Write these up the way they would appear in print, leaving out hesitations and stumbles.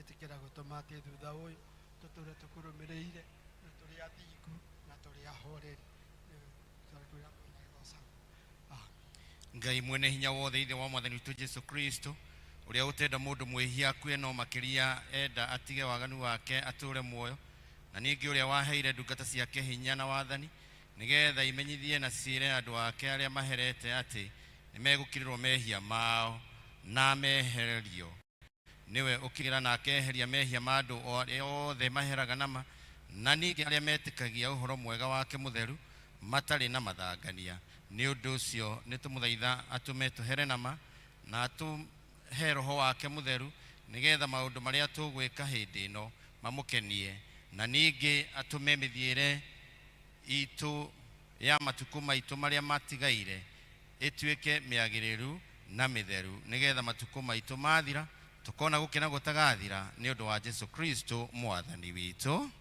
tikira gutomate thutha uyu tuture tukurumireire turi athingu na turi ahoreri turakwira tunagosa. Ngai mwene hinya wothe ithe wa mwathani witũ Jesu Kristo uria utenda mundu mwihia kwe no makiria enda atige waganu wake ature muoyo na ningi uria waheire ndungata ciake hinya na wathani nigetha imenyithie na ciire andu ake aria maherete ati nimegukirirwo mehia mao na mehererio. Niwe ukirira na akeheria mehia ma andu othe maheraga nama na ningi aria metikagia uhoro mwega wake mutheru matari na mathangania. Ni undu ucio nitumuthaitha atume tuhere nama na atuhe roho wake mutheru nigetha maundu maria tugwika hindi ino mamukenie na ningi atume mithiire itu ya matuku maitu maria matigaire ituike miagiriru na mitheru nigetha matuku maitu mathira tukona gukena gutagathira ni undu wa Jesu Kristo mwathani witu.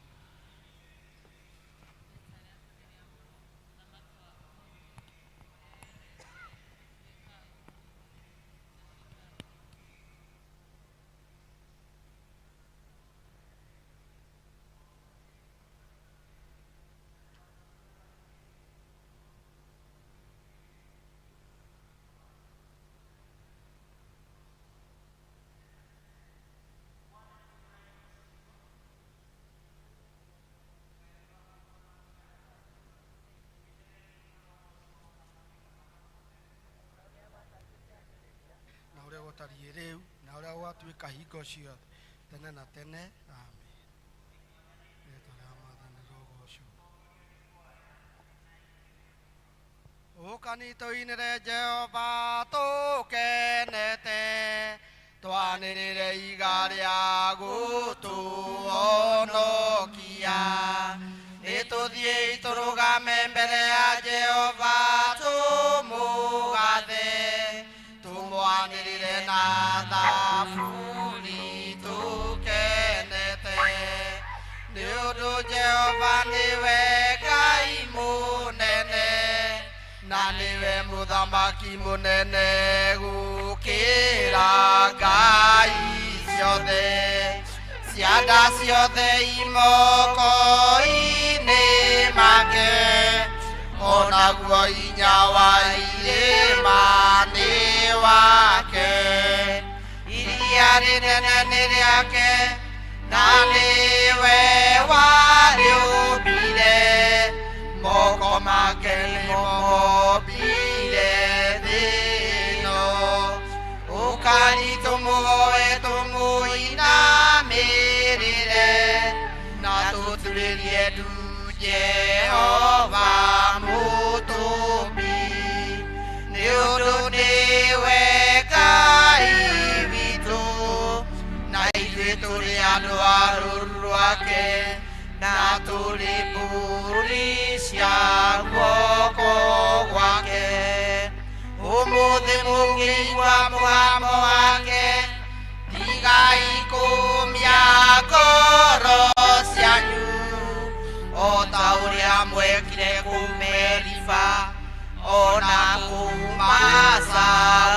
Reu na uria watuika hingo ciothe tene na tene. Amen. Ukanitoinire Jehova tukenete twanirire iga ria gutuonokia nituthie turugame mbere ya Jehova tumugathe tumwanirire na thaburi tukenete ni undu Jehova niwe Ngai munene na niwe muthamaki munene gukira ngai ciothe cianda ciothe imoko-ini make onaguo inya wa irima ni wake iria rinene ni riake na niwe wariumbire moko make nimomobire thĩ ĩno ukani tumuoe tumuinamĩrĩre na tuturĩrie ndu Jehova mutumbi ni undu niwe Ngai witu na ithuĩ tũrĩ andũ a rũũru rwake na tũrĩ mbũri cia guoko gwake. Ũmũthĩ mũngĩigua mũgambo wake tigai kũmia ngoro cianyu o ta ũrĩa mwekire kũu Meriba ona kũu Masa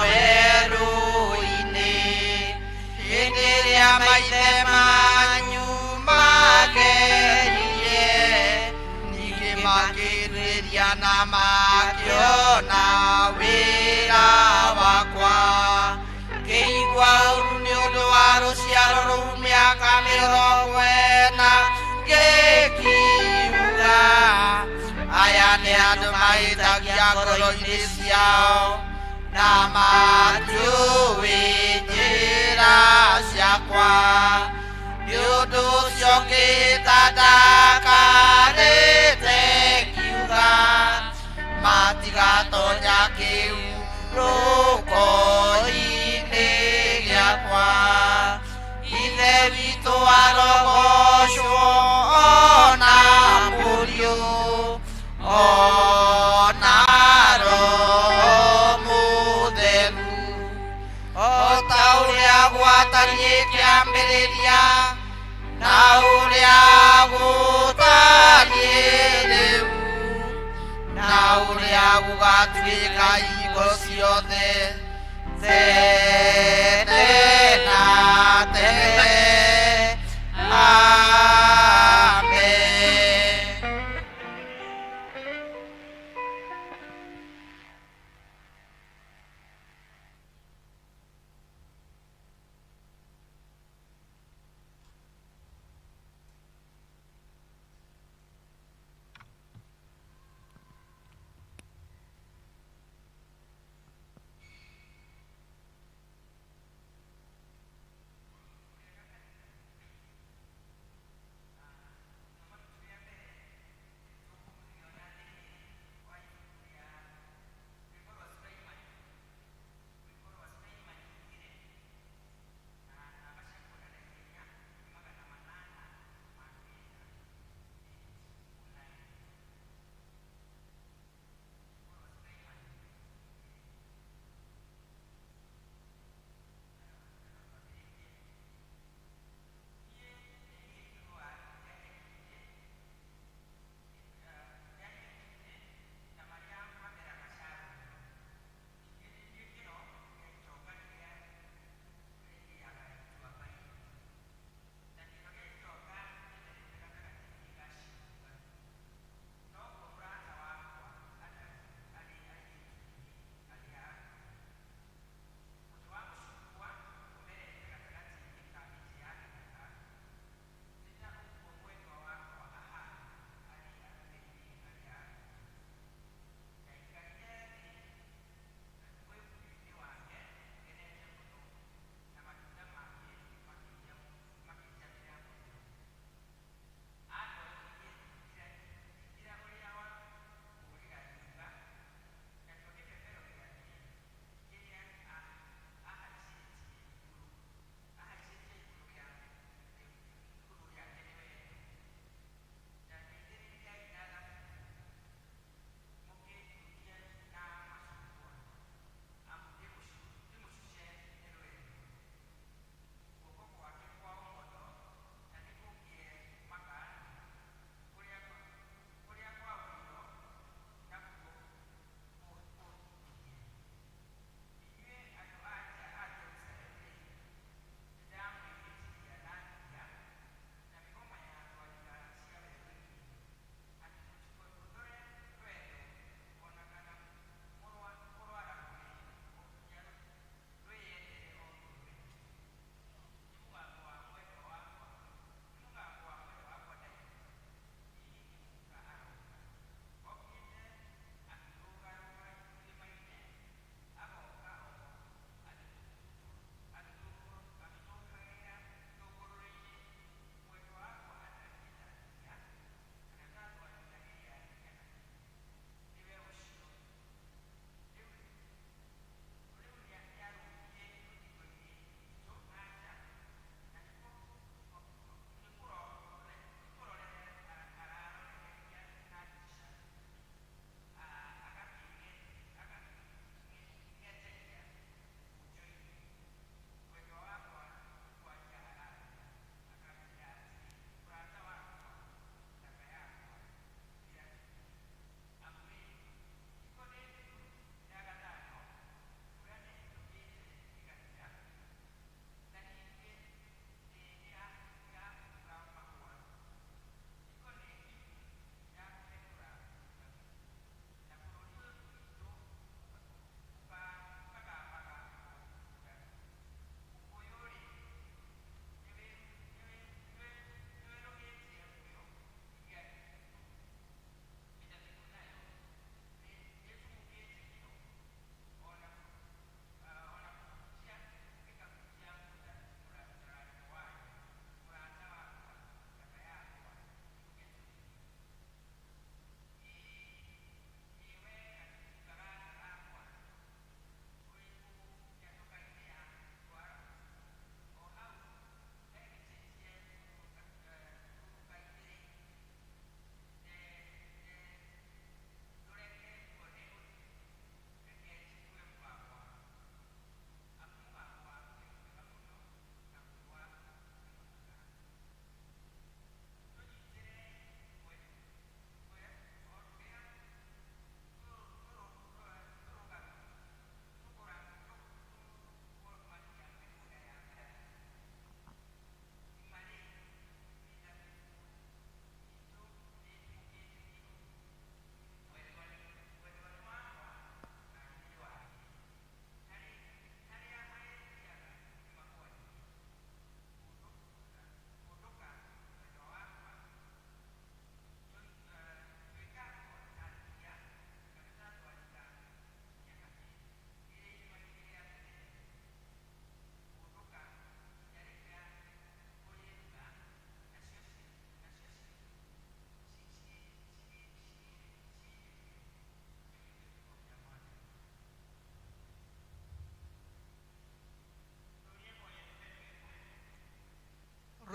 werũ-inĩ hĩndĩ ĩrĩa maithe manyu makeririe ningĩ makĩrĩria na makĩona wĩra wakwa ngĩigua ũru nĩ ũndũ wa rũciaro rũu mĩaka 40 ngĩkiuga aya nĩ andũ mahĩtagia ngoro-inĩ ciao na matiũĩ njĩra ciakwa nĩ ũndũ ũcio ngĩĩta ndakarĩte ngiuga matigatonya kĩurũko-inĩ gĩakwa. Ithe witũ arogocwo ona mũriũ ona Roho Mũtheru o ta ũrĩa gwatariĩ kĩambĩrĩria na ũrĩa gũtariĩ rĩu na ũrĩa gũgatuĩka hingo ciothe tene na tene.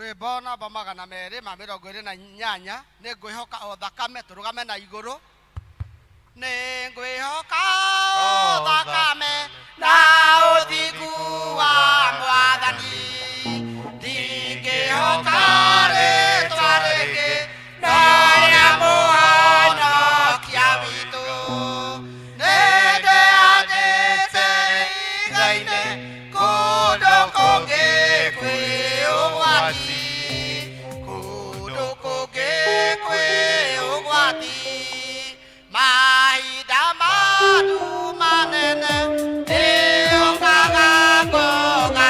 rwimbo namba 228 nĩ ngwĩhoka o thakame tũrũgame na igũrũ nĩ ngwĩhoka o thakame na ũthingu wa Mwathani ndingĩhoka rĩtwa rĩngĩ no rĩa mũhonokia witũ nĩndĩandĩte igai-inĩ kũndũ kũngĩ kwĩ ũgwati kũndũ kũngĩ kwĩ ũgwati mahinda matu manene nĩũkaga ngoga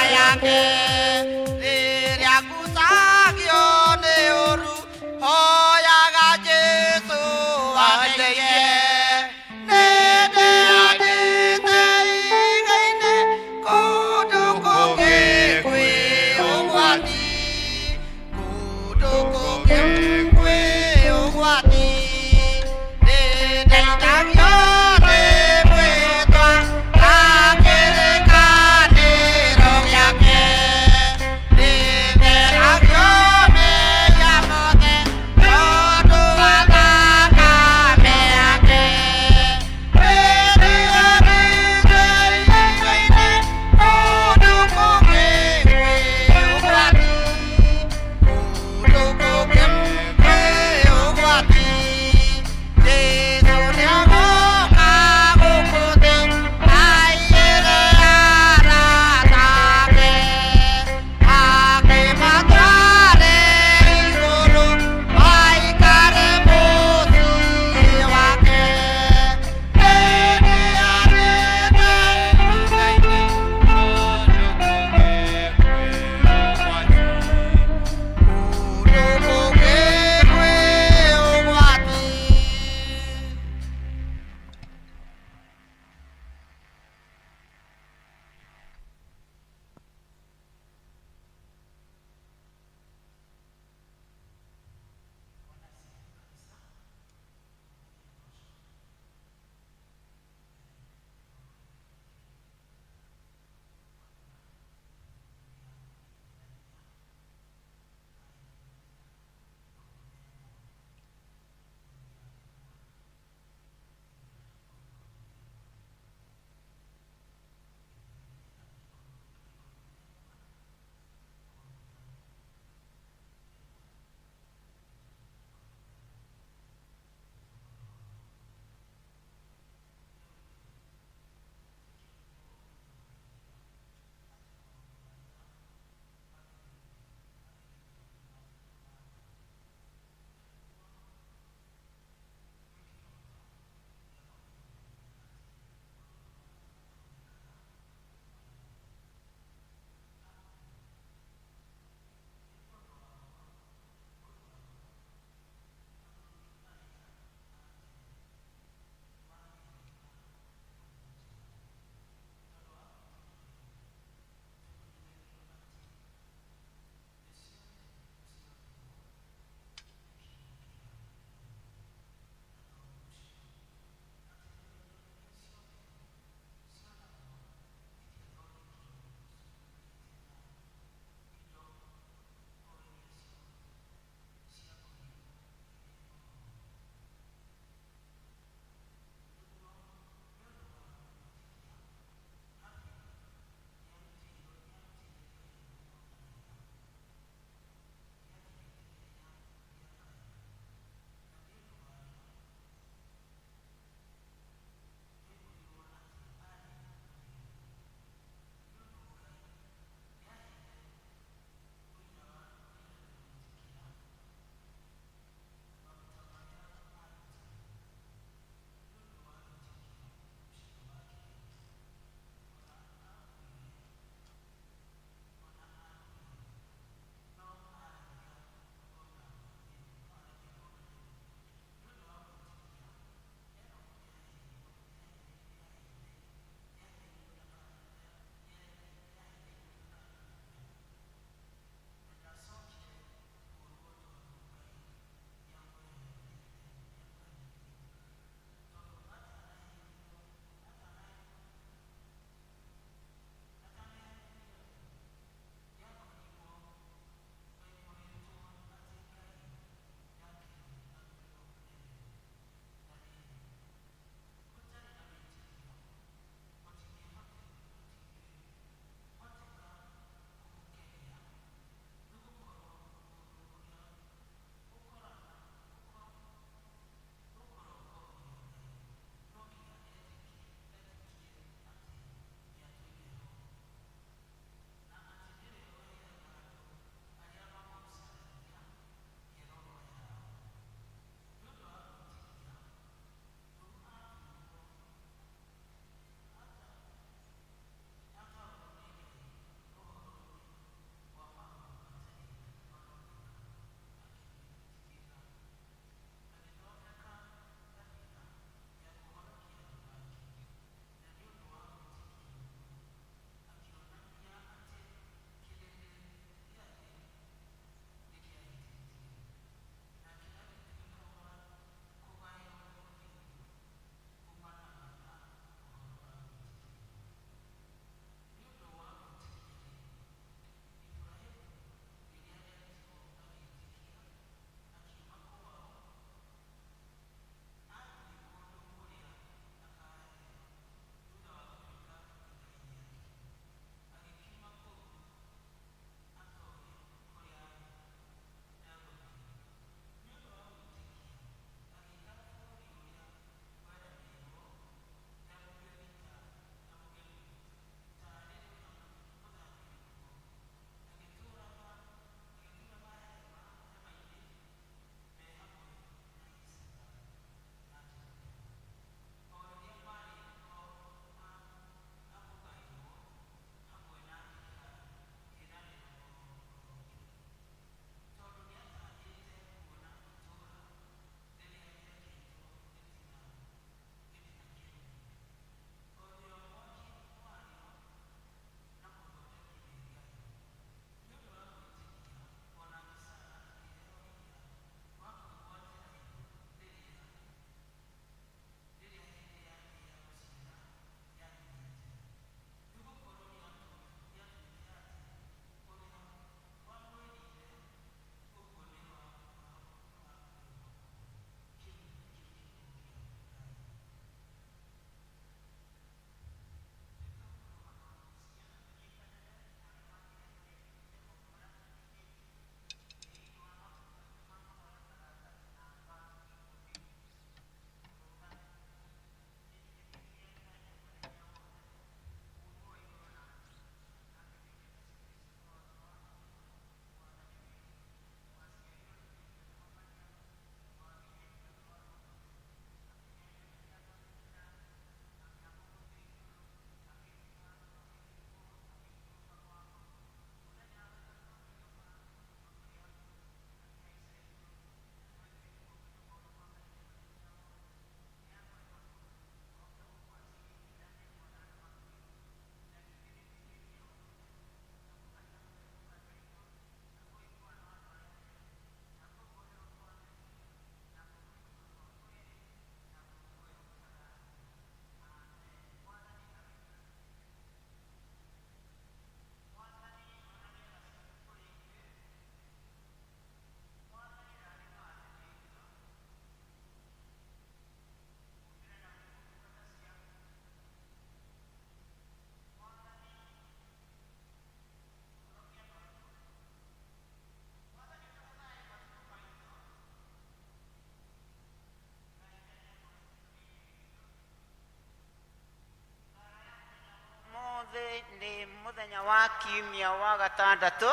wa kiumia wa gatandatu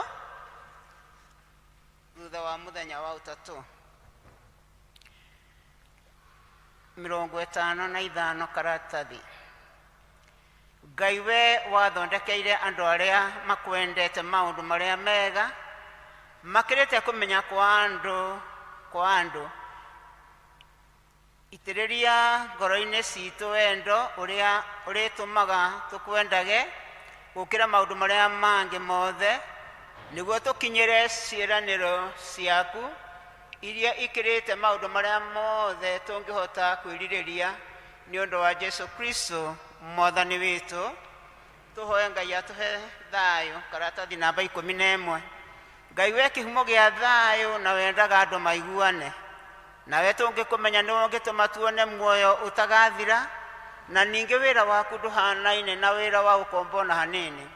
thutha wa muthenya wa utatu 55 karatathi. Ngai we wathondekeire andu aria makwendete maundu maria mega makirite kumenya kwa andu itiriria ngoro-ini citu wendo uria uritumaga tukwendage gukira maundu maria mangi mothe niguo tukinyire ciiraniro ciaku iria ikirite maundu maria mothe tungihota kwiririria ni undu wa Jesu Kristo mwathani witu. Tuhoe Ngai atuhe thayo. Karatathi namba 11. Ngai we kihumo gia thayo na wendaga andu maiguane, nawe tungikumenya ni ungituma tuone muoyo utagathira, na ningi wira waku nduhanaine na wira wa ukombo na hanini.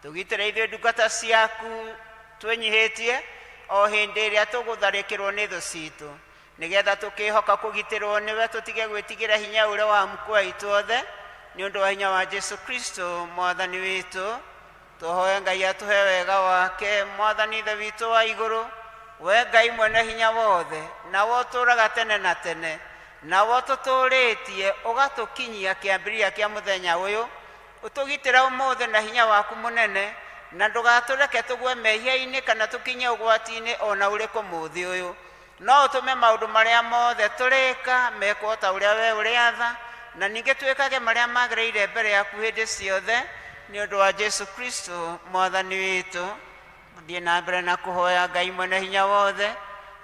Tugitire ithuĩ ndungata ciaku twenyihitie o hindi iria tugutharikirwo ni thu citu, nigetha tukihoka kugitirwo niwe tutige gwitigira hinya uria wa mukwa itu othe ni undu wa hinya wa Jesu Kristo mwathani witu. Tuhoe Ngai atuhe wega wake mwathani ithe witu wa iguru. We Ngai mwene hinya wothe, na woturaga tene na tene, na wotuturitie ugatukinyia kiambiria kia muthenya uyu, utugitira umuthe na hinya waku munene, na ndugatureke tugwe mehia-ini kana tukinye ugwati-ini ona uriku muthi uyu. No utume maundu maria mothe turika mekwo ta uria we uriatha, na ningi twikage maria magiriire mbere yaku hindi ciothe ni undu wa Jesu Kristo mwathani witu. Thie na mbere na kuhoya Ngai mwene hinya wothe,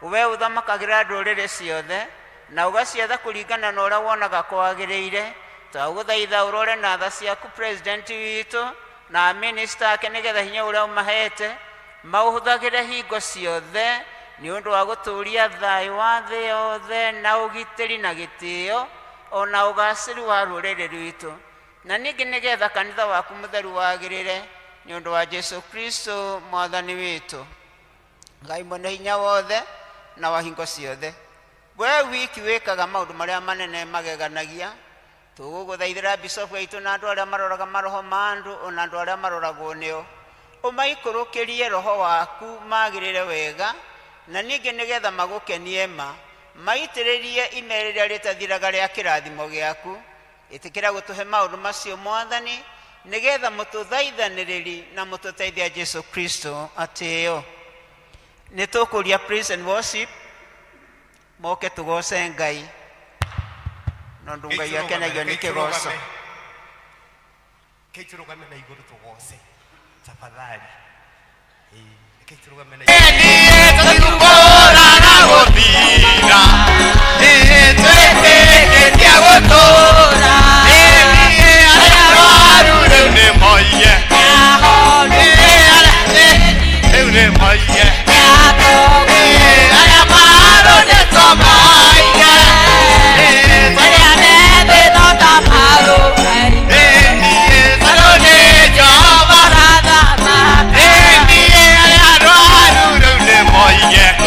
we uthamakagira nduriri ciothe na ugacietha kuringana na uria wonaga kwagiriire. Twaguthaitha urore na tha ciaku president witu na minister ake nigetha hinya uria umahete mauhuthagire hingo ciothe ni undu wa guturia thayo wa thi yothe na ugitiri na gitio ona ugaciru wa ruriri rwitu, na ningi nigetha kanitha waku mutheru wagirire ni undu wa Jesu Kristo mwathani witu. Ngai mwene hinya wothe na wa hingo ciothe, we wiki wikaga maundu maria manene mageganagia. Tuguguthaithira bishop witu na andu aria maroraga maroho ma andu ona andu aria maroragwo nio, umaikurukirie roho waku magirire wega, na ningi nigetha magukenie maitiririe ime riria ritathiraga ria kirathimo giaku. Itikira gutuhe maundu macio mwathani, nigetha mututhaithaniriri na mututeithia Jesu Kristo atio. Nitukuria praise and worship, moke tugoce Ngai nondu Ngai akenagio ni kigoco. Keiturugame na iguru tugoce tafadhali. Keiturugame na Yeah.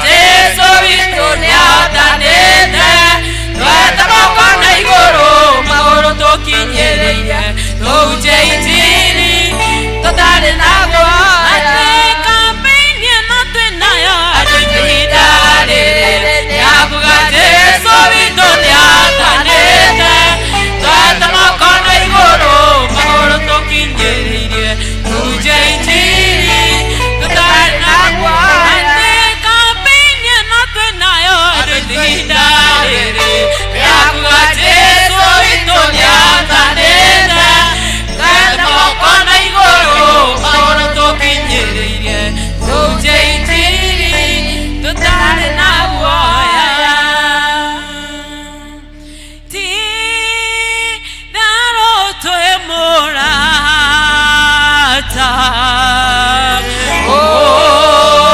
Jesu witũ nĩatanĩte, twete moko na igũrũ, magũrũ tũkinyĩrĩire, tũhunjie injili tũtarĩ na guoya. Kampeni ĩno twĩnayo andũ ihinda rĩrĩ rĩa kuga Jesu witũ nĩatanĩte, twete moko na igũrũ, magũrũ tũkinyĩrĩire, tũhunjie injili tũtarĩ na guoya. Kampeni ĩno twĩnayo andũ ihinda rĩrĩ rĩa kuga Jesu witũ nĩatanĩte, twete moko na igũrũ, magũrũ tũkinyĩrĩire, tũhunjie injili tũtarĩ na guoya. Ti tharũ twĩ mũrata,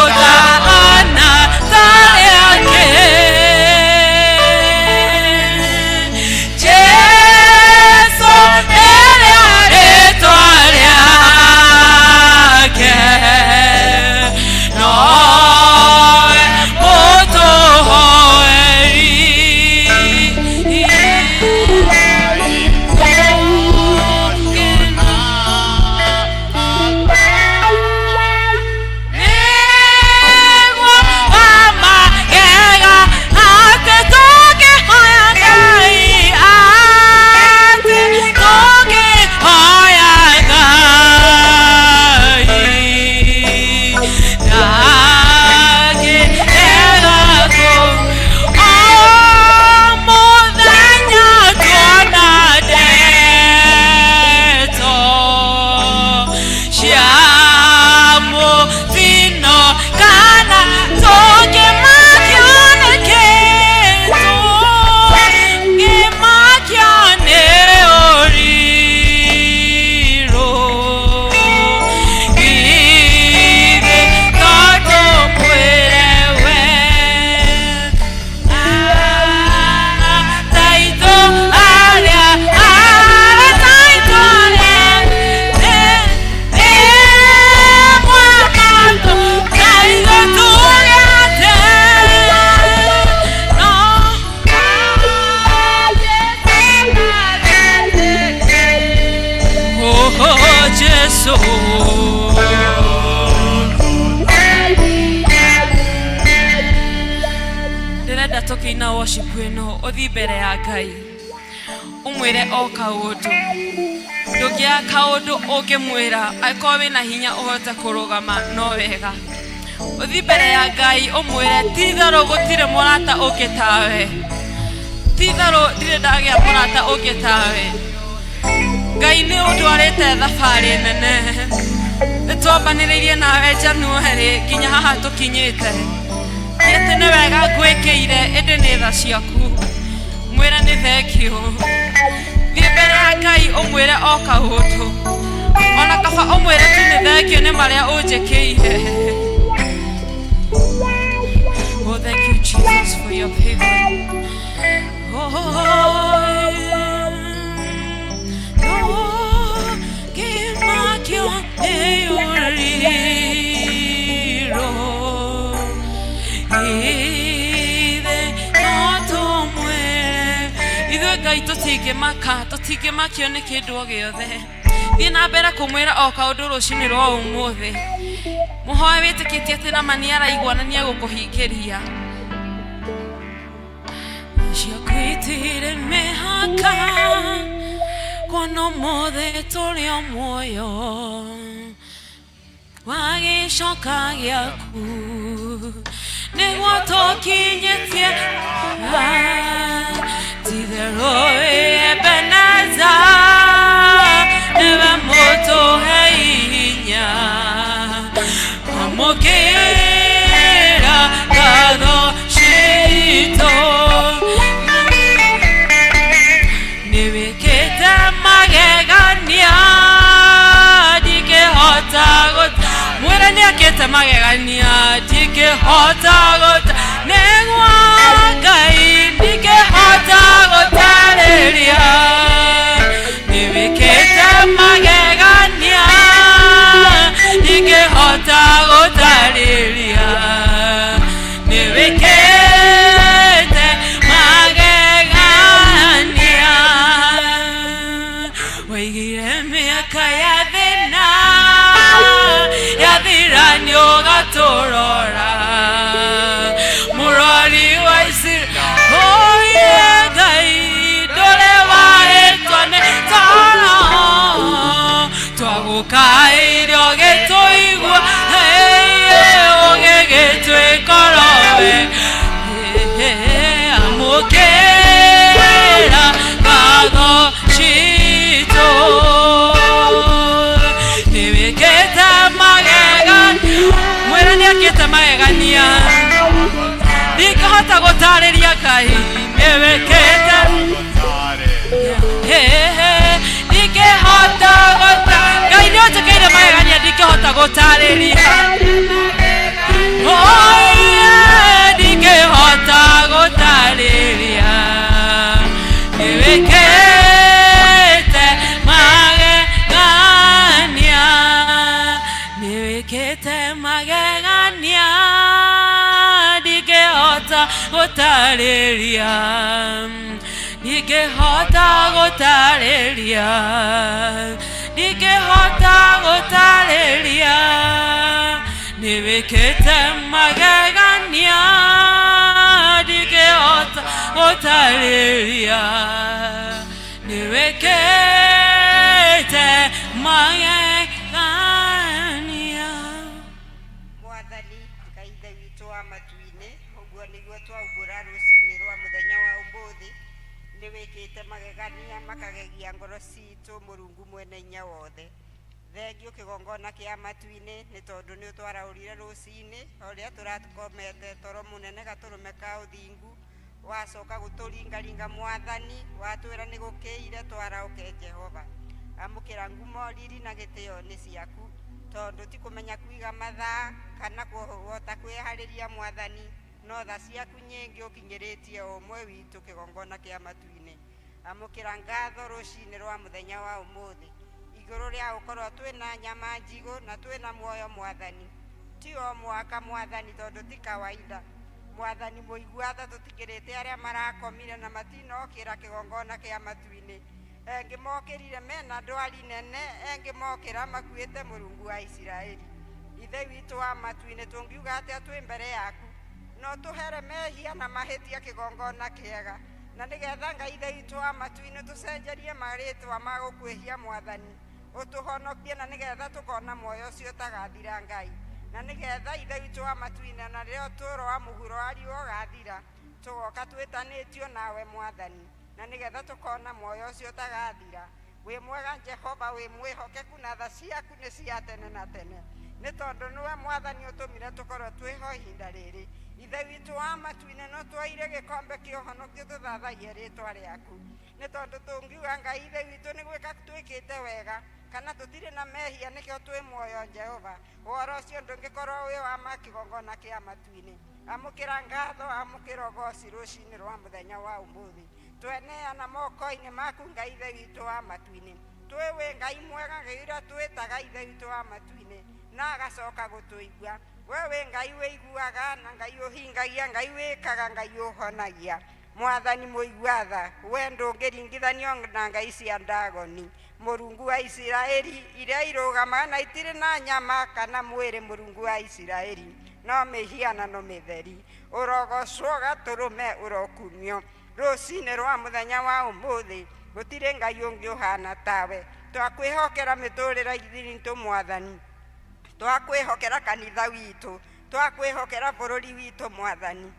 ũtahana tarĩ angĩ. Jesu nĩrĩo rĩĩtwa rĩake, nowe mũtũhoeri. Nĩguo wa magega atĩ tũngĩhoya Ngai, atĩ tũngĩhoya Ngai, ndangĩrega o mũthenya tuona ndeto cia mũtino kana tũngĩmakio nĩ kĩndũ, ngĩmakio nĩ ũrirũ, githĩ to tũmwĩre we taitũ arĩa taitũ arĩa mwamato taitũ tũgĩate no oh Jesu. Ndĩrenda tũkĩina worship ĩno ũthiĩ mbere ya Ngai ũmwĩre o kaũndũ, ndũngĩaga kaũndũ ũngĩmwĩra angĩkorwo wĩna hinya ũhote kũrũgama no wega. Ũthiĩ mbere ya Ngai ũmwĩre ti-itherũ gũtirĩ mũrata ũngĩ tawe, ti-itherũ ndirĩ ndagĩa mũrata ũngĩ tawe. Ngai nĩ ũndwarĩte thabarĩ nene, nĩtwambanĩrĩirie nawe January nginya haha tũkinyĩte, ĩtĩ nĩ wega ngwĩkĩire ĩndĩ nĩ tha ciaku, mwĩre nĩ thengiũ. Thiĩ mbere ya Ngai ũmwĩre o kaũndũ, ona kaba ũmwĩre tu nĩ thengiũ nĩ marĩa ũnjĩkĩire. Oh, thank you Jesus for your favor. Ngĩmakio nĩ ũrirũ, githĩ no tũmwĩre. Ithuĩ Ngai tũtingĩmakio nĩ kĩndũ o gĩothe. Thiĩ na mbere kũmwĩra o kaũndũ rũciinĩ rwa ũmũthĩ, mũhoe wĩtĩkĩtie atĩ nama nĩaraigua na nĩegũkũhingĩria. Ciakwĩtire mĩhaka kuona ũmũthĩ tũrĩ o muoyo wa gĩcoka gĩaku, nĩguo tũkinyĩtie ti-itherũ Ebeneza nĩwe mũtũhe hinya, amũkĩra ngatho citũ. Nĩwĩkĩte magegania ndingĩhota mwĩre nĩekĩte magegania ndingĩhota nĩguo Ngai ndingĩhota gũtarĩria. Nĩwĩkĩte magegania ndingĩhota gũtarĩria. niwekete magegania waigire miaka ya thina yathira ni ugaturora murori wa Isiraeli oye Ngai ndore wahetwo nĩ toro twagukaĩire ũgĩtũigua ũgĩgĩtwĩkorowe amũkĩra ngatho citũ nĩwĩkĩte magegania mwĩra nĩakĩte magegania ndingĩhota gũtarĩria Ngai nĩwĩkĩte ndingĩhota Ngai nĩũnjĩkĩire magegania ndingĩhota gũtarĩria ndingĩhota gũtarĩria nĩwĩkĩte magegania nĩwĩkĩte magegania ndingĩhota gũtarĩria ndingĩhota gũtarĩria ndingĩhota gũtarĩria nĩwĩkĩte magegania ndingĩhota gũtarĩria nĩwĩkĩte magegania Mwathani Ngai ithe witũ wa matu-inĩ ũguo nĩguo twaumbũra rũcinĩ rwa mũthenya wa ũmũthĩ nĩwĩkĩte magegania makagegia ngoro citũ Mũrungu mwene hinya wothe thengio kĩgongona kĩa matu-inĩ nĩ tondũ nĩ ũtwaraũrire rũcinĩ ũrĩa tũratũkomete toro mũnene gatũrũme ka ũthingu wacoka gũtũringaringa Mwathani watwĩra nĩ gũkĩire twaraũke Jehova amũkĩra ngumo riri na gĩtĩo nĩ ciaku tondũ ti kũmenya kwiga mathaa kana kũhota kwĩharĩria Mwathani no tha ciaku nyingĩ ũkinyĩrĩtie ũmwe witũ kĩgongona kĩa matu-inĩ amũkĩra ngatho rũcinĩ rwa mũthenya wa ũmũthĩ igũrũ rĩa gũkorwo twĩna nyama njigũ na twĩna muoyo Mwathani ti o mwaka Mwathani tondũ ti kawaida Mwathani mũigua-tha tũtikĩrĩte arĩa marakomire na matinokĩra kĩgongona kĩa matu-inĩ engĩ mokĩrire mena ndwari nene engĩ mokĩra makuĩte Mũrungu wa Isiraeli ithe witũ wa matu-inĩ tũngiuga atĩa twĩ mbere yaku no tũhere mehia na mahĩtia kĩgongona kĩega na nĩgetha Ngai ithe witũ wa matu-inĩ tũcenjerie marĩtwa ma gũkwĩhia Mwathani ũtũhonokie na nĩgetha tũkona muoyo ũcio ũtagathira Ngai na nĩgetha ithe witũ wa matu-inĩ na rĩo ũtũũro wa mũhuro wa riũa ũgathira tũgoka twĩtanĩtio nawe Mwathani na nĩgetha tũkona muoyo ũcio ũtagathira wĩ mwega Jehova wĩ mwĩhokeku na tha ciaku nĩ cia tene na tene nĩ tondũ nĩwe Mwathani ũtũmire tũkorwo twĩho ihinda rĩrĩ ithe witũ wa matu-inĩ no twoire gĩkombe kĩa ũhonokio tũthathagie rĩtwa rĩaku nĩ tondũ tũngiuga Ngai ithe witũ nĩ gwĩka twĩkĩte wega kana tũtirĩ na mehia nĩkĩo twĩ muoyo Jehova ũhoro ũcio ndũngĩkorwo wĩ wa kĩgongona kĩa matu-inĩ amũkĩra ngatho amũkĩra ũgoci rũcinĩ rwa mũthenya wa ũmũthĩ tweneana moko-inĩ maku Ngai ithe witũ wa matu-inĩ twĩwĩ Ngai mwega gĩira twĩtaga ithe witũ wa matu-inĩ na agacoka gũtũigua we wĩ Ngai wĩiguaga na Ngai ũhingagia Ngai wĩkaga Ngai ũhonagia Mwathani mũigua-tha we ndũngĩringithanio na ngai cia Dagoni Mũrungu wa Isiraeli iria irũgamaga na itirĩ na nyama kana mwĩrĩ Mũrungu wa Isiraeli no mĩhianano mĩtheri ũrogocwo gatũrũme ũrokumio rũcinĩ rwa mũthenya wa ũmũthĩ gũtirĩ Ngai ũngĩ ũhana tawe twakwĩhokera mĩtũrĩre-inĩ itũ Mwathani twakwĩhokera kanitha witũ twakwĩhokera bũrũri witũ Mwathani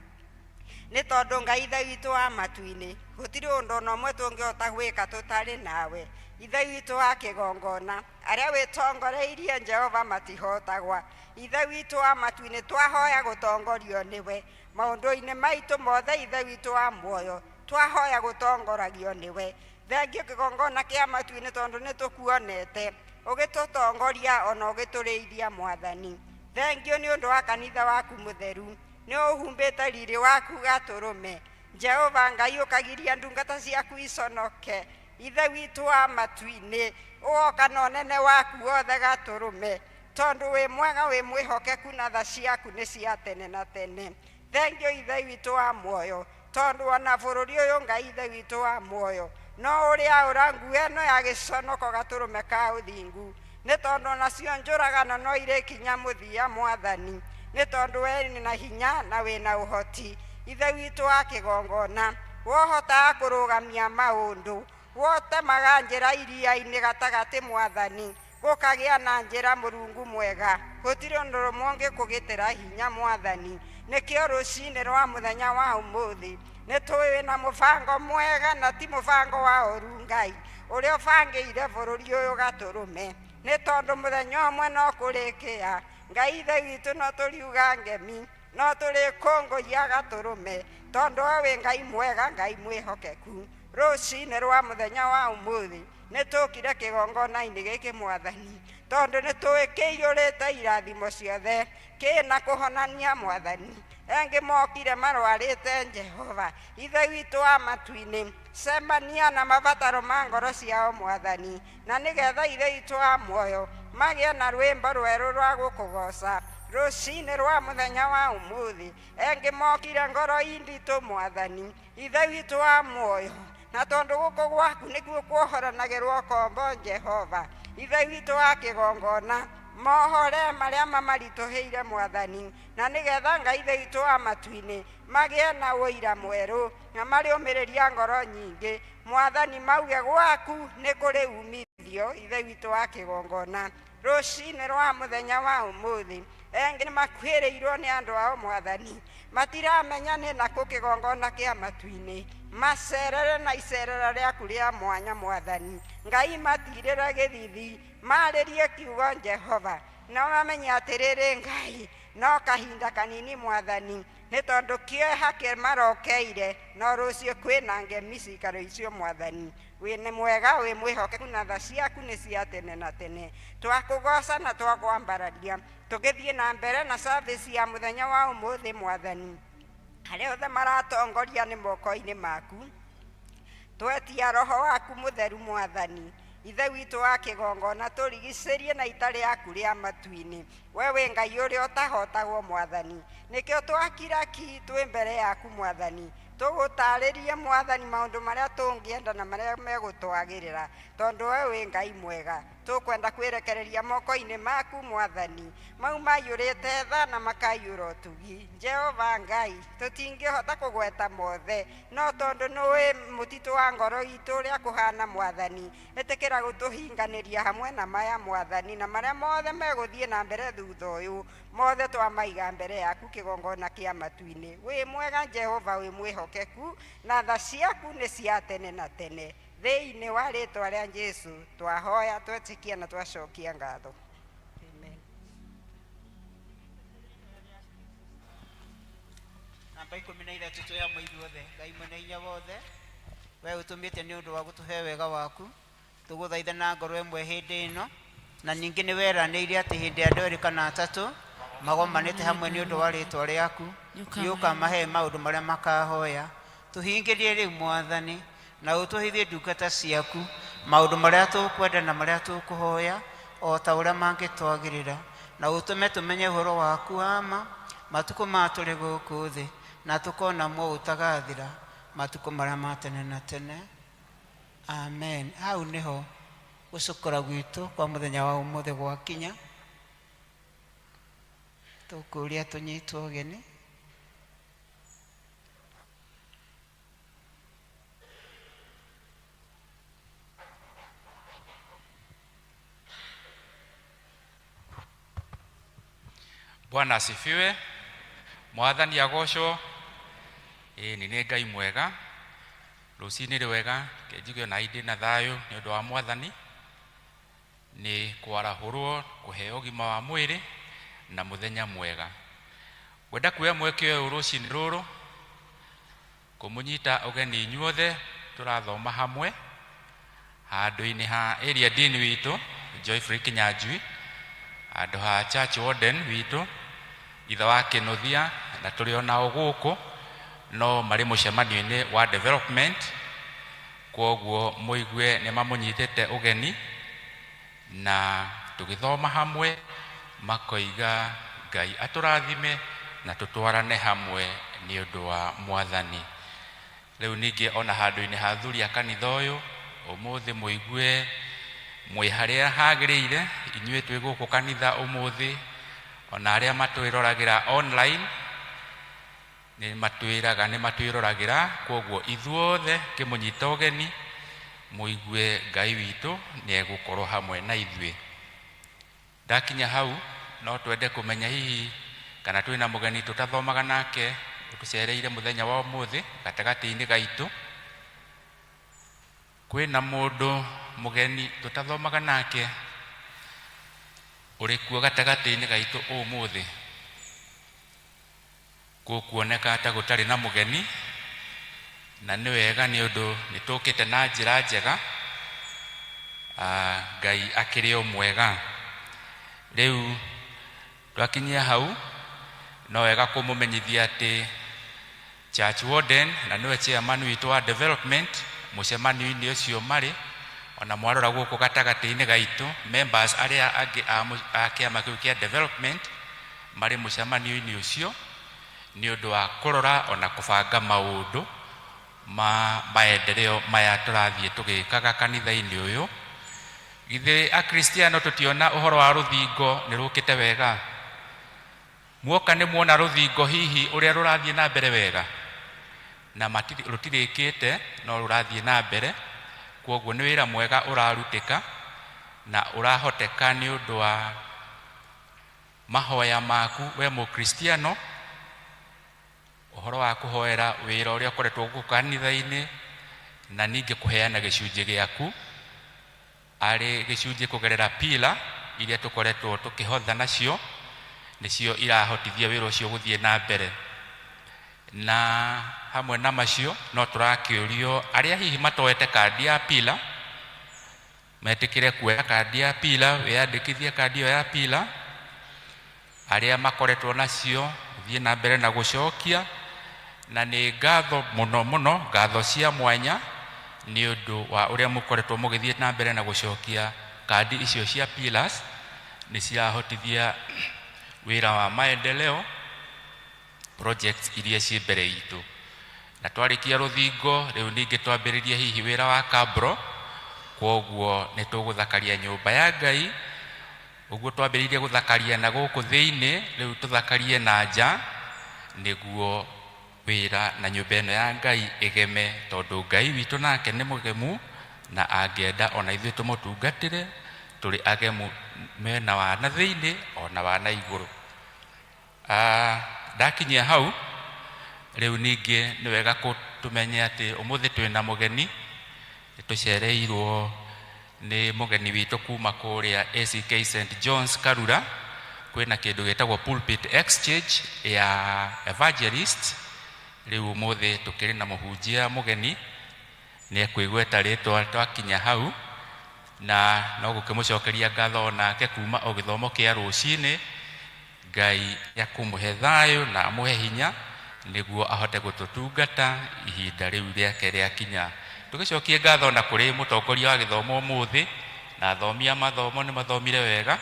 nĩ tondũ Ngai ithe witũ wa matu-inĩ gũtirĩ ũndũ ona ũmwe tũngĩhota gwĩka tũtarĩ nawe ithe witũ wa kĩgongona arĩa wĩtongoreirie Jehova matihotagwa ithe witũ wa matu-inĩ twahoya gũtongorio nĩwe maũndũ-inĩ maitũ mothe ithe witũ wa muoyo twahoya gũtongoragio nĩwe thengio kĩgongona kĩa matu-inĩ tondũ nĩ tũkuonete ũgĩtũtongoria ona ũgĩtũrĩithia Mwathani thengio nĩ ũndũ wa kanitha waku mũtheru nĩ ũhumbĩte riri waku gatũrũme Jehova Ngai ũkagiria ndungata ciaku iconoke ithe witũ wa matu-inĩ ũgoka na ũnene waku wothe gatũrũme tondũ wĩ mwega wĩ mwĩhokeku na tha ciaku nĩ cia tene na tene thengio ithe witũ wa muoyo tondu ona bũrũri ũyũ Ngai ithe witũ wa muoyo no ũrĩa ũrangu ĩno ya gĩconoko gatũrũme ka ũthingu nĩ tondũ onacio njũragano no irĩ kinya mũthia Mwathani nĩ tondũ we nĩ na hinya na wĩna ũhoti ithe witũ wa kĩgongona wohotaga kũrũgamia maũndũ wotemaga njĩra iria-inĩ gatagatĩ Mwathani gũkagĩa na njĩra Mũrungu mwega gũtirĩ ũndũ ũmwe ũngĩkũgĩtĩra hinya Mwathani nĩkĩo rũcinĩ rwa mũthenya wa ũmũthĩ nĩ tũĩ na mũbango mwega na ti mũbango wa ũru Ngai ũrĩa ũbangĩire bũrũri ũyũ gatũrũme nĩ tondũ mũthenya ũmwe no kũrĩkĩa Ngai ithe witũ no tũriuga ngemi no tũrĩkũngũiya gatũrũme tondũ we wĩ Ngai mwega Ngai mwĩhokeku rũcinĩ rwa mũthenya wa ũmũthĩ nĩ tũkire kĩgongona-inĩ gĩkĩ Mwathani tondũ nĩ tũĩ kĩiyũrĩte irathimo ciothe kĩna kũhonania Mwathani engĩ mokire marwarĩte Jehova ithe witũ wa matu-inĩ cemania na mabataro ma ngoro ciao Mwathani na nĩgetha ithe witũ wa muoyo magĩe na rwĩmbo rwerũ rwa gũkũgoca rũcinĩ rwa mũthenya wa ũmũthĩ engĩ mokire ngoro inditũ Mwathani ithe witũ wa muoyo na tondũ gũkũ gwaku nĩkuo kuohoranagĩrwo kombo Jehova ithe witũ wa kĩgongona mohore marĩa mamaritũhĩire Mwathani na nĩgetha Ngai ithe witũ wa matu-inĩ magĩe na ũira mwerũ na marĩũmĩrĩria ngoro nyingĩ Mwathani mauge gwaku nĩ kũrĩ umithio ithe witũ wa kĩgongona rũcinĩ rwa mũthenya wa ũmũthĩ engĩ nĩ makuĩrĩirwo nĩ andũ ao Mwathani matiramenya nĩ nakũ kĩgongona kĩa matu-inĩ macerere na icerera rĩaku rĩa mwanya Mwathani Ngai matirĩre gĩthithi marĩrie kiugo Jehova no mamenye atĩrĩrĩ Ngai no kahinda kanini Mwathani nĩ tondũ kĩeha kĩmarokeire no rũciũ kwĩna ngemi cikaro icio Mwathani wĩ nĩ mwega wĩ mwĩhokeku na tha ciaku nĩ cia tene na tene twakũgoca na twakwambararia tũgĩthiĩ na mbere na service ya mũthenya wa ũmũthĩ Mwathani arĩa othe maratongoria nĩ moko-inĩ maku twetia roho waku mũtheru Mwathani ithe witũ wa kĩgongona tũrigicĩrie na ita rĩaku rĩa matu-inĩ we wĩ Ngai ũrĩa ũtahotagwo Mwathani nĩkĩo twakira ki twĩ mbere yaku Mwathani tũgũtarĩrie Mwathani maũndũ marĩa tũngĩenda na marĩa megũtwagĩrĩra tondũ we wĩ Ngai mwega tũkwenda kwĩrekereria moko-inĩ maku Mwathani mau maiyũrĩte tha na makaiyũra ũtugi Jehova Ngai tũtingĩhota kũgweta mothe no tondũ nĩwe mũtitũ wa ngoro itũ ũrĩa kũhana Mwathani ĩtĩkĩra gũtũhinganĩria hamwe na maya Mwathani na marĩa mothe megũthiĩ na mbere thutha ũyũ mothe twamaiga mbere yaku kĩgongona kĩa matu-inĩ wĩ mwega Jehova wĩ mwĩhokeku na tha ciaku nĩ cia tene na tene thĩinĩ wa rĩtwa rĩa Jesũ twahoya twetĩkia na twacokia ngatho amen namba 13 tuya mũithuothe Ngai mwene hinya wothe we ũtũmĩte nĩ ũndũ wa gũtũhe wega waku tũgũthaitha na ngoro ĩmwe hĩndĩ ĩno na ningĩ nĩ weranĩire atĩ hĩndĩ ya andũ erĩ kana atatũ magomanĩte hamwe nĩ ũndũ wa rĩtwa rĩaku nĩũkamahe maũndũ marĩa makahoya tũhingĩrie rĩu Mwathani na ũtũhithie ndungata ciaku maũndũ marĩa tũkwenda na marĩa tũkũhoya o ta ũrĩa mangĩtwagĩrĩra na ũtũme tũmenye ũhoro waku ama matukũ ma tũrĩ gũkũ thĩ na tũkona mo ũtagathira matukũ marĩa ma tene na tene amen hau nĩho gũcũkũra gwitũ kwa mũthenya wa ũmũthĩ gwakinya tũkũria tũnyitwo ũgeni Bwana asifiwe. Mwathani agocwo. Ni Ngai mwega. Rũcinĩ rwega kĩnjigio na indi na thayũ nĩ ũndũ wa Mwathani. Nĩ kwarahũrwo kũheo ũgima wa mwĩrĩ na mũthenya mwega. Wenda kuoya mweke ũyũ rũcinĩ rũrũ kũmũnyita ũgeni inyuothe tũrathoma hamwe handũ-inĩ ha area dean witũ Joyfrey Kinyanjui, handũ ha church warden witũ ithe wa Kĩnuthia na tũrĩ onao gũkũ no marĩ mũcemanio-inĩ wa development kwoguo mũigue nĩ mamũnyitĩte ũgeni na tũgĩthoma hamwe makoiga Ngai atũrathime na tũtwarane hamwe nĩ ũndũ wa Mwathani. Rĩu ningĩ ona handũ-inĩ ha athuri a kanitha ũyũ ũmũthĩ mũigue mwĩ harĩa hagĩrĩire, inyuĩ twĩ gũkũ kanitha ũmũthĩ, ona arĩa matwĩroragĩra online nĩ matwĩroragĩra, koguo ithuothe kĩmũnyita ũgeni mũigue Ngai witũ nĩ egũkorwo hamwe na ithuĩ. Ndakinya hau no twende kũmenya hihi kana twĩna mũgeni tũtathomaga nake ũtũcereire mũthenya wa ũmũthĩ gatagatĩ-inĩ gaitũ. Kwĩna mũndũ mũgeni tũtathomaga nake ũrĩ kuo gatagatĩ-inĩ gaitũ ũmũthĩ? Gũkuoneka ta gũtarĩ na mũgeni, na nĩ wega nĩ ũndũ nĩ tũkĩte na njĩra njega, Ngai akĩrĩ o mwega. Rĩu twakinyia hau no wega kũmũmenyithia atĩ church warden na nĩwe chairman witũ wa development mũcemanio-inĩ ũcio marĩ, ona mwarora gũkũ gatagatĩ-inĩ gaitũ members arĩa angĩ a kĩama kĩu kĩa development marĩ mũcemanio-inĩ ũcio nĩ ũndũ wa kũrora ona kũbanga maũndũ ma maendeleo maya tũrathiĩ tũgĩkaga kanitha-inĩ ũyũ. Githĩ akristiano tũtiona ũhoro wa rũthingo nĩ rũkĩte wega? Muoka nĩ muona rũthingo hihi ũrĩa rũrathiĩ na mbere wega? Na rũtirĩkĩte no rũrathiĩ na mbere, koguo nĩ wĩra mwega ũrarutĩka na ũrahoteka nĩ ũndũ wa mahoya maku we mũkristiano, ũhoro wa kũhoera wĩra ũrĩa ũkoretwo gũkũ kanitha-inĩ, na ningĩ kũheana gĩcunjĩ gĩaku arĩ gĩcunjĩ kũgerera pila iria tũkoretwo tũkĩhotha nacio, nĩcio irahotithia wĩra ũcio gũthiĩ na mbere. Na hamwe na macio no tũrakĩũrio arĩa hihi matoete kandi ya pila metĩkĩre kuoya kandi ya pila, wĩyandĩkithie kandi ĩyo ya pila. Arĩa makoretwo nacio gũthiĩ na mbere na gũcokia, na nĩ ngatho mũno mũno, ngatho cia mwanya nĩ ũndũ wa ũrĩa mũkoretwo mũgĩthiĩ na mbere na gũcokia kandi icio cia pillars. Nĩ cirahotithia wĩra wa maendeleo projects iria ciĩ mbere itũ. Na twarĩkia rũthingo rĩu ningĩ twambĩrĩrie hihi wĩra wa kabro, koguo nĩ tũgũthakaria nyũmba ya Ngai. Ũguo twambĩrĩirie gũthakaria na gũkũ thĩinĩ, rĩu tũthakarie na nja nĩguo wĩra na nyũmba ĩno ya Ngai ĩgeme, tondũ Ngai witũ nake nĩ mũgemu na angĩenda ona ithuĩ tũmũtungatĩre tũrĩ agemu mena wa na thĩinĩ ona wa na igũrũ. Ndakinyia hau rĩu ningĩ nĩ wega tũmenye atĩ ũmũthĩ twĩna mũgeni, tũcereirwo nĩ mũgeni witũ kuma kũrĩa ACK St John's Karura. Kwĩna kĩndũ gĩtagwo pulpit exchange ya evangelist. Rĩu ũmũthĩ tũkĩrĩ na mũhunjia mũgeni nĩ ekwĩgweta rĩtwa twakinya hau, na no gũkĩmũcokeria ngatho nake kuma o gĩthomo kĩa rũcinĩ. Ngai akũmũhe thayũ na amũhe hinya nĩguo ahote gũtũtungata ihinda rĩu rĩake rĩakinya. Tũgĩcokie ngatho na kũrĩ mũtongoria wa gĩthomo ũmũthĩ, na athomi a mathomo nĩ mathomire wega.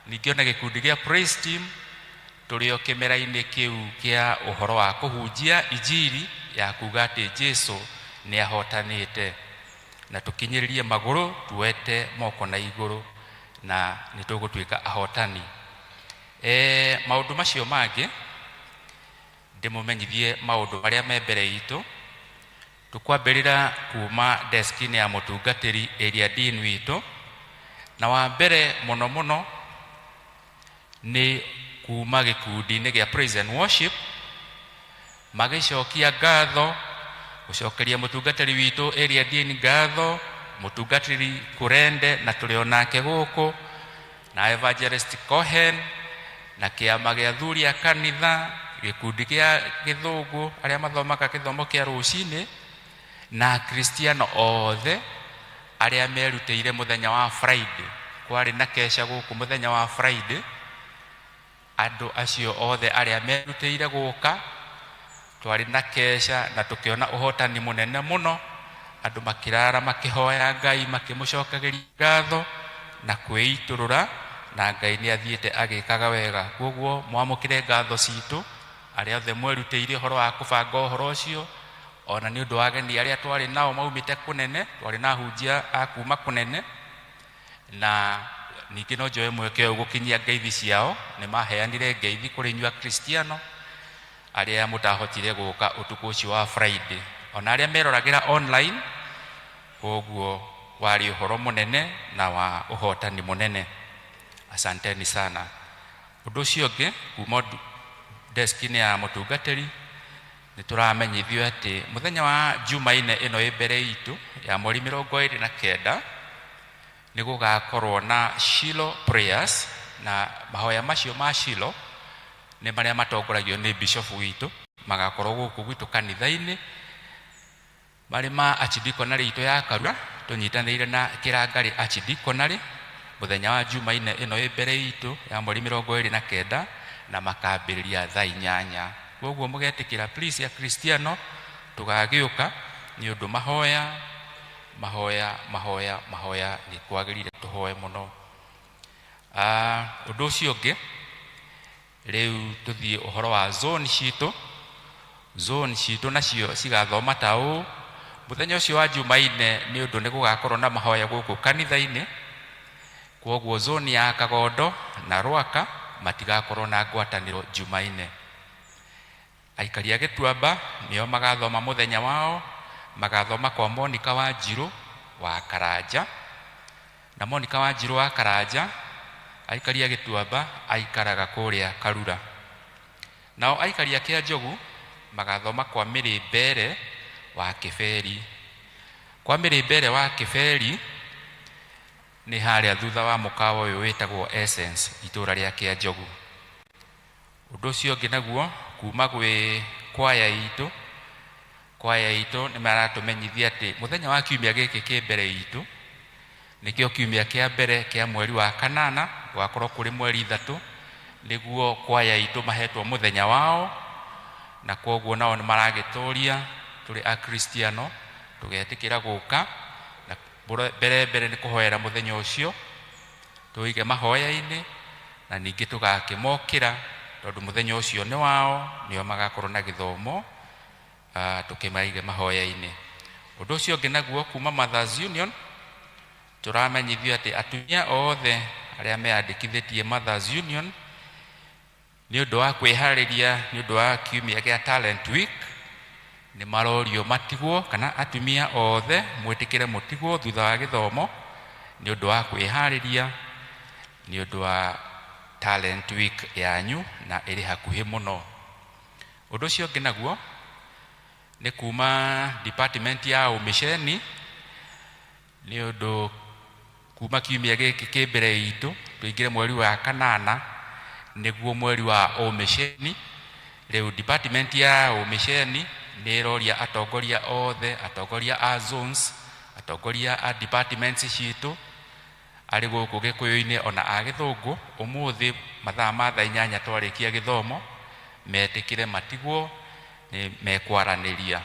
Ningĩ ona gĩkundi gĩa praise team tũrĩ o kĩmera-inĩ kĩu kĩa ũhoro wa kũhunjia injiri ya kuga atĩ Jesũ nĩ ahotanĩte, na tũkinyĩrĩrie magũrũ tuete moko na igũrũ na nĩ tũgũtuĩka ahotani. Maũndũ macio mangĩ ndĩmũmenyithie maũndũ marĩa me mbere itũ. Tũkwambĩrĩra kuma desk-inĩ ya mũtungatĩri area dean witũ, na wa mbere mũno mũno nĩ kuma gĩkundi-inĩ gĩa praise and worship magĩcokia ngatho, gũcokeria mũtungatĩri witũ area dean ngatho, mũtungatĩri Kũrende na tũrĩ onake gũkũ, na evangelist Cohen na kĩama gĩa athuri a kanitha, gĩkundi gĩa gĩthũngũ arĩa mathomaga gĩthomo kĩa rũcinĩ, na kristiano othe arĩa merutĩire mũthenya wa Friday. Kwarĩ na kesha gũkũ mũthenya wa Friday. Andũ acio othe arĩa merutĩire gũka, twarĩ na kesha na tũkĩona ũhotani mũnene mũno, andũ makĩrara makĩhoya Ngai makĩmũcokagĩria ngatho na kwĩitũrũra, na Ngai nĩ athiĩte agĩkaga wega. Koguo mwamũkĩre ngatho citũ arĩa othe mwerutĩire ũhoro wa kũbanga ũhoro ũcio, ona nĩ ũndũ wa ageni arĩa twarĩ nao maumĩte kũnene, twarĩ na hunjia a kuma kũnene, na ningĩ no njoe mweke ũyũ gũkinyia ngeithi ciao. Nĩ maheanire ngeithi kũrĩ inyuĩ Akristiano arĩa mũtahotire gũka ũtukũ ũcio wa Friday, ona arĩa meroragĩra online. Koguo warĩ ũhoro mũnene na wa ũhotani mũnene. Asanteni sana. Ũndũ ũcio ũngĩ, kuma desk-inĩ ya mũtungatĩri nĩ tũramenyithio atĩ mũthenya wa Jumaine ĩno ĩ mbere itũ ya mweri 29 nĩ gũgakorwo na Shiloh prayers, na mahoya macio ma Shiloh nĩ marĩa matongoragio nĩ bishop witũ, magakorwo gũkũ gwitũ kanitha-inĩ, marĩ ma archdiconary itũ ya Karura, tũnyitanĩire na Kĩrangarĩ archdiconary mũthenya wa Jumaine ĩno ĩ mbere itũ ya mweri 29 na makambĩrĩria thaa 8. Koguo mũgetĩkĩra please ya Kristiano tũgagĩũka nĩ ũndũ mahoya nĩ kwagĩrĩire tũhoe mũno. Ũndũ ũcio ũngĩ, rĩu tũthiĩ ũhoro wa zone citũ nacio cigathoma ta ũũ. Mũthenya ũcio wa Jumaine nĩ ũndũ nĩ gũgakorwo na mahoya gũkũ kanitha-inĩ, koguo zone ya Kagondo na Rwaka matigakorwo na ngwatanĩro Jumaine. Aikari a Gĩtuamba nĩo magathoma mũthenya wao, magathoma kwa Monica wa Njirũ wa Karanja, na Monica wa Njirũ wa Karanja aikari a Gĩtuamba aikaraga kũrĩa Karura. Nao aikari a Kĩanjogu magathoma kwa Mĩrĩmbere wa Kĩberi. Kwa Mĩrĩmbere wa Kĩberi nĩ harĩa thutha wa mũkawa ũyũ wĩtagwo Essence itũra rĩa Kĩanjogu. Ũndũ ũcio ũngĩ naguo, kuma gwĩ kwaya itũ nĩ maratũmenyithia atĩ mũthenya wa kiumia gĩkĩ kĩ mbere itũ nĩkĩo kiumia kĩa mbere kĩa mweri wa kanana, gwakorwo kũrĩ mweri 3 nĩguo kwaya itũ mahetwo mũthenya wao, na koguo nao nĩ maragĩtũria tũrĩ Akristiano tũgetĩkĩra gũka na mbere nĩ kũhoera mũthenya ũcio, tũige mahoya-inĩ na ningĩ tũgakĩmokĩra tondũ mũthenya ũcio nĩ wao, nĩo magakorwo na gĩthomo, tũkĩmaige mahoya-inĩ. Ũndũ ũcio ũngĩ naguo, kuma Mothers Union tũramenyithio atĩ atumia othe arĩa meyandĩkithĩtie Mothers Union nĩ ũndũ wa kwĩharĩria nĩ ũndũ wa kiumia gĩa Talent Week nĩ marorio matigwo, kana atumia othe mwĩtĩkĩre mũtigwo thutha wa gĩthomo nĩ ũndũ wa kwĩharĩria nĩ ũndũ wa Talent Week yanyu na ĩrĩ hakuhĩ mũno. Ũndũ ũcio ũngĩ naguo nĩ kuma department ya umisheni, nĩ ũndũ kuma kiumia gĩkĩ kĩ mbere itũ tũingĩre mweri wa kanana nĩguo mweri wa umisheni. Rĩu department ya umisheni nĩ ĩroria atongoria othe, atongoria a zones, atongoria a departments citũ arĩ gũkũ Gĩkũyũ-inĩ ona a Gĩthũngũ, ũmũthĩ mathaa ma thaa 8 twarĩkia gĩthomo metĩkĩre matigwo mekwaranĩria.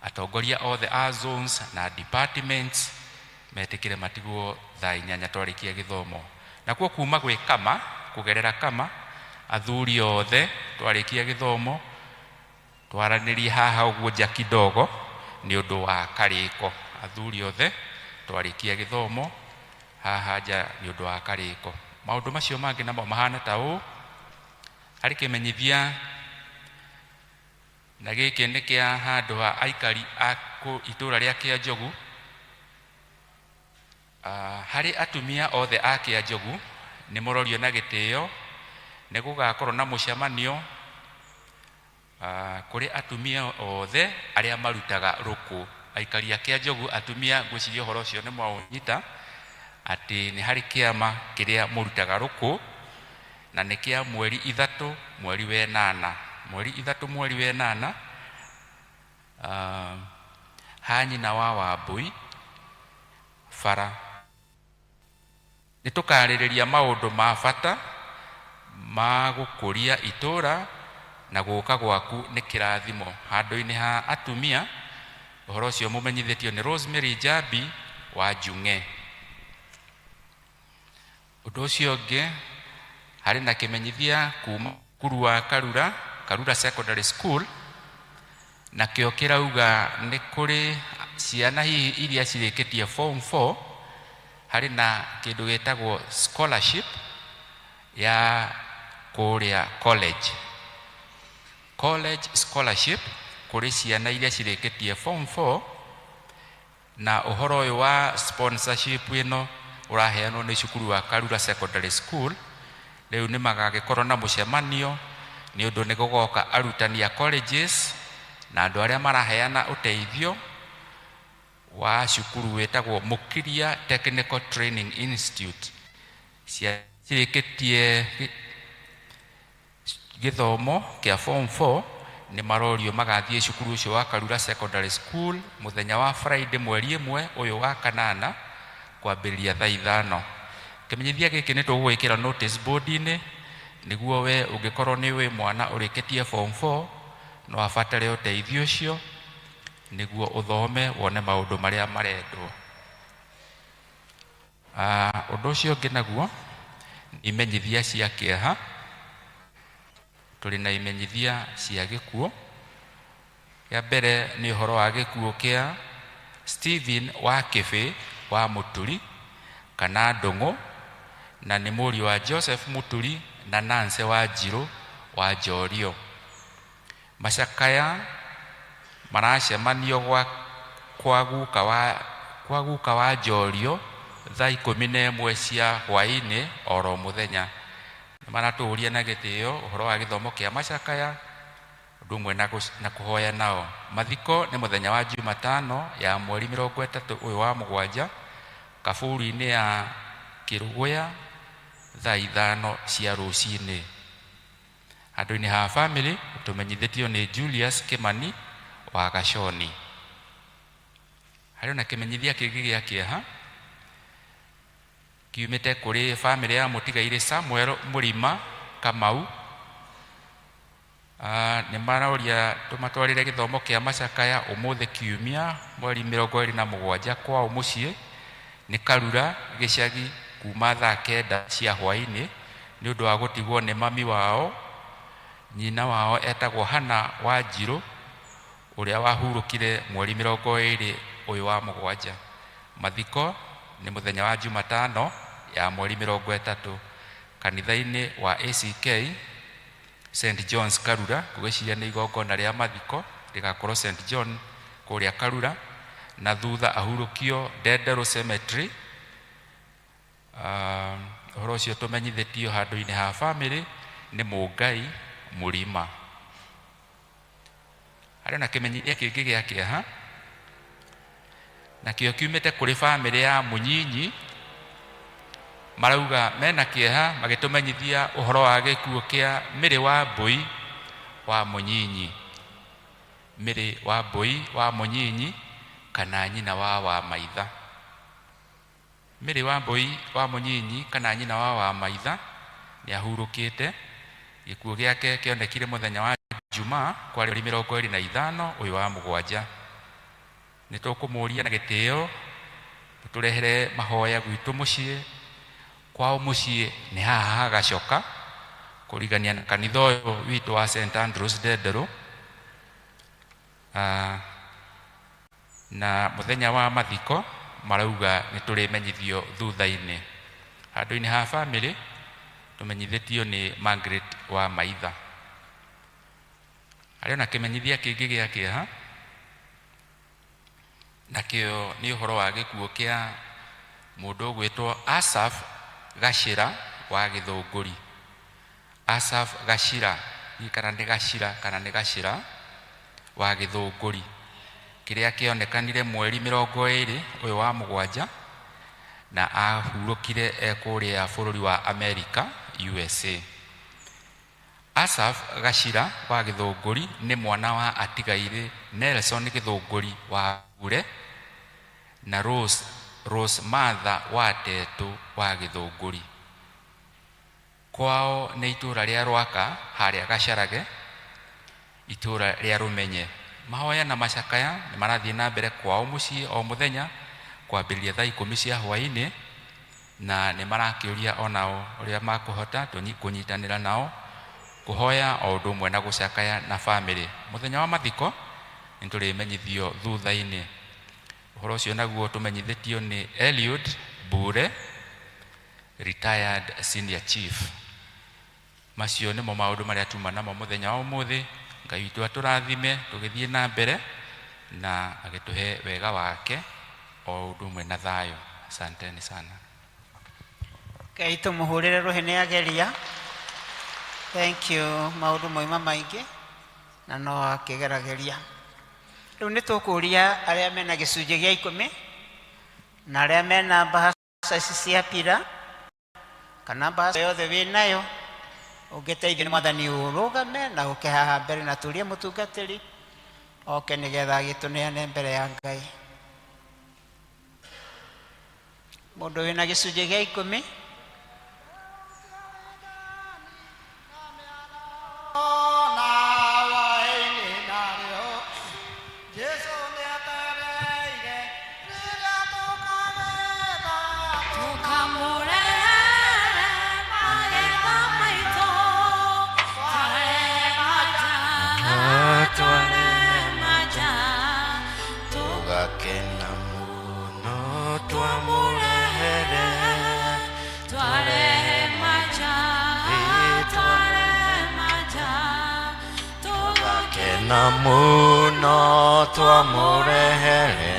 Atongoria othe a zones na departments metĩkĩre matigwo thaa 8 twarĩkia gĩthomo. Nakuo kuma gwĩ kama, kũgerera kama, athuri othe twarĩkia gĩthomo twaranĩrie haha ũguo nja kidogo nĩ ũndũ wa karĩko. Athuri othe twarĩkia gĩthomo haha nja nĩ ũndũ wa karĩko. Maũndũ macio mangĩ namo mahana ta ũũ. Harĩ kĩmenyithia na gĩkĩ nĩ kĩa handũ ha aikari a itũra rĩa Kĩanjogu. Harĩ atumia othe a Kĩanjogu nĩ mũrorio na gĩtĩo nĩ gũgakorwo na mũcemanio kũrĩ atumia othe arĩa marutaga rũkũ. Aikari a Kĩanjogu atumia ngwĩciria ũhoro ũcio nĩ mwaũnyita atĩ nĩ harĩ kĩama kĩrĩa mũrutaga rũkũ na nĩ kĩa mweri 3 mweri wa 8. Mweri 3 mweri wa 8 ha nyina wa Wambui bara. Nĩ tũkarĩrĩria maũndũ ma bata ma gũkũria itũra na gũka gwaku nĩ kĩrathimo handũ-inĩ ha atumia. Ũhoro ũcio mũmenyithĩtio nĩ Rosemary Njambi wa Njung'e. Ũndũ ũcio ũngĩ, harĩ na kĩmenyithia kuma kuru wa Karura Karura Secondary School, na kĩo kĩrauga nĩ kũrĩ ciana hihi iria cirĩkĩtie form 4 harĩ na kĩndũ gĩtagwo scholarship ya kũrĩa college scholarship kũrĩ ciana iria cirĩkĩtie form 4, na ũhoro ũyũ wa sponsorship ĩno ũraheanwo nĩ cukuru wa Karura Secondary School. Rĩu nĩ magagĩkorwo na mũcemanio nĩ ũndũ nĩ gũgoka arutani a colleges na andũ arĩa maraheana ũteithio wa cukuru wĩtagwo Mukiria Technical Training Institute. Cirĩkĩtie gĩthomo kĩa form 4 nĩ marorio magathiĩ cukuru ũcio wa Karura Secondary School mũthenya wa Friday mweri 1 ũyũ wa kanana kwambĩrĩria thaa 5. Kĩmenyithia gĩkĩ nĩ tũgwĩkĩra notice board-inĩ nĩguo we ũngĩkorwo nĩ wĩ mwana ũrĩkĩtie form 4 no abatare ũteithio ũcio nĩguo ũthome wone maũndũ marĩa marendwo. Ũndũ ũcio ũngĩ naguo imenyithia cia kĩeha. Tũrĩ na imenyithia cia gĩkuũ. Ya mbere nĩ ũhoro wa gĩkuũ kĩa Stephen wa Kĩbĩ wa Mũturi kana Ndũng'ũ, na nĩ mũriũ wa Joseph Mũturi na Nancy wa Njirũ wa Njorio. Macakaya maracemanio kwa guka wa Njorio thaa 11 cia hwaĩ-inĩ oro mũthenya. Maratũũria na gĩtĩo ũhoro wa gĩthomo kĩa Macakaya ũndũ ũmwe na kũhoya nao. Mathiko nĩ mũthenya wa Jumatano ya mweri 30 ũyũ wa mũgwanja kaburi-inĩ ya Kĩrũgũya thaa 5 cia rũcinĩ. Handũ-inĩ ha family tũmenyithĩtio nĩ Julius Kimani wa Gaconi. Harĩ na kĩmenyithia kĩngĩ gĩa kĩeha kiumĩte kũrĩ family ya mũtigairĩ Samuel Mũrima Kamau. Nĩ maroria tũmatwarĩre gĩthomo kĩa Macakaya ũmũthĩ kiumia mweri 27 kwao mũciĩ nĩ Karura gĩcagi kuma thaa 9 cia hwaĩ-inĩ nĩ ũndũ wa gũtigwo nĩ mami wao. Nyina wao etagwo Hana wa Njirũ ũrĩa wahurũkire mweri 20 ũyũ wa mũgwanja. Mathiko nĩ mũthenya wa Jumatano ya mweri 30 kanitha-inĩ wa ACK St John's Karura. Kũgĩciria nĩ igongona rĩa mathiko rĩgakorwo St John kũrĩa Karura, na thutha ahurũkio Ndenderũ Cemetery. Ũhoro ũcio tũmenyithĩtio handũ-inĩ ha family nĩ Mũngai Mũrima. Harĩ na kĩmenyithia kĩngĩ gĩa kĩeha na kĩo kiumĩte kũrĩ family ya Mũnyinyi. Marauga mena kĩeha magĩtũmenyithia ũhoro wa gĩkuũ kĩa Mĩrĩ wa Mbũi wa Mũnyinyi. Mĩrĩ wa Mbũi wa Mũnyinyi kana nyina wa Maitha. Mĩrĩ wa Mbũi wa Mũnyinyi kana nyina wa Maitha nĩ ahurũkĩte. Gĩkuũ gĩake kĩonekire mũthenya wa Jumaa kwarĩ 25 ũyũ wa mũgwanja. Nĩ tũkũmũria na gĩtĩo tũrehere mahoya gwitũ mũciĩ. Kwao mũciĩ nĩ haha Hagacoka kũrigania na kanitha ũyũ witũ wa St Andrews Ndenderũ. Na mũthenya wa mathiko marauga nĩ tũrĩmenyithio thutha-inĩ. Handũ-inĩ ha family tũmenyithĩtio nĩ Margaret wa Maitha. Harĩ na kĩmenyithia kĩngĩ gĩa kĩeha nakĩo nĩ ũhoro wa gĩkuũ kĩa mũndũ ũgwĩtwo Asaph Gacĩra wa Gĩthũngũri. Asaph Gacĩra kana nĩ Gacĩra kana nĩ Gacĩra wa Gĩthũngũri, kĩrĩa kĩonekanire mweri 20 ũyũ wa mũgwanja na ahurũkire kũrĩa bũrũri wa America USA. Asaph Gacĩra wa Gĩthũngũri nĩ mwana wa atigaire Nelson Gĩthũngũri wa Gure na Rose Martha wa Tetũ wa Gĩthũngũri. Kwao nĩ itũũra rĩa Rwaka harĩa Gacarage, itũũra rĩa Rũmenye. Mahoya na macakaya nĩ marathiĩ na mbere kwao mũciĩ o mũthenya kwambĩrĩria thaa 10 cia hwaĩ-inĩ, na nĩ marakĩũria onao ũrĩa makũhota kũnyitanĩra nao kuhoya o undu mwe na gucakaya na family. Muthenya wa mathiko nitulimenyithio thutha-ini. Uhoro ucio naguo tumenyithitio ni Eliud Bure, retired senior chief. Macio nimo maundu maria tuma namo muthenya wa umuthi. Ngai witu aturathime tugithie na mbere na agituhe wega wake o undu mwe na thayo. Asanteni sana. Ngai tumuhurire ruhene ageria. Thank you. Maundu moima maingi na no akigerageria. Riu nitukuria aria mena gicunje gia 10 na aria mena bahasha ici cia pira kana bahasha yothe winayo ungeteithio ni mwathani urugame na uke haha mbere na turie mutungatiri oke nigetha agituneane mbere ya Ngai. Mundu wina gicunje gia 10 Namuno twamurehere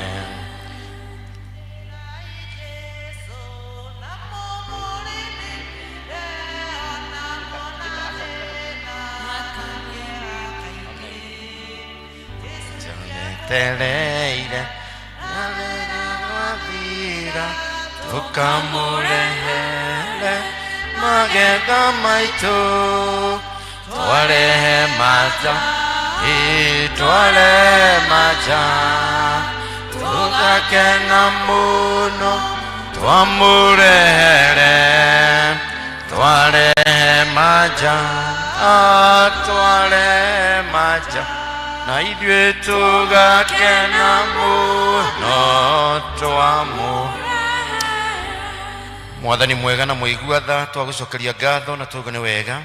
teleire navira tukamurehere magetha maitu twarehe maja itwale maja tugakena muno twamurehere twarehe maja twale maja na ithuĩ tugakena muno Mwathani mwega na muigua tha twagucokeria ngatho na tuuga ni wega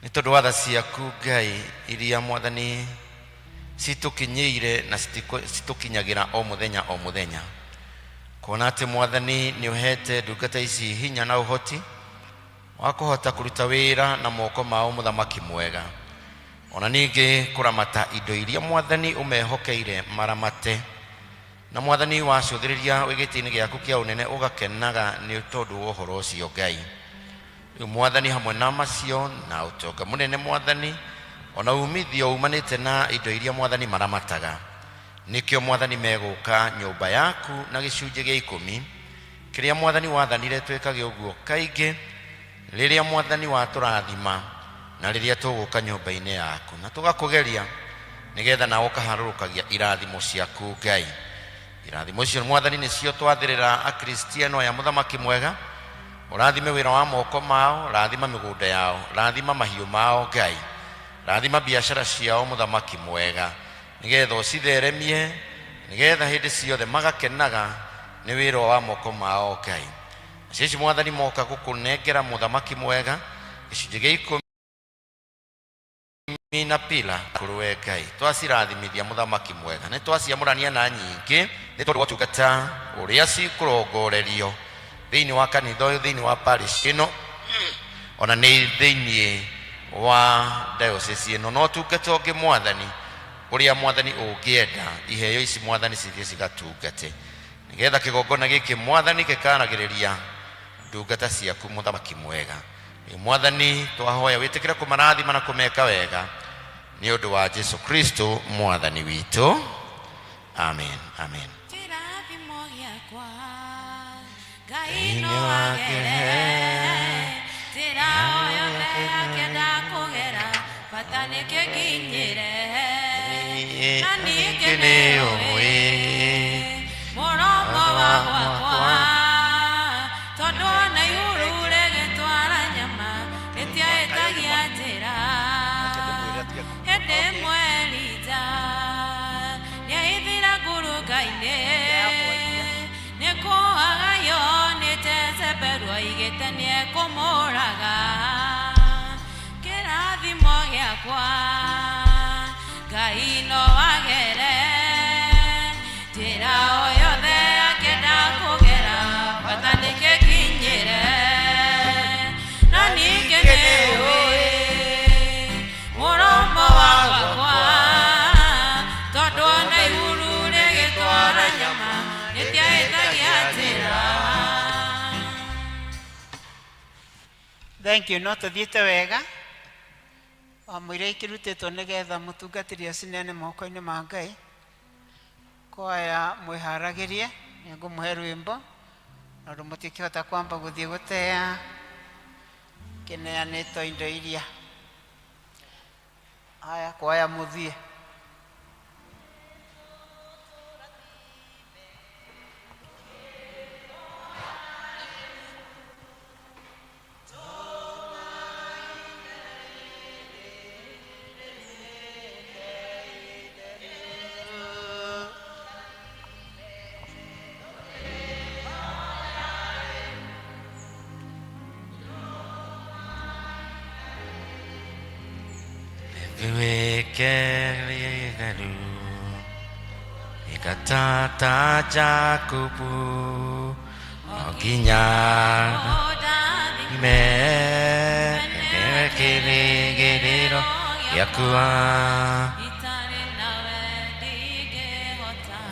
ni tondu wa tha ciaku Ngai iria Mwathani citukinyeire na citukinyagira o muthenya kuona ati Mwathani ni uhete ndungata ici hinya na uhoti wa kuhota kuruta wira na moko mao muthamaki mwega ona ningi kuramata indo iria Mwathani umehokeire maramate na Mwathani wacuthiriria wigiti-ini giaku kia unene ugakenaga ni tondu wa uhoro ucio Ngai. Mwathani hamwe na macio na utonga munene Mwathani ona umithio umanite na indo iria Mwathani maramataga nikio Mwathani meguka nyumba yaku na gicunje gia 10 kiria Mwathani wathanire twikage uguo kaingi riria Mwathani waturathima na riria tuguka nyumba-ini yaku na tugakugeria nigetha na ukaharurukagia irathimo ciaku Ngai. Irathimo cio Mwathani nicio twathirira akristiano ya muthamaki mwega urathime wira wa moko mao rathima migunda yao rathima mahiu mao Ngai rathima biashara ciao muthamaki mwega nigetha ucitheremie nigetha hindi ciothe magakenaga ni wira wa moko mao Ngai. Cici Mwathani moka gukunengera muthamaki mwega gicunje gia 10 na pila kuruwe Ngai twacirathimithia muthamaki mwega ni twaciamurania na nyingi ni tondu watungata uria cikurongorerio thiini wa kanitha uyu thiini wa parish ino ona ni thiini wa diocese ino no tungata ungi Mwathani uria Mwathani ungienda iheo ici Mwathani cithie cigatungate nigetha kigongona giki Mwathani gikanagiriria ndungata ciaku muthamaki mwega. Mwathani twahoya witikire kumarathima na kumeka wega ni undu wa Jesu Kristo Mwathani witu. Amen. Amen. Igete nie komoraga no wagere tira oyothe akenda kugera bata nikikinyire na nikenewe muromo wakwa tondu ona iguru rigitwara nyama ritiahitagia njira. Thank you. No tuthiite wega mwire ikirutitwo nigetha mutungatiri acinene moko-ini ma Ngai. Kwaya mwiharagirie ngumuhe rwimbo na mutikihota kwamba guthie gutea kineanitwo indo iria. Haya kwaya muthie. Ikatata Jakubu Okinya Me Kirigiriro Yakua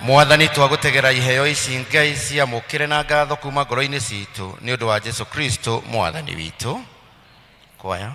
Mwathani twagutegera iheo ici Ngai ciamukire na ngatho kuma ngoro-ini citu ni undu wa Jesu Kristo mwathani witu. Kwaya.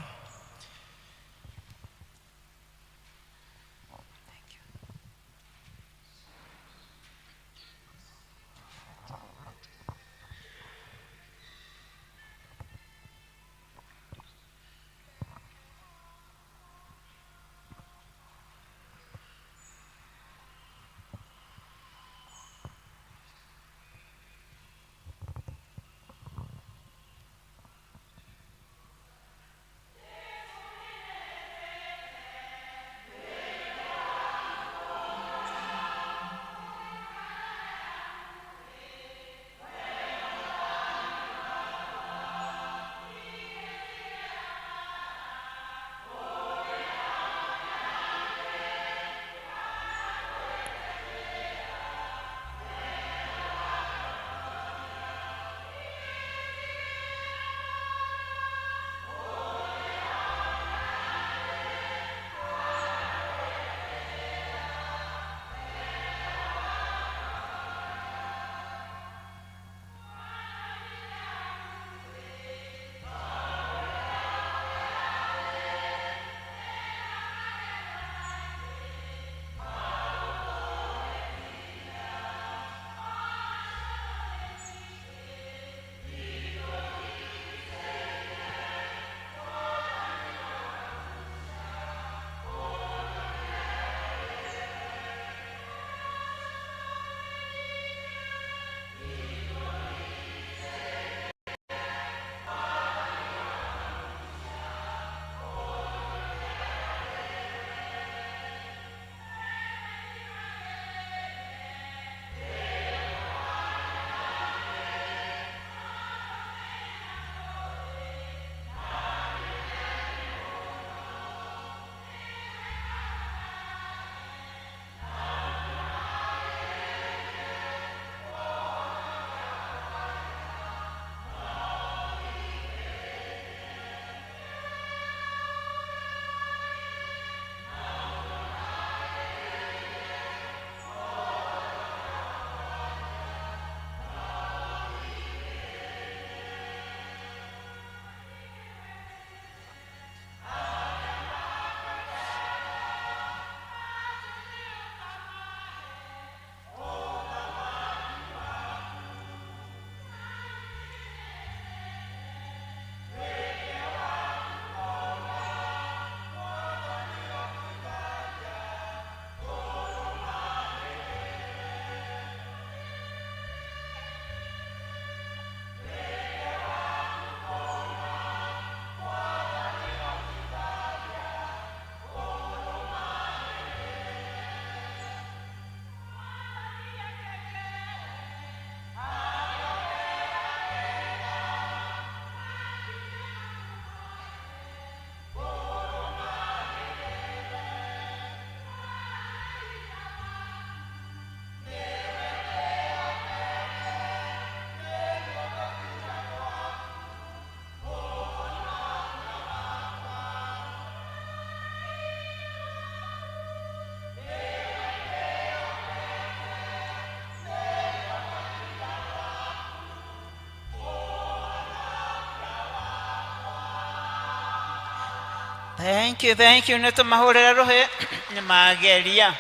Thank you nä tå mahå rä ra rå hä nä mageria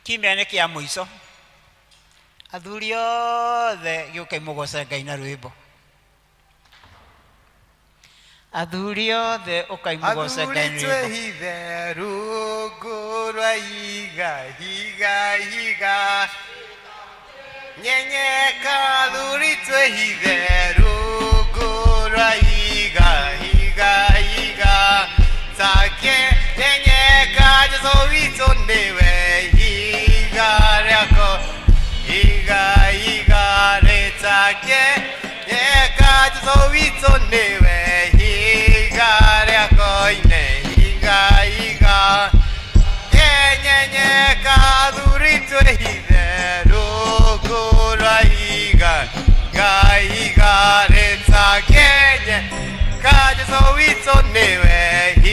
kimia nä kä a må ico athuri othe gä å kai må goce Ngai na rwä mbo athuri othe å kai må goce Ngai na rwä mbo hithe rungu rwa iga higa higa nyenyeka athuri twĩhithe rungu rwa iga higa higa take nyenyeka Jesũ witũ nĩwe iga rĩako iga iga rĩtake nyenyeka Jesũ witũ nĩwe iga rĩako ine iga iga nyenyeka athuri twĩhithe rungu rwa iga iga iga rĩtake nyenyeka Jesũ witũ nĩwe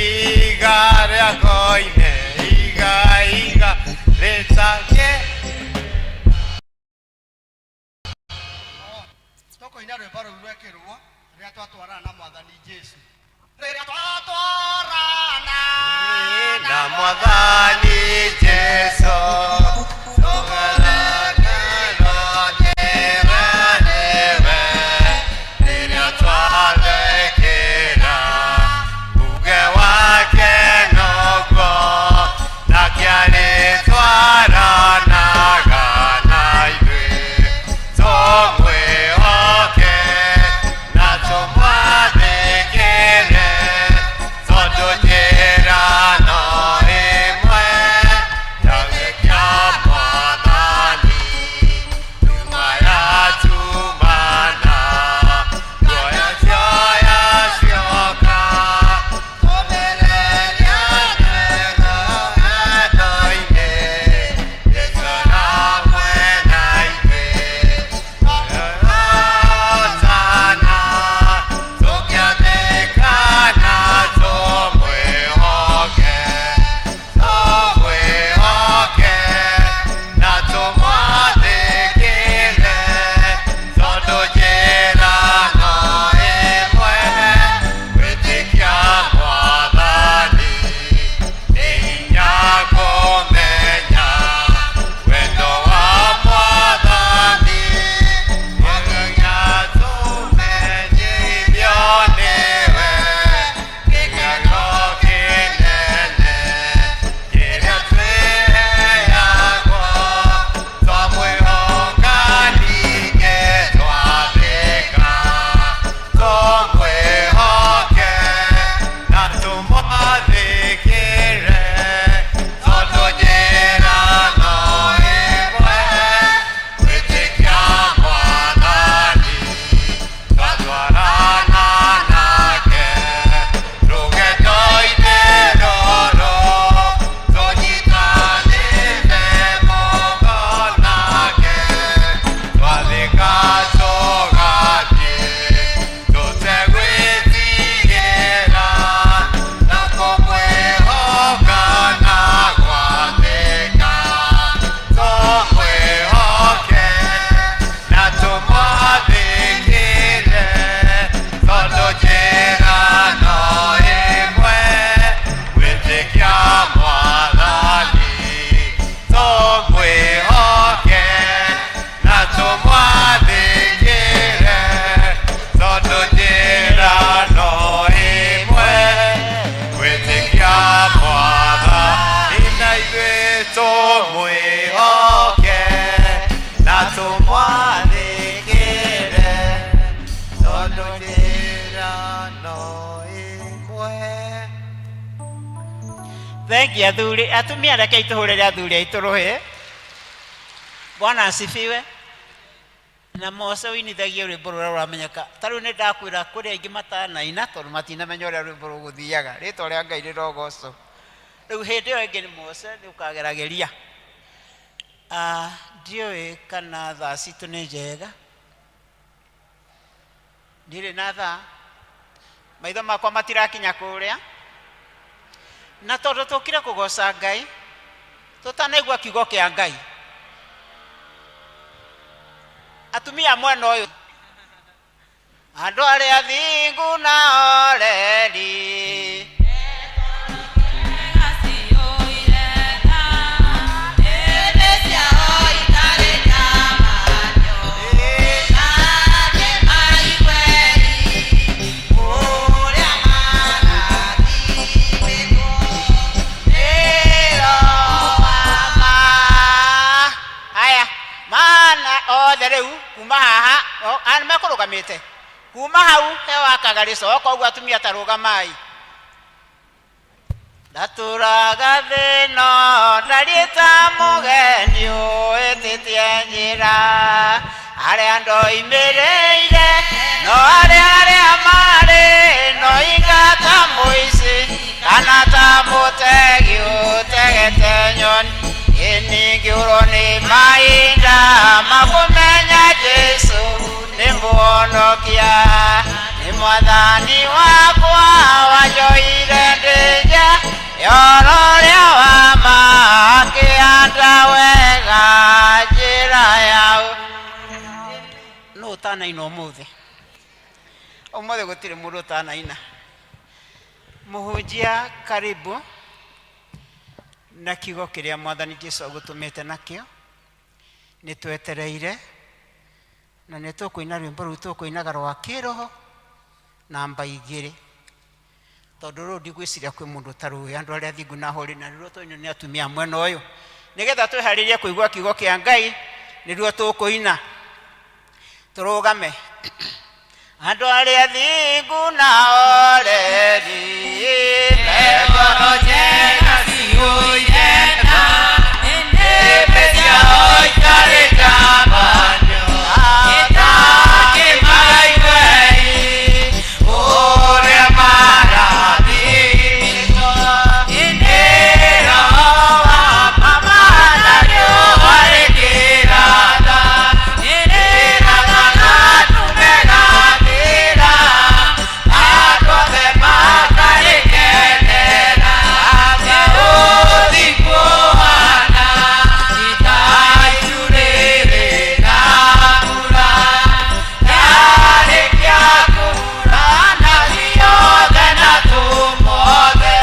iga rĩako ine iga iga rĩtake tũkũina rwĩmbo rũu rwekĩrwo rĩrĩa twatwarana na Mwathani Jesũ rĩrĩa twatwarana na Mwathani Jesũ Thank you athuri atumia rekei tũhũrĩre athuri aitũ rũhĩ Bwana asifiwe na Mose ũinithagia rwĩmbo rũrĩa rũramenyeka ta rĩu nĩ ndakwĩra kũrĩa aingĩ matanaina tondũ matinamenya ũrĩa rwĩmbo rũgũthiaga rĩtwa rĩa Ngai rĩrogocwo rĩu hĩndĩ ĩyo ĩngĩ nĩ Mose nĩũkageragĩria ndiũĩ kana thaa citũ nĩ njega ndirĩ na thaa maitho makwa matirakinya kũrĩa na tondũ tũkire kũgoca Ngai tũtanaigua kiugo kĩa Ngai atumia mwena ũyũ andũ arĩa athingu na oreri rĩu kuma haha an makũrũgamĩte kuma hau heo akagarico koguo atumia tarũgamai ndatũraga thĩno ndariĩ ta mũgeni ũĩtĩtie njĩra arĩa ndoimĩrĩire no arĩa marĩ no ingata mũici kana ta mũtegi ũtegete nyoni ĩningĩũrwo nĩ mahinda makũmenya Jesu nĩ mũhonokia nĩ mwathani wakwa wanjohire ndĩnja yororĩa wa ma akĩhanda wega njĩra yao no ũtanaina ũmũthĩ gũtirĩ mũndũ ũtanaina mũhunjia karibu na kiugo kĩrĩa mwathani Jesu agũtũmĩte nakĩo nĩ twetereire na nĩ tũkũina rwĩmbo rũu tũkũinaga rwa kĩroho namba 2 tondũ rũu ndigwĩciria kwĩ mũndũ ũtarũĩ andũ arĩa athingu na ahorĩ na nĩruo tũinwo nĩ atumia mwena ũyũ nĩgetha twĩharĩrie kũigua kiugo kĩa Ngai nĩruo tũkũina tũrũgame andũ arĩa athingu na ahoreri ngoro njega ciũireta nĩmbe ciao itarĩ ndabanio ĩtakĩmaiguei ũrĩa marathimwo nĩ Roho wa mama nario harĩ kĩratha ĩrĩratha na tumegathĩra andũ othe makarĩkenera ũthikuhana itaitũrĩrĩra mbura yarĩkia kura na ciothe na tũmothe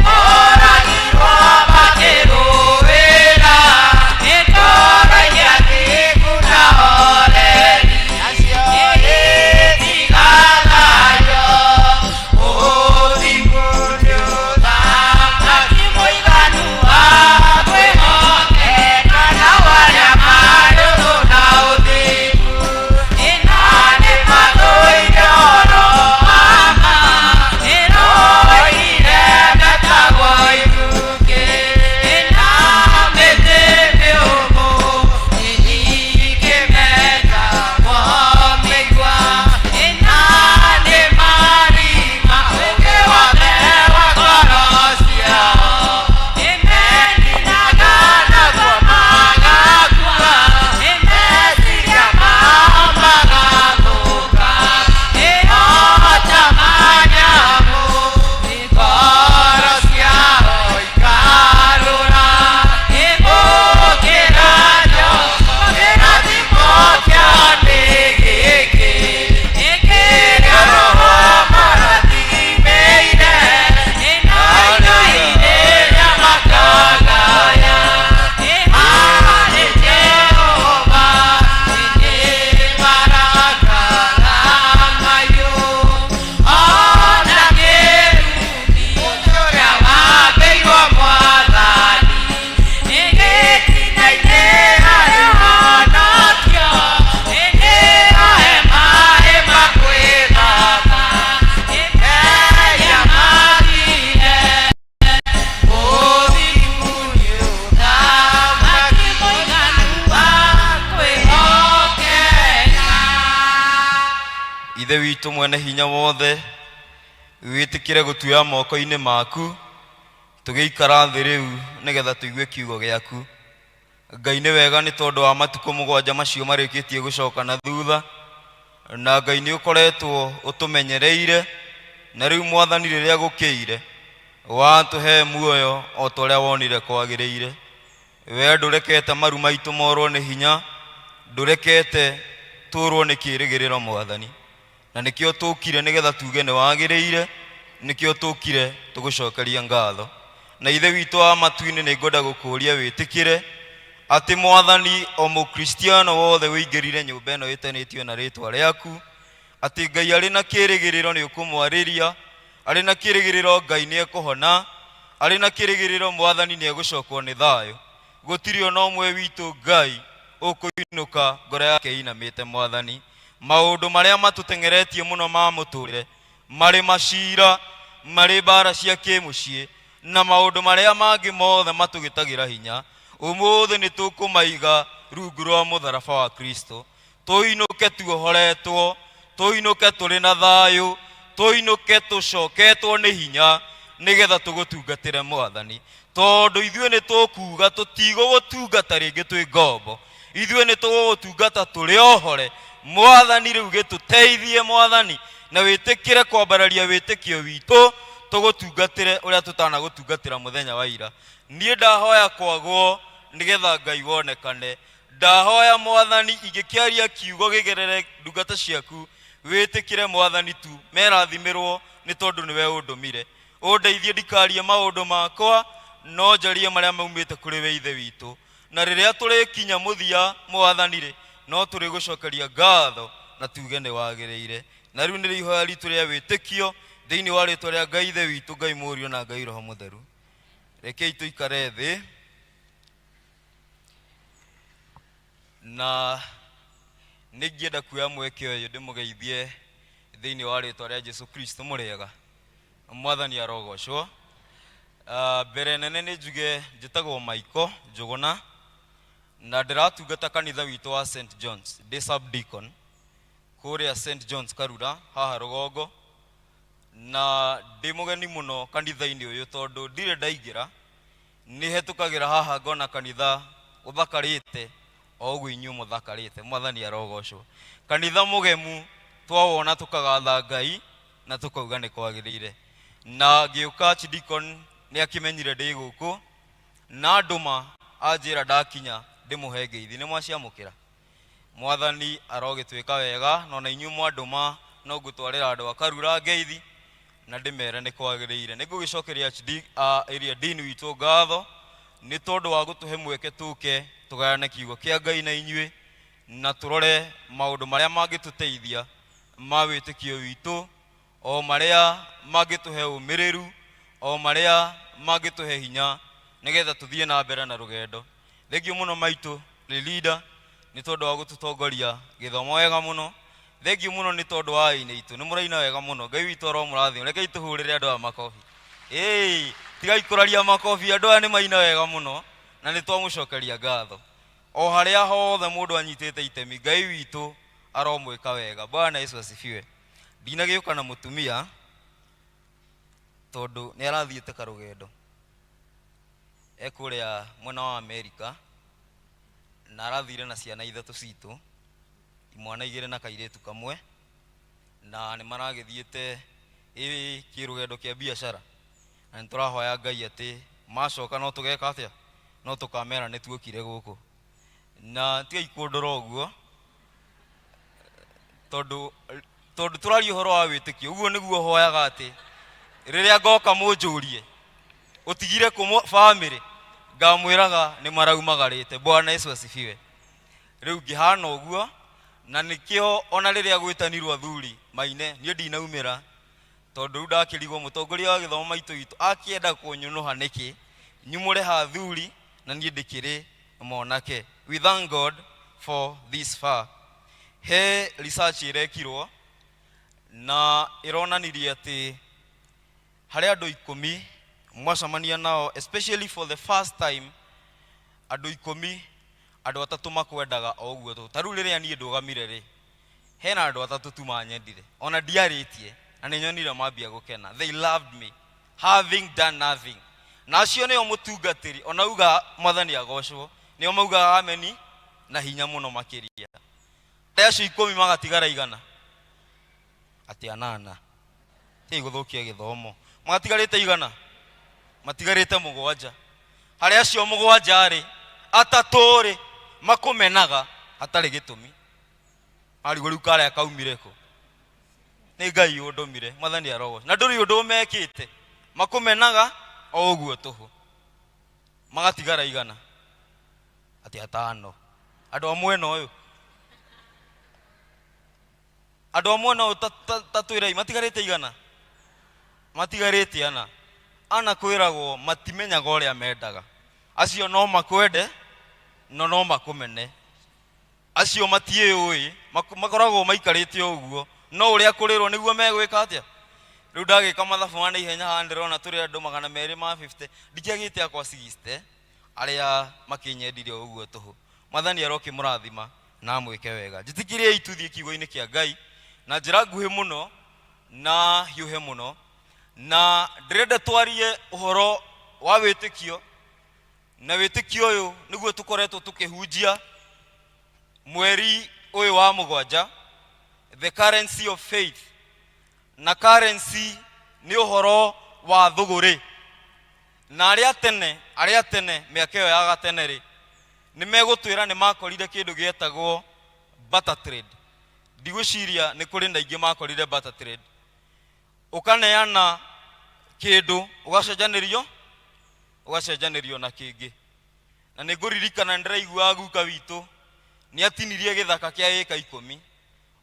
moragirwo makĩrũĩra ĩtoro-inĩ athingu na horeri nacio itigathayo ũthingu nĩ ũthamaki mũiganu wa kwĩhokeka na warĩa marũrũ na ũthingu ĩna nĩ mathũire ũhoro wa ma ĩroire metagwo ithukĩ ĩna mĩtĩ mĩũmũ ĩnyingĩ metagwo mĩigua ĩna nĩ marima ũngĩ wothe wa ngoro ciao ĩmeninaga naguo magakua ĩmeciria mao magathũka ĩhota manyamũ ngoro ciao ikarũra ĩgũkĩra nyoka kĩrathimo kĩao nĩ gĩkĩ ĩkĩrĩa Roho marathimĩire ĩnoinaine rĩa makagaya ĩharĩ Jehova nĩ marakara mahiũ ona kĩrumi ũrĩa wambĩirwo mwathani ĩgĩtinaine harĩ ũhonokio ĩkĩoe maĩ makwĩthamba ĩkeria magire ũthingu nĩ ũthamaki mũiganu wa kwĩhokeka. Ithe witũ mwene hinya wothe wĩtĩkĩre gũtuoya moko-inĩ maku tũgĩikara thĩ rĩu nĩgetha tũigue kiugo gĩaku. Ngai nĩ wega nĩ tondũ wa matukũ 7 macio marĩkĩtie gũcoka na thutha na Ngai nĩ ũkoretwo ũtũmenyereire na rĩu mwathani rĩrĩa gũkĩire watũhe muoyo o ta ũrĩa wonire kwagĩrĩire. We ndũrekete maru maitũ morwo nĩ hinya, ndũrekete tũrwo nĩ kĩĩrĩgĩrĩro mwathani, na nĩkĩo tũkire nĩgetha tuge nĩ wagĩrĩire, nĩkĩo tũkire tũgũcokeria ngatho. Na ithe witũ wa matu-inĩ nĩ ngwenda gũkũria wĩtĩkĩre atĩ mwathani o mũkristiano wothe wĩingĩrire nyũmba ĩno ĩtanĩtio na rĩtwa rĩaku, atĩ Ngai arĩ na kĩĩrĩgĩrĩro nĩ ũkũmwarĩria, arĩ na kĩĩrĩgĩrĩro Ngai nĩ ekũhona, arĩ na kĩĩrĩgĩrĩro mwathani nĩ egũcokwo nĩ thayũ. Gũtirĩ ona ũmwe witũ Ngai ukuinuka ngoro yake inamite Mwathani. Maundu maria matutengeretie muno ma muturire mari macira mari bara cia kimucie na maundu maria mangi mothe matugitagira hinya umuthi ni tukumaiga rungu rwa mutharaba wa Kristo. Tuinuke tuohoretwo, tuinuke turi na thayu, tuinuke tucoketwo ni hinya nigetha tugutungatire Mwathani. Tondu ithuĩ ni tukuga tutigũgũtungata rĩngĩ twĩ ngombo, ithuĩ ni tũgũgũtungata tũrĩ ohore. Mwathani rĩu gĩtũteithie Mwathani, na wĩtĩkĩre kwambararia wĩtĩkio witũ tũgũtungatĩre ũrĩa tũtanagũtungatĩra mũthenya wa ira. Niĩ ndahoya kwagwo nigetha Ngai wonekane. Ndahoya Mwathani ingĩkĩaria kiugo gĩgerere ndungata ciaku, wĩtĩkĩre Mwathani tu, merathimirwo nĩ tondũ nĩwe ũndũmire. Ũndeithie ndikarie maũndũ makwa, no njarie marĩa maumĩte kũrĩ we Ithe witũ. Na rĩrĩa tũrĩkinya mũthia Mwathani rĩ, no tũrĩ gũcokeria ngatho na tuge nĩ wagĩrĩire. Na rĩu nĩ ihoya ritũ rĩa wĩtĩkio thĩinĩ wa rĩtwa rĩa Ngai Ithe witũ, Ngai Mũriũ na Ngai Roho Mũtheru. Rekei tũikare thĩ na nĩngĩenda kuoya mweke ũyũ ndĩmũgeithie thĩinĩ wa rĩtwa rĩa Jesũ Kristo mũrĩega. Mwathani arogocwo. Mbere nene nĩ njuge njĩtagwo Michael Njũgũna na ndĩratungata kanitha witũ wa St. John's, ndĩ sub-deacon kũrĩa St. John's Karura haha rũgongo, na ndĩ mũgeni mũno kanitha-inĩ ũyũ tondũ ndirĩ ndaingĩra. Nĩ hetũkagĩra haha ngona kanitha ũthakarĩte o ũguo inyuĩ mũthakarĩte. Mwathani arogocwo. Kanitha mũgemu twawona tũkagatha Ngai na tũkauga nĩ kwagĩrĩire. Na ngĩũka Archdeacon nĩ akĩmenyire ndĩ gũkũ na ndũma anjĩra ndakinya ndĩmũhe ngeithi. Nĩ mwaciamũkĩra? Mwathani arogĩtwĩka wega, no na inyuĩ mwandũma no ngũtwarĩra andũ a Karura ngeithi na ndĩmere nĩ kwagĩrĩire. Nĩ ngũgĩcokeria area dean witũ ngatho nĩ tondũ wa gũtũhe mweke tũke tũgayane kiugo kĩa Ngai na inyuĩ na tũrore maũndũ marĩa mangĩtũteithia ma wĩtĩkio witũ, o marĩa mangĩtũhe ũmĩrĩru, o marĩa mangĩtũhe hinya nigetha tũthiĩ na mbere na rũgendo. Thengio mũno maitũ nĩ leader nĩ tondũ wa gũtũtongoria gĩthomo wega mũno. Thengio mũno nĩ tondũ wa aini itũ, nĩ mũraina wega mũno. Ngai witũ oro mũrathime. Rekei tũhũrĩre andũ aya makobi. Tigai kũraria makobi, andũ aya nĩ maina wega mũno na nĩ twamũcokeria ngatho. O harĩa hothe mũndũ anyitĩte itemi, Ngai witũ aromwĩka wega. Bwana Yesu asifiwe. Ndinagĩũka na mũtumia tondũ nĩ arathiĩte karũgendo ekũrĩa mwena wa Amerika na arathire na ciana ithatũ citũ, imwana igĩrĩ na kairĩtu kamwe, na nĩ maragĩthiĩte kĩrũgendo kĩa biacara. Na nĩ tũrahoya Ngai atĩ macoka no tũgeka atĩa, no tũkamera nĩ tuokire gũkũ. Na tigai kũndora ũguo tondũ tũraria ũhoro wa wĩtĩkio. Ũguo nĩguo hoyaga atĩ rĩrĩa ngoka mũnjũrie ũtigire kũ family, ngamwĩraga nĩ maraumagarĩte. Bwana Yesu asifiwe. Rĩu ngĩhana ũguo na nĩkĩo ona rĩrĩa gwĩtanirwo athuri maine niĩ ndinaumĩra tondũ rĩu ndakĩrigwo mũtongoria wa gĩthomo maitũ witũ akĩenda kũnyũnũha nĩkĩ nyumũre ha athuri na niĩ ndĩkĩrĩ mwanake. We thank God for this far. He research irekirwo na ironanirie atĩ harĩ andũ 10 mwacamania nao, especially for the first time, andũ 10 andũ 3 makwendaga o ũguo tu. Ta rĩu rĩrĩa niĩ ndũgamire rĩ, hena andũ 3 tu manyendire, ona ndiarĩtie na nĩ nyonire mambia gũkena. They loved me having done nothing. Na acio nĩo mũtungatĩri, ona uga Mwathani agocwo, nĩo maugaga ameni na hinya mũno makĩria. Acio 10 magatigara igana atĩ 8 tĩ gũthũkia gĩthomo. Magatigarĩte igana, matigarĩte 7. Harĩ acio 7 rĩ, 3 rĩ makũmenaga hatarĩ gĩtũmi. Arigwo rĩu karĩa kaumire kũ? Nĩ Ngai ũndũmire. Mwathani arogocwo. Na ndũrĩ ũndũ mekĩte, makũmenaga o ũguo tũhũ. Magatigara igana atĩ 5. Andũ a mwena ũyũ, andũ a mwena ũyũ tatwĩrai matigarĩte igana, matigarĩte ana. Ana kwĩragwo matimenyaga ũrĩa mendaga. Acio no makwende no makũmene. acio matiĩũĩ makoragwo maikarĩte ũguo, no ũrĩa kũrĩrwo nĩguo megwĩka atĩa. Rĩu ndagĩka mathabu ma naihenya haha ndĩrona tũrĩ andũ 250 ndikĩagĩte akwa 60 arĩa makĩnyendire ũguo tũhũ. Mwathani aroke mũrathima na mwĩke wega. Njĩtĩkĩriai tũthiĩ kiugo-inĩ kĩa Ngai na njĩra nguhĩ mũno na hiũhe mũno, na ndĩrenda twarie ũhoro wa wĩtĩkio, na wĩtĩkio ũyũ nĩguo tũkoretwo tũkĩhunjia mweri ũyũ wa 7, the currency of faith. Na currency nĩ ũhoro wa thũgũrĩ, na arĩa tene mĩaka ĩyo ya gatene rĩ nĩ megũtwĩra nĩ makorire kĩndũ gĩetagwo barter trade. Ndigwĩciria nĩ kũrĩ na ingĩ makorire barter trade. Ũkaneana kĩndũ ũgacenjanĩrio na kĩngĩ. Na nĩ ngũririkana ndĩraigua guka witũ nĩ atinirie gĩthaka kĩa ĩka 10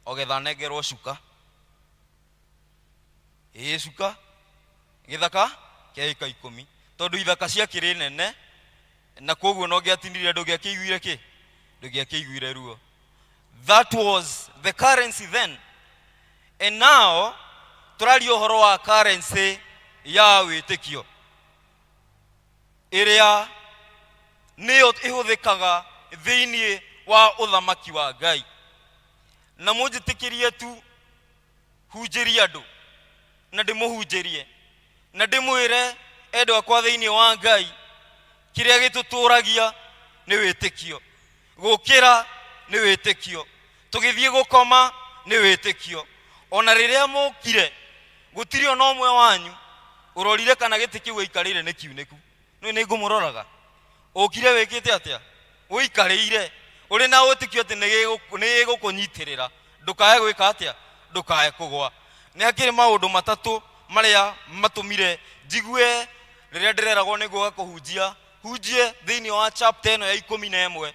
ogetha nengerwo cuka. Cuka gĩthaka kĩa ĩka 10 tondũ ithaka ciakĩrĩ nene, na koguo no ngĩatinirie ndũngĩakĩiguire ruo. That was the currency then. And now tũraria ũhoro wa currency ya wĩtĩkio ĩrĩa nĩyo ĩhũthĩkaga thĩinĩ wa ũthamaki wa Ngai. Na mũnjĩtĩkĩrie tu hunjĩrie andũ na ndĩmũhunjĩrie na ndĩmwĩre endwa kwa thĩinĩ wa Ngai, kĩrĩa gĩtũtũragia nĩ wĩtĩkio, gũkĩra nĩ wĩtĩkio, tũgĩthiĩ gũkoma nĩ wĩtĩkio. Ona rĩrĩa mũkire gũtirĩ ona ũmwe wanyu ũrorire kana gĩtĩ kĩu aikarĩire nĩ kiunĩku. Nĩ ngũmũroraga ũkire wĩkĩte atĩa, ũikarĩire ũrĩ na wĩtĩkio atĩ nĩ gĩgũkũnyitĩrĩra, ndũkae gwĩka atĩa, ndũkae kũgwa. Nĩ hakĩrĩ maũndũ matatũ marĩa matũmire njigue rĩrĩa ndĩreragwo nĩguo kũhunjia hunjie thĩinĩ wa chapter ĩno ya 11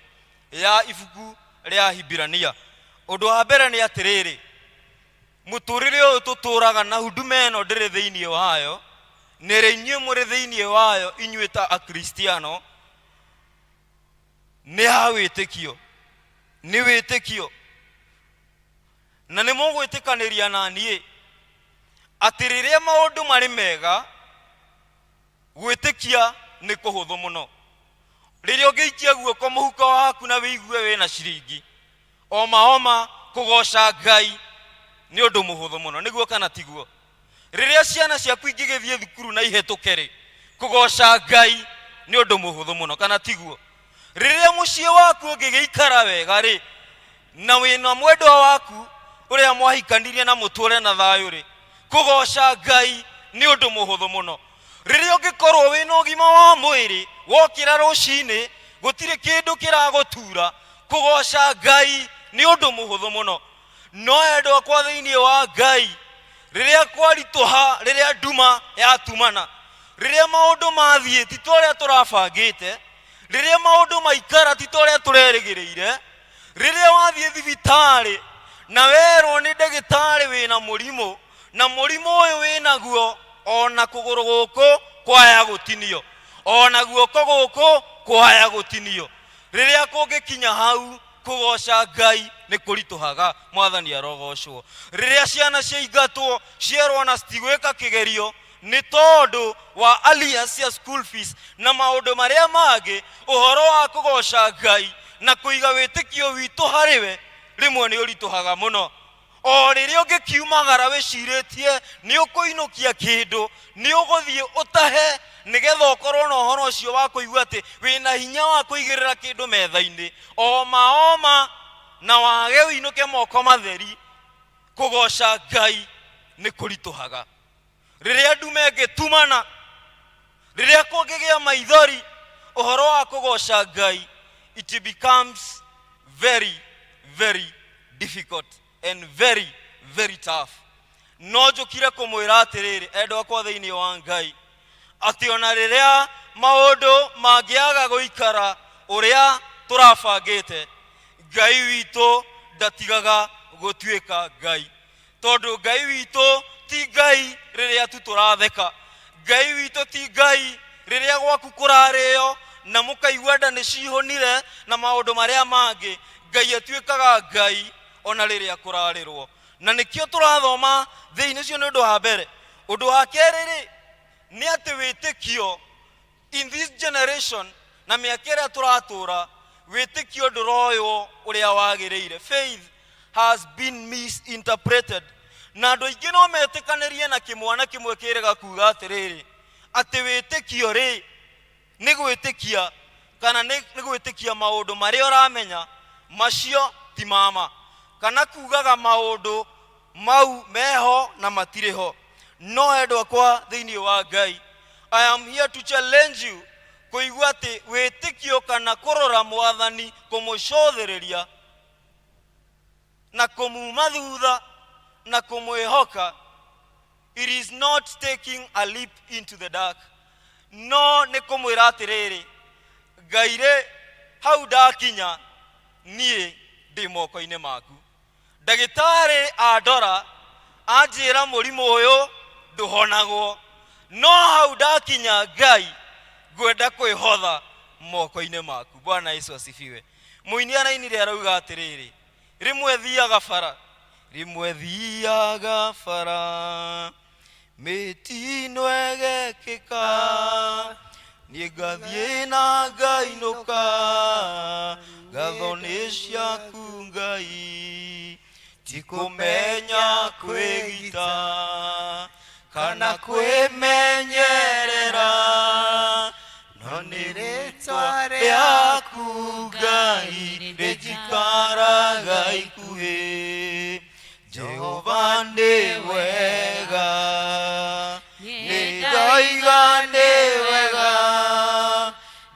ya ibuku rĩa Hibirania. Ũndũ wa mbere nĩ atĩrĩrĩ, mũtũrĩre ũyũ tũtũraga na huduma ĩno ndĩrĩ thĩinĩ wayo, nĩrĩ inyuĩ mũrĩ thĩinĩ wayo inyuĩ ta akristiano, nĩ ha wĩtĩkio, nĩ wĩtĩkio. Na nĩ mũgwĩtĩkanĩria na niĩ atĩ rĩrĩa maũndũ marĩ mega gwĩtĩkia nĩ kũhũthũ mũno. Rĩrĩa ũngĩikia guoko mũhuko waku na wĩigue wĩna ciringi, oma kũgoca Ngai nĩ ũndũ mũhũthũ mũno, nĩguo kana tiguo? Rĩrĩa ciana ciaku ingĩgĩthiĩ thukuru na ihetũke rĩ, kũgoca Ngai nĩ ũndũ mũhũthũ mũno, kana tiguo? Rĩrĩa mũciĩ waku ũngĩgĩikara wega rĩ, na wĩna mwendwa waku ũrĩa mwahikanirie na mũtũre na thayũ rĩ, kũgoca Ngai nĩ ũndũ mũhũthũ mũno. Rĩrĩa ũngĩkorwo wĩna ũgima wa mwĩrĩ, wokĩra rũcinĩ gũtirĩ kĩndũ kĩragũtura, kũgoca Ngai nĩ ũndũ mũhũthũ mũno. No endwa kwa thĩinĩ wa Ngai, rĩrĩa kwaritũha, rĩrĩa nduma yatumana, rĩrĩa maũndũ mathiĩ ti ta ũrĩa tũrabangĩte, rĩrĩa maũndũ maikara ti ta ũrĩa tũrerĩgĩrĩire, rĩrĩa wathiĩ thibitarĩ na werwo nĩ ndagĩtarĩ wĩna mũrimũ, na mũrimũ ũyũ wĩnaguo ona kũgũrũ gũkũ kwaya gũtinio, ona guoko gũkũ kwaya gũtinio, rĩrĩa kũngĩkinya hau kũgoca Ngai nĩ kũritũhaga. Mwathani arogocwo. Rĩrĩa ciana ciaingatwo cierwo na citigwĩka kĩgerio nĩ tondũ wa arrears cia school fees na maũndũ marĩa mangĩ, ũhoro wa kũgoca Ngai na kũiga wĩtĩkio witũ harĩwe rĩmwe nĩ ũritũhaga mũno. O rĩrĩa ũngĩkiumagara wĩcirĩtie nĩ ũkũinũkia kĩndũ, nĩ ũgũthiĩ ũtahe nĩgetha ũkorwo na ũhoro ũcio wa kũigua atĩ wĩna hinya wa kũigĩrĩra kĩndũ metha-inĩ, oma na wage wĩinũke moko matheri, kũgoca Ngai nĩ kũritũhaga. Rĩrĩa ndume ĩngĩtumana, rĩrĩa kũngĩgĩa maithori, ũhoro wa kũgoca Ngai, it becomes very, very difficult and very, very tough. No njũkire kũmwĩra atĩrĩrĩ, endwa kwa thĩinĩ wa Ngai, atĩ ona rĩrĩa maũndũ mangĩaga gũikara ũrĩa tũrabangĩte, Ngai witũ ndatigaga gũtuĩka Ngai. Tondũ Ngai witũ ti Ngai rĩrĩa tu tũratheka, Ngai witũ ti Ngai rĩrĩa gwaku kũrarĩo na mukaigua nda nĩ cihonire na maũndũ marĩa mangĩ, Ngai atuĩkaga Ngai ona rĩrĩa kũrarĩrwo. Na nĩkĩo tũrathoma thĩinĩ ũcio nĩ ũndũ wa mbere. Ũndũ wa kerĩ rĩ, nĩ atĩ wĩtĩkio in this generation na mĩaka ĩrĩa tũratũra, wĩtĩkio ndũroywo ũrĩa wagĩrĩire. Faith has been misinterpreted. Na andũ aingĩ no metĩkanĩrie na kĩmwana kĩmwe kĩrĩga kuuga atĩrĩrĩ, atĩ wĩtĩkio rĩ nĩ gwĩtĩkia kana nĩ gwĩtĩkia maũndũ marĩa ũramenya macio ti mama, kana kugaga maũndũ mau meho na matirĩ ho. No endwa kwa thĩinĩ wa Ngai, I am here to challenge you kuigua atĩ wĩtĩkio kana kũrora Mwathani kũmũcũthĩrĩria na kũmuma thutha na kũmwĩhoka, it is not taking a leap into the dark. No nĩ kũmwĩra atĩrĩrĩ, Ngai rĩ, hau ndakinya niĩ ndĩ moko-inĩ maku. Ndagĩtarĩ andora anjĩra mũrimũ ũyũ ndũhonagwo, no hau ndakinya Ngai ngwenda kwĩhotha moko-inĩ maku. Bwana Yesu asifiwe. Mũini arainire arauga atĩrĩrĩ, rĩmwe thiaga bara, rimwe thiaga bara, mĩtino ĩgekĩka, niĩ ngathiĩ na ngainũka, ngatho nĩ ciaku Ngai, ti kũmenya kwĩgita kana kwĩmenyerera, no nĩ rĩtwa rĩaku Ngai rĩjikaraga ikuhĩ. Jehova nĩ wega, nĩ Ngai nĩ wega,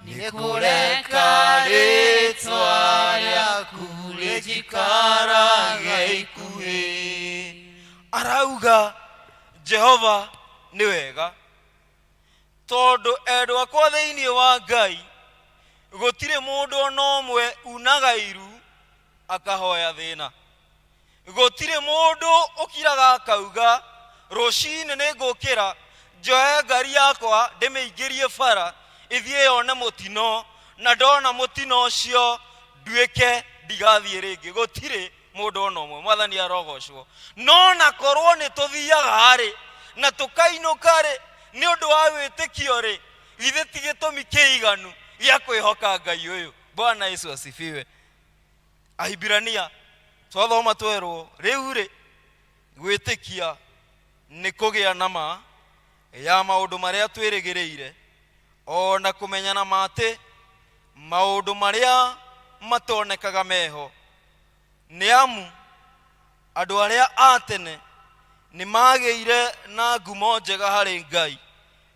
nĩ kũreka rĩtwa rĩaku rĩjikaraga ikuhĩ. Arauga Jehova nĩ wega, tondũ endwa kwa thĩinĩ wa Ngai gũtirĩ mũndũ ona ũmwe unaga iru akahoya thĩna. Gũtirĩ mũndũ ũkiraga akauga rũcinĩ nĩ ngũkĩra njoe ngari yakwa ndĩmĩingĩrie bara ithiĩ yone mũtino, na ndona mũtino ũcio nduĩke ndigathiĩ rĩngĩ. Gũtirĩ mũndũ ona ũmwe. Mwathani arogocwo. No na korwo nĩ tũthiaga rĩ na tũkainũka rĩ nĩ ũndũ wa wĩtĩkio rĩ, githĩ ti gĩtũmi kĩiganu gĩa kwĩhoka Ngai ũyũ. Bwana Yesu asifiwe. Ahibirania twathoma twerwo rĩu rĩ, gwĩtĩkia nĩ kũgĩa na ma ya maũndũ marĩa twĩrĩgĩrĩire, ona kũmenyana matĩ maũndũ marĩa matonekaga meho. Nĩ amu andũ arĩa a tene nĩ magĩire na ngumo njega harĩ Ngai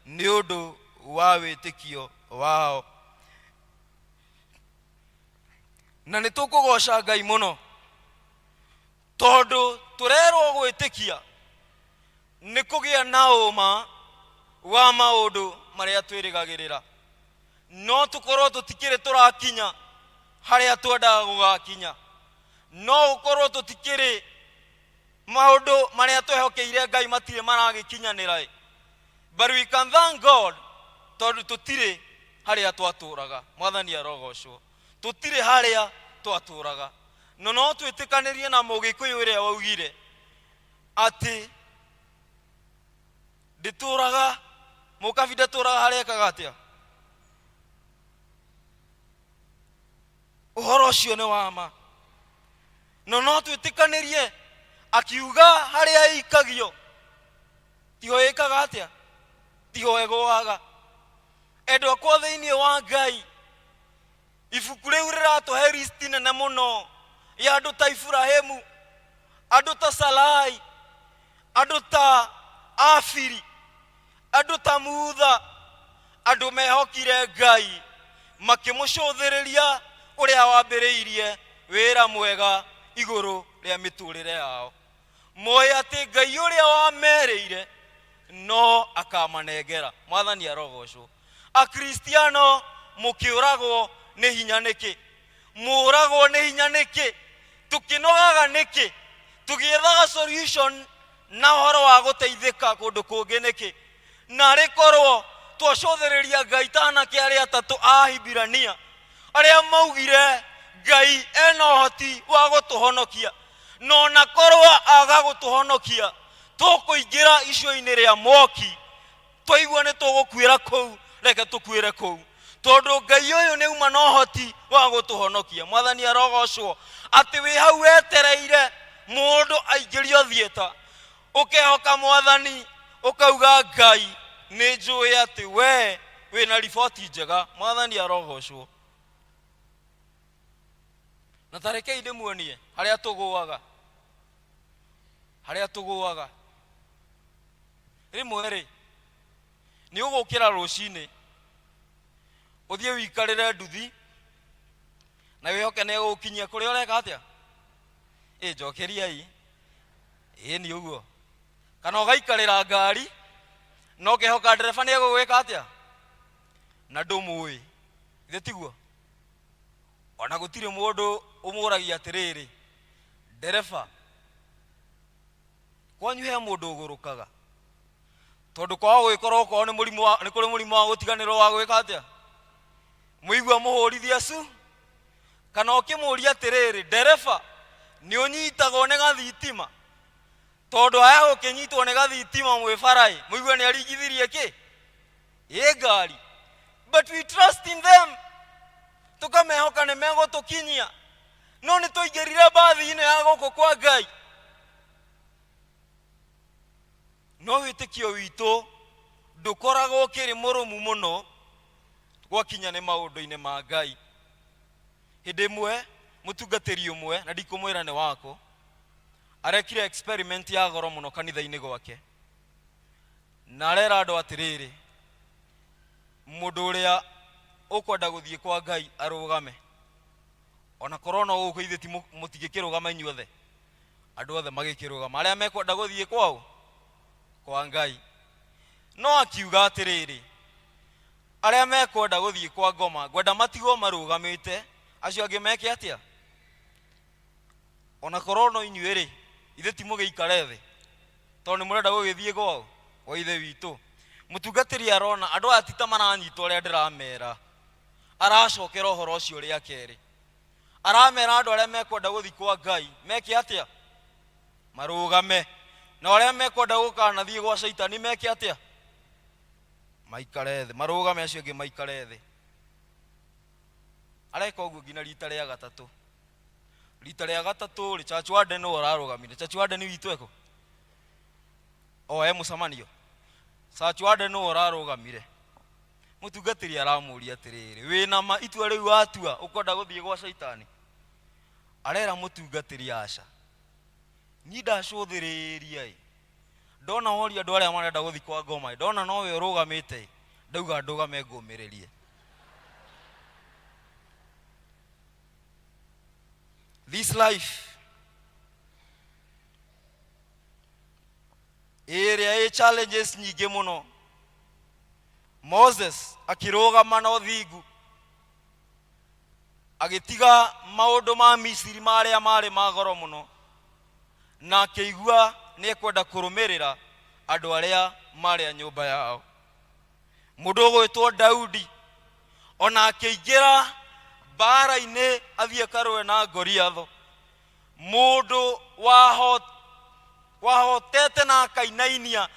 nĩ ũndũ wa wĩtĩkio wao. Na nĩ tũkũgoca Ngai mũno tondũ tũrerwo gwĩtĩkia nĩ kũgĩa na ũma wa maũndũ marĩa twĩrĩgagĩrĩra. No tũkorwo tũtikĩrĩ tũrakinya harĩa twendaga gũgakinya, no ũkorwo tũtikĩrĩ maũndũ marĩa twehokeire Ngai matirĩ maragĩkinyanĩra. But we can thank God tondũ tũtirĩ harĩa twatũraga. Mwathani arogocwo. Tũtirĩ harĩa twatũraga. No twĩtĩkanĩrie na Mũgĩkũyũ ũrĩa waugire atĩ ndĩtũraga mũkabi ndatũraga harĩa ekaga atĩa. Ũhoro ũcio nĩ wa ma. No twĩtĩkanĩrie akiuga harĩa ikagio tiho ĩkaga atĩa, tiho ĩgũaga. Endwa kwa thĩinĩ wa Ngai, ibuku rĩu rĩratũhe list nene mũno ya andũ ta Iburahĩmu, andũ ta Sarai, andũ ta Afiri, andũ ta Mutha, andũ mehokire Ngai makĩmũcũthĩrĩria ũrĩa wambĩrĩirie wĩra mwega igũrũ rĩa mĩtũrĩre yao. Moĩ atĩ Ngai ũrĩa wamerĩire no akamanengera. Mwathani arogocwo. Akristiano mũkĩũragwo nĩ hinya nĩkĩ? Mũragwo nĩ hinya nĩkĩ? Tũkĩnogaga nĩkĩ? Tũgĩethaga solution na ũhoro wa gũteithĩka kũndũ kũngĩ nĩkĩ? Na rĩkorwo twacothereria Ngai tana ke aria atatu a Hibirania aria maugire Ngai ena hoti wa gutuhonokia no na korwa aga gutuhonokia tukuingira icua-ini ria mwoki twaigua ni tugukwira kou reke tukwire kou tondu Ngai uyu ni uma no hoti wa gutuhonokia. Mwathani arogocwo ati wi hau wetereire mundu aingirio thieta ukehoka Mwathani ukauga Ngai ni njui ati we wina riboti njega. Mwathani arogocwo na tareke inde muonie haria tuguaga rimwe ri ni ugukira rucini uthie wikarire nduthi na wihoke ne gukinyia kuri ureka atia njokeriai ni uguo kana ugaikarira ngari no kehoka ndereba ni egugwika atia na ndumui ithe tiguo ona gutire mundu umuragia atiriri ndereba kwanyu he mundu ugurukaga tondu kwa gwikorwo ko ni kuri murimu wa gutiganirwo wa gwika atia muigua muhurithia su kana ukimuria atiriri ndereba ni unyitagwo ni gathitima tondu aya ukinyitwo ni gathitima mwi barai muigua ni aringithirie ki ngari but we trust in them tukamehoka ni megutukinyia no ni tuingirire bathi-ini ya guku kwa Ngai no witikio witu ndukoragwo ukiri murumu muno gwakinya ni maundu-ini ma Ngai. Hindi imwe mutungatiri umwe na ndikumwira ni wako arekire experiment ya goro muno kanitha-ini gwake na arera andu atiriri mundu uria ukwenda guthie kwa Ngai arugame ona korona uko ithe ti mutigikirugama inyuothe andu othe magikirugama aria mekwenda guthie kwao kwa Ngai no akiuga atiriri aria mekwenda guthie kwa ngoma ngwenda matigo marugamite acio angi meke atia ona korona inyueri ithe ti mugiikare thi tondu ni murenda gugithie kwao wa ithe witu mutungatiri arona andu atita maranyitwo uria ndiramera aracokera uhoro ucio ria keri aramera andu aria mekwenda guthie kwa Ngai meke atia marugame na aria mekwenda gukana thie gwa Saitani meke atia maikare thi marugame acio angi maikare thi areka uguo ngina rita ria gatatu ri Church Warden no ararugamire Church Warden witu eko musamanio Church Warden no ararugamire mutungatiri aramuria atiriri wina ma itua riu atua ukwenda guthie gwa Saitani arera mutungatiri aca ni ndacuthiriria ndona horia andu aria marenda guthie kwa ngoma ndona nowe urugamite ndauga ndugame ngumiririe. This life area challenges nyingi muno. Moses akirugama na uthingu agitiga maundu ma Misiri maria mari magoro muno na akigua ni ekwenda kurumirira andu aria mari a nyumba yao. Mundu gwitwo Daudi ona akiingira bara-ini athie karwe na Goliath mundu wahotete na akainainia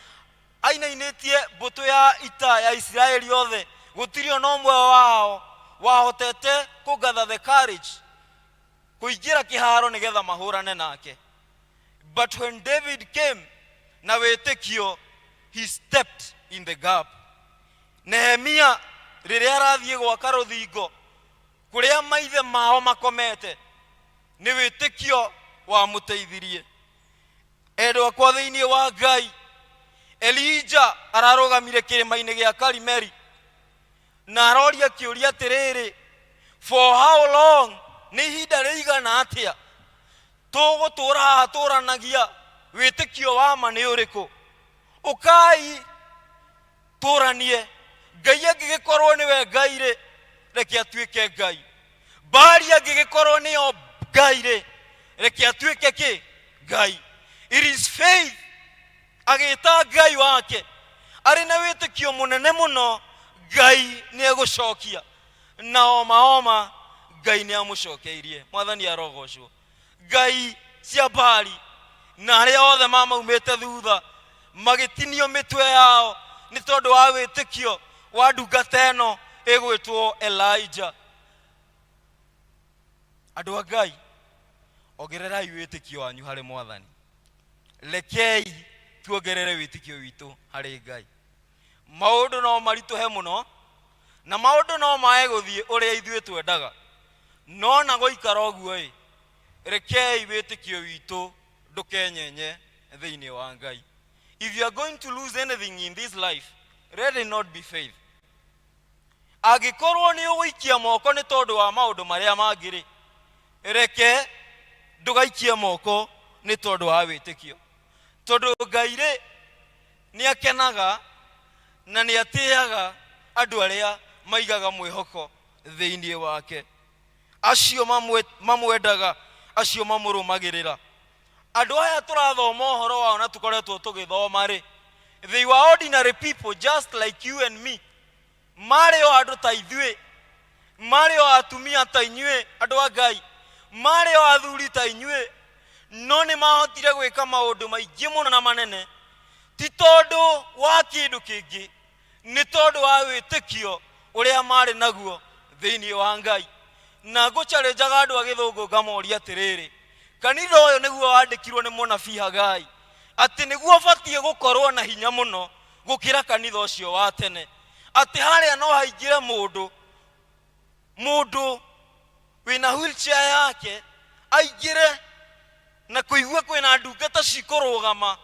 ainainitie mbutu ya ita ya Israeli othe gutiri ona umwe wao wahotete kugather the courage kuingira kiharo nigetha mahurane nake. But when David came na wetekio he stepped in the gap. Nehemia riria arathie gwaka ruthingo kuria maithe mao makomete ni witikio wa muteithirie endwa kwa thiini wa Ngai. Elijah ararugamire kirima-ini gia Karimeli na aroria kiuria atiriri for how long ni hinda rigana atia tugutura haha turanagia witikio wa ma ni uriku ukai turanie Ngai angigikorwo niwe Ngai ri reke atuike Ngai bari angigikorwo niyo Ngai ri reke atuike ki Ngai. It is faith agita Ngai wake ari na witikio munene muno Ngai nĩegũcokia na oma Ngai nĩamũcokeirie. Mwathani arogocwo. Ngai cia Baali na arĩa othe mamaumĩte thutha magĩtinio mĩtwe yao nĩ tondũ wa wĩtĩkio wa ndungata ĩno ĩgwĩtwo Elijah. Andũ a Ngai, ongererai wĩtĩkio wanyu harĩ Mwathani. Rekei tuongerere wĩtĩkio witũ harĩ Ngai. Maũndũ no maritũhe mũno na maũndũ no mae gũthiĩ ũrĩa ithuĩ twendaga, no na gũikara ũguo rekei wĩtĩkio witũ ndũkenyenye thĩinĩ wa Ngai. If you are going to lose anything in this life, let it not be faith. Angĩkorwo nĩ ũgũikia moko nĩ tondũ wa maũndũ marĩa mangĩ, reke ndũgaikie moko nĩ tondũ wa wĩtĩkio. Tondũ Ngai nĩ akenaga na nĩ atĩaga andũ arĩa maigaga mwĩhoko thĩinĩ wake. Acio mamwendaga, acio mamũrũmagĩrĩra. Andũ aya tũrathoma ũhoro wao na tũkoretwo tũgĩthoma they were ordinary people just like you and me. Marĩ o andũ ta ithuĩ, marĩ o atumia ta inyuĩ andũ a Ngai, marĩ o athuri ta inyuĩ, no nĩ mahotire gwĩka maũndũ maingĩ mũno na manene, ti tondũ wa kĩndũ kĩngĩ, nĩ tondũ wa wĩtĩkio ũrĩa marĩ naguo thĩinĩ wa Ngai. Na ngũcarĩnjaga andũ a Gĩthũngũ ngamoria atĩrĩrĩ, kanitha ũyũ nĩguo wandĩkirwo nĩ mũnabii Hagai atĩ nĩguo batiĩ gũkorwo na hinya mũno gũkĩra kanitha ũcio wa tene, atĩ harĩa no haingĩre mũndũ wĩna wheelchair yake aingĩre na kũigua kwĩna ndungata cikũrũgama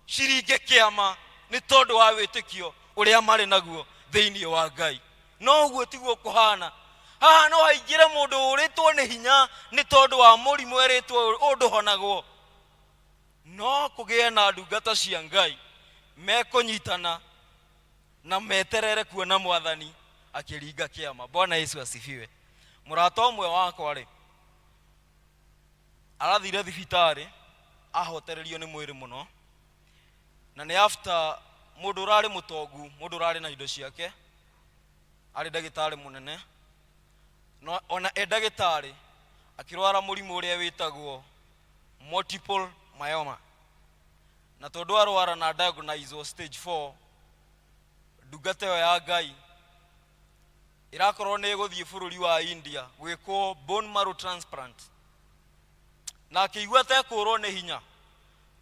ciringe kĩama nĩ tondũ wa wĩtĩkio ũrĩa marĩ naguo thĩinĩ wa Ngai. No ũguo tiguo kũhana. Haha no haingĩre mũndũ ũrĩtwo nĩ hinya nĩ tondũ wa mũrimũ erĩtwo ũndũhonagwo. No kũgĩe na ndungata cia Ngai mekũnyitana na meterere kuona Mwathani akĩringa kĩama. Bwana Yesu asifiwe. Mũrata ũmwe wakwa arathire thibitarĩ ahotererio nĩ mwĩrĩ mũno, na nĩ after mũndũ ũrarĩ mũtongu, mũndũ ũrarĩ na indo ciake, arĩ ndagĩtarĩ mũnene, no ona ndagĩtarĩ akĩrwara mũrimũ ũrĩa wĩtagwo multiple myeloma, na tondũ arwara na diagnosis stage 4, ndungata ĩyo ya Ngai irakorwo nĩ gũthiĩ bũrũri wa India gwĩkwo bone marrow transplant, na akĩigua tekũrwo nĩ hinya,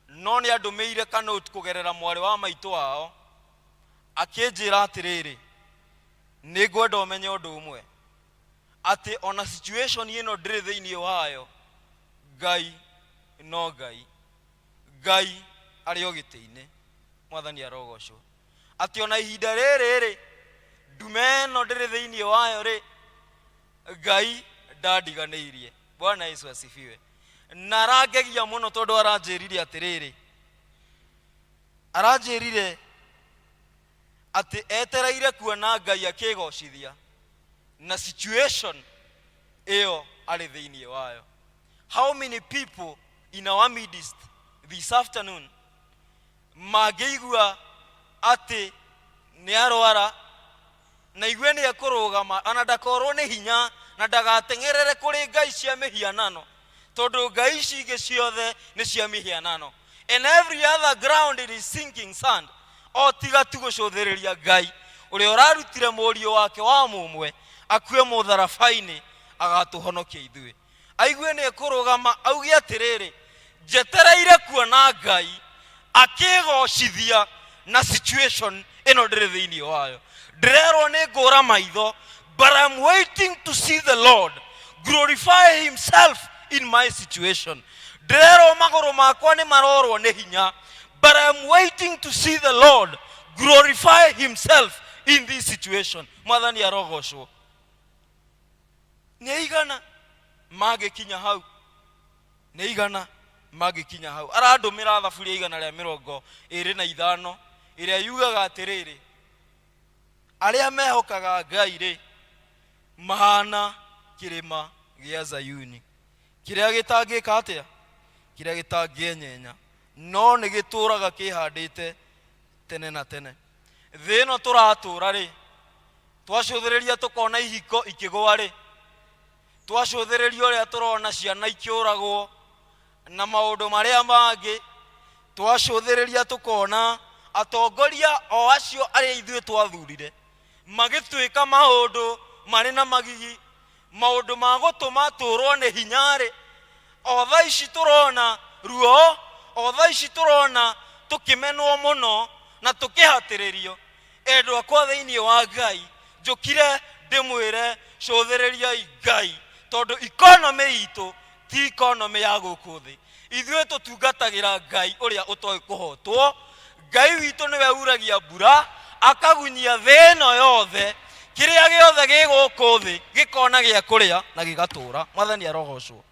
no nĩ andũmĩire kanoti kũgerera mwarĩ wa maitũ wao akĩnjĩra atĩrĩrĩ, nĩ ngwenda ũmenye ũndũ ũmwe, atĩ ona situation ĩno ndĩrĩ thĩinĩ wayo, Ngai no Ngai, Ngai arĩ o gĩtĩ-inĩ. Mwathani arogocwo. Atĩ ona ihinda rĩrĩ ndume ĩno ndĩrĩ thĩinĩ wayo Ngai ndandiganĩirie. Bwana Yesu asifiwe. Na arangegia mũno tondũ aranjĩrire atĩrĩrĩ, aranjĩrire atĩ etereire kuona Ngai akĩgocithia na situation ĩyo arĩ thĩinĩ wayo. How many people in our midst this afternoon mangĩigua atĩ nĩ arwara na igue nĩ ekũrũgama, ona ndakorwo nĩ hinya na ndagateng'erere kũrĩ ngai cia mĩhianano, tondũ ngai ici ingĩ ciothe nĩ cia mĩhianano, and every other ground it is sinking sand. O tiga tu gũcũthĩrĩria Ngai ũrĩa ũrarutire mũriũ wake wa mũmwe akue mũtharaba-inĩ agatũhonokia ithuĩ. Aigue nĩ ekũrũgama auge atĩrĩrĩ, njetereire kuona Ngai akĩgocithia na situation ĩno ndĩrĩ thĩinĩ wayo. Ndĩrerwo nĩ ngũra maitho, but I'm waiting to see the Lord glorify himself in my situation. Ndĩrerwo magũrũ makwa nĩ marorwo nĩ hinya, but I'm waiting to see the Lord glorify himself in this situation. Mwathani arogocwo. Nĩ igana magĩkinya hau, nĩ igana magĩkinya hau. Arandũmĩra thaburia 125 ĩrĩa yugaga atĩrĩrĩ, arĩa mehokaga Ngai mahana kĩrĩma gĩa Zayuni, kĩrĩa gĩtangĩka atĩa, kĩrĩa gĩtangĩenyenya, no nĩ gĩtũraga kĩhandĩte tene na tene. Thĩ ĩno tũratũra twacũthĩrĩria tukona ihiko ikigwa ri, twacũthĩrĩria ũrĩa turona ciana ikiũragwo na maũndũ marĩa mangĩ, twacũthĩrĩria tukona atongoria o acio arĩa ithuĩ twathurire magĩtuĩka maũndũ marĩ na magigi, maũndũ ma gũtũma tũrwo nĩ hinya-rĩ, o thaa ici turona ruo, o thaa ici turona tukimenwo muno na tukĩhatĩrĩrio. Endwa akwa thĩinĩ wa Ngai, njũkire ndĩmwĩre cũthĩrĩriai Ngai, tondũ economy itũ ti economy ya gũkũ thĩ. Ithuĩ tũtungatagĩra Ngai ũrĩa ũtoĩ kũhotwo. Ngai witũ nĩwe uragia mbura, akagunyia thĩ ĩno yothe, kĩrĩa gĩothe gĩ gũkũ thĩ gĩkona gĩa kũrĩa na gĩgatũũra. Mwathani arogocwo.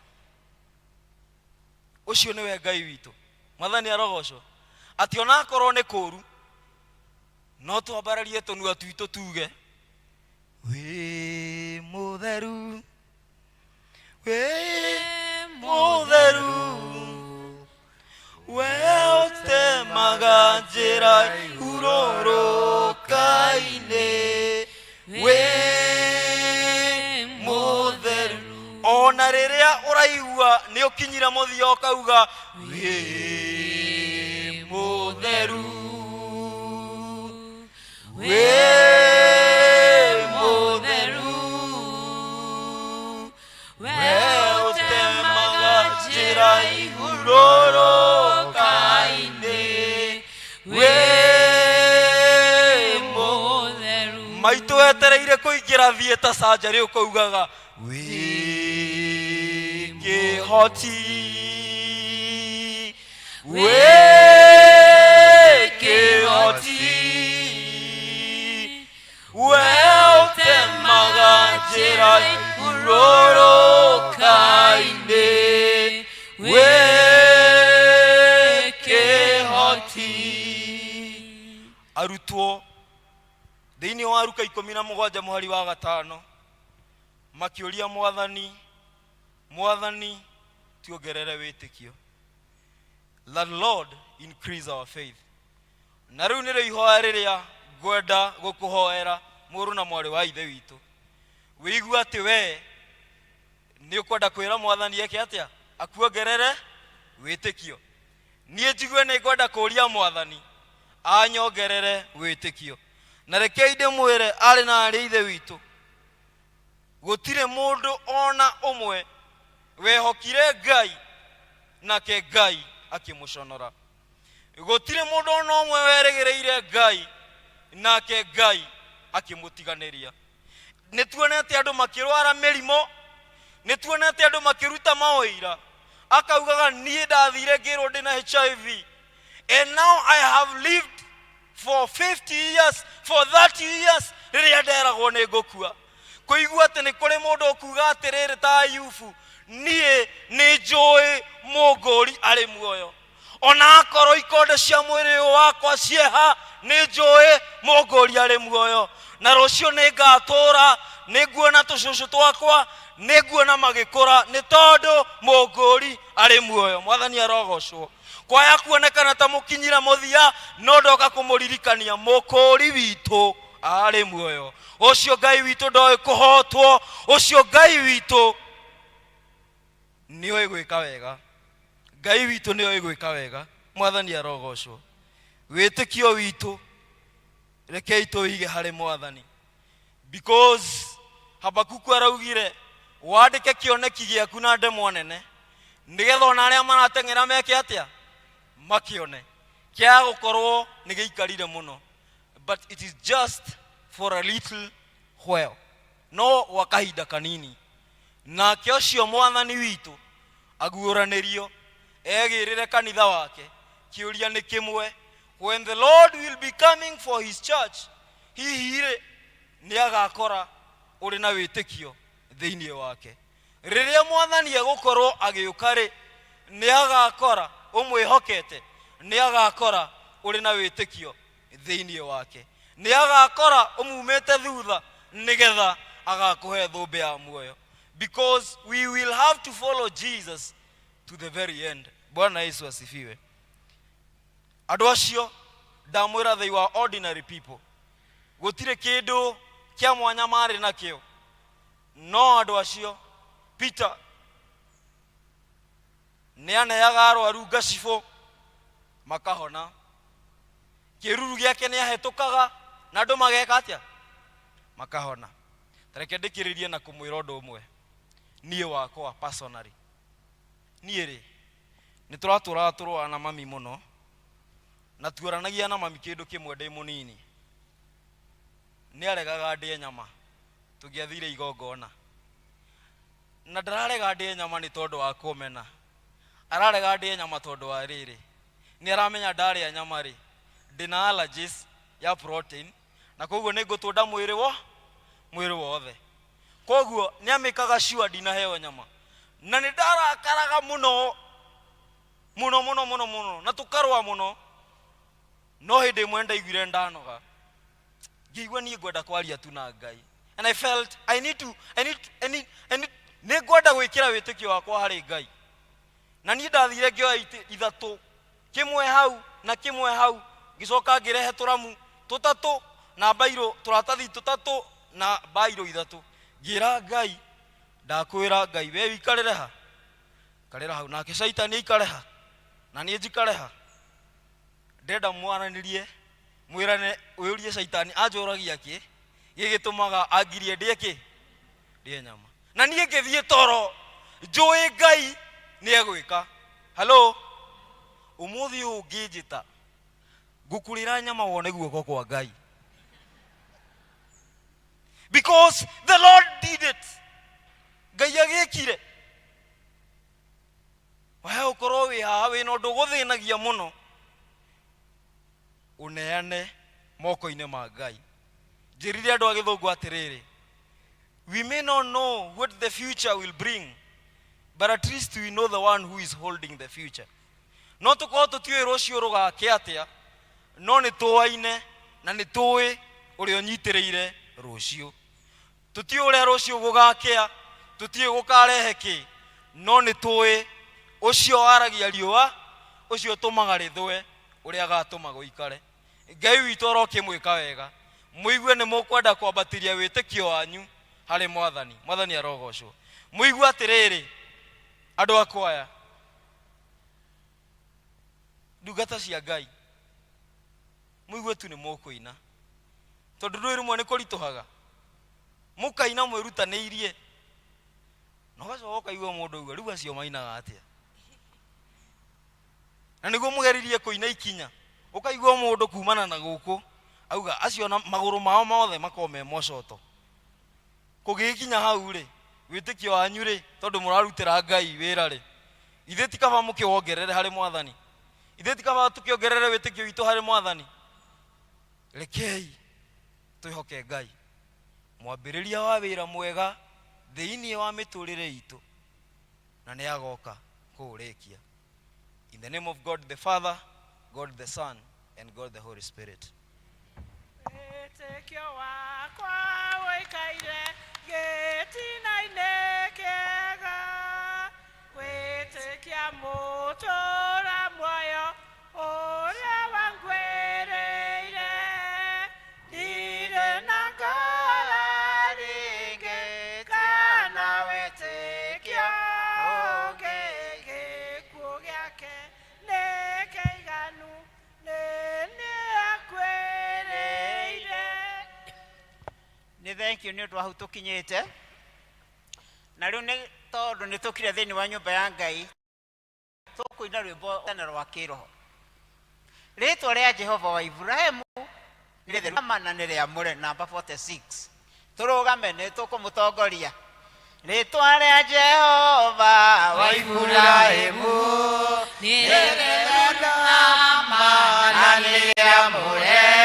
Ũcio nĩwe Ngai witũ. Mwathani arogocwo. Atĩ ona akorwo nĩ kũũru, no twambararie tũnua twitũ tuge, wĩ mũtheru, wĩ mũtheru, we ũtemaga njĩra ihurũrũka-inĩ, wĩ mũtheru. Ona rĩrĩa ũraigua nĩ ũkinyire mũthia ũkauga wĩ mũtheru, wĩ mũtheru, we ũtemaga njĩra ihurũrũka-inĩ, wĩ mũtheru. Maitũ wetereire kũingĩra thieta surgery ũkaugaga wĩ kĩhoti, wĩ kĩhoti, we ũtemaga njĩra ihurũrũka-inĩ, wĩ kĩhoti. Arutwo thĩinĩ wa Luka 17 mũhari wa 5 makĩũria Mwathani, Mwathani tuongerere wĩtĩkio. The Lord increase our faith. Na rĩu nĩrĩo ihoya rĩrĩa ngwenda gũkũhoera mũrũ na mwarĩ wa ithe witũ. Wĩigua atĩ we nĩ ũkwenda kwĩra Mwathani eke atĩa? Akuongerere wĩtĩkio. Niĩ njigue nĩ ngwenda kũũria Mwathani anyongerere wĩtĩkio. Na rekei ndĩmwĩre arĩ na arĩ ithe witũ, gũtirĩ mũndũ ona ũmwe wehokire Ngai nake Ngai akĩmũconora. Gũtirĩ mũndũ ona ũmwe werĩgĩrĩire Ngai nake Ngai akĩmũtiganĩria. Nĩtuonete andũ makĩrwara mĩrimũ, nĩtuonete andũ makĩruta maũira, akaugaga niĩ ndathire ngĩrwo ndĩna HIV, and now I have lived for 50 years, for 30 years, rĩrĩa nderagwo nĩ ngũkua. Kũigua atĩ nĩ kũrĩ mũndũ ũkuga atĩrĩrĩ ta Ayubu, niĩ nĩ njũĩ mũngũri arĩ muoyo. Ona akorwo ikonde cia mwĩrĩ ũyũ wakwa cieha, nĩ njũĩ mũngũri arĩ muoyo. Na rũciũ nĩ ngatũũra, nĩ nguona tũcũcũ twakwa, nĩ nguona magĩkũra, nĩ tondũ mũngũri arĩ muoyo. Mwathani arogocwo. Kwaya kuonekana ta mũkinyire mũthia, no ndoka kũmũririkania mũkũri witũ arĩ muoyo. Ũcio Ngai witũ ndoĩ kũhotwo, ũcio Ngai witũ nĩoĩ gwĩka wega. Ngai witũ nĩoĩ gwĩka wega. Mwathani arogocwo. Wĩtĩkio witũ rekei tũige harĩ Mwathani, because Habakuku araugire wandĩke kĩoneki gĩaku na ndemwa nene, nĩgetha ona arĩa marateng'era meke atĩa makĩone. Kĩa gũkorwo nĩ gĩikarire mũno, but it is just for a little while, no gwa kahinda kanini. Nake ũcio Mwathani witũ aguũranĩrio egĩrĩre kanitha wake. Kĩũria nĩ kĩmwe, when the Lord will be coming for his church, hihi nĩ agakora ũrĩ na wĩtĩkio thĩinĩ wake. Rĩrĩa Mwathani egũkorwo agĩũka-rĩ, nĩ agakora ũmwĩhokete, nĩ agakora ũrĩ na wĩtĩkio thĩinĩ wake. Nĩ agakora ũmumĩte thutha nĩgetha agakũhe thũmbĩ ya muoyo. Because we will have to follow Jesus to the very end. Bwana Yesu asifiwe. Andũ acio ndamwĩra they were ordinary people. Gũtirĩ kĩndũ kia mwanya mari nakio no andu acio Peter neana yagaro aruga sifo makahona kiruru giake ne ahetokaga na andu mageka atia makahona. Tareke ndikiririe na kumwira undu umwe nie wakwa personally nie ri ni turaturwa na mami muno na tuoranagia na mami kindu kimwe ndi munini ni aregaga ndi nyama tugiathire igongona na ndararega ndi nyama ni tondu wa kumena ararega ndi nyama tondu wa riri ni aramenya ndari nyama ri ndina allergies ya protein na koguo ni ngutunda mwiri wothe koguo ni amikaga sure ndina heo nyama na ni ndarakaraga muno na tukarwa muno no hindi mwenda igwire ndanoga ngigwa ni ngwenda kwaria tu na Ngai and I felt I need ni ngwenda gwikira witikio wakwa hari Ngai na ni ndathire ngioya ithatu kimwe hau na kimwe hau gicoka ngirehe turamu tutatu na bairo turatathi tutatu na bairo ithatu ngira Ngai ndakwira Ngai we wikarire ha karira hau nake Saitani ikareha na ni njikareha ndenda mwaranirie mwirane uyurie Saitani ajoragia ki gigitumaga angirie ndie nyama na nie ngithie toro njui Ngai ni egwika. Hello umuthi ungijita ngukurira nyama wone guoko kwa Ngai because the Lord did it. Ngai agikire wahe ukorwo wi haha wina undu guthinagia muno uneane moko-ini ma Ngai. Njirire andu agithungu atiriri we may not know what the future will bring but at least we know the one who is holding the future. No tukorwo tutiwe rucio rugake atia no ni tuwaine na ni tuwi uri unyitiriire rucio tutiwe uria rucio gugakea tutiwe gukarehe ki no ni tuwi ucio aragia riua ucio tumaga rithwe uria agatuma guikare. Ngai witu aroke mwika wega muigue ni mukwenda kwambatiria witikio wanyu hari mwathani arogocwo muigue atiriri andu akwaya ndungata cia Ngai muigue tu ni mukuina tondu ndu rimwe ni kurituhaga mukaina mwirutaniirie no gacoka igwe mundu uga riu acio mainaga atia na niguo mugeririe kuina ikinya ukaigwa mundu kumana na guku auga acio na maguru mao mothe makome mocoto kugikinya hau ri witikio wanyu ri tondu murarutira Ngai wira ri ithe tikaba mukiwongerere hari mwathani ithe tikaba tukiongerere witikio witu hari mwathani rekei tuihoke Ngai mwambiriria wa wira mwega thiini wa miturire itu na ni agoka kuurikia. In the name of God the Father, God the Son, and God the Holy Spirit. Thank you ni undu wa hu tukinyite na riu ni tondu ni tukire thiini wa nyumba ya Ngai tukuina rwimbo tena rwa kiroho ritwa ria Jehova wa Ibrahimu ritheru mana ni ria mure namba 46 turugame ni tukumutongoria ritwa ria Jehova wa Ibrahimu ni ritheru mana ni ria mure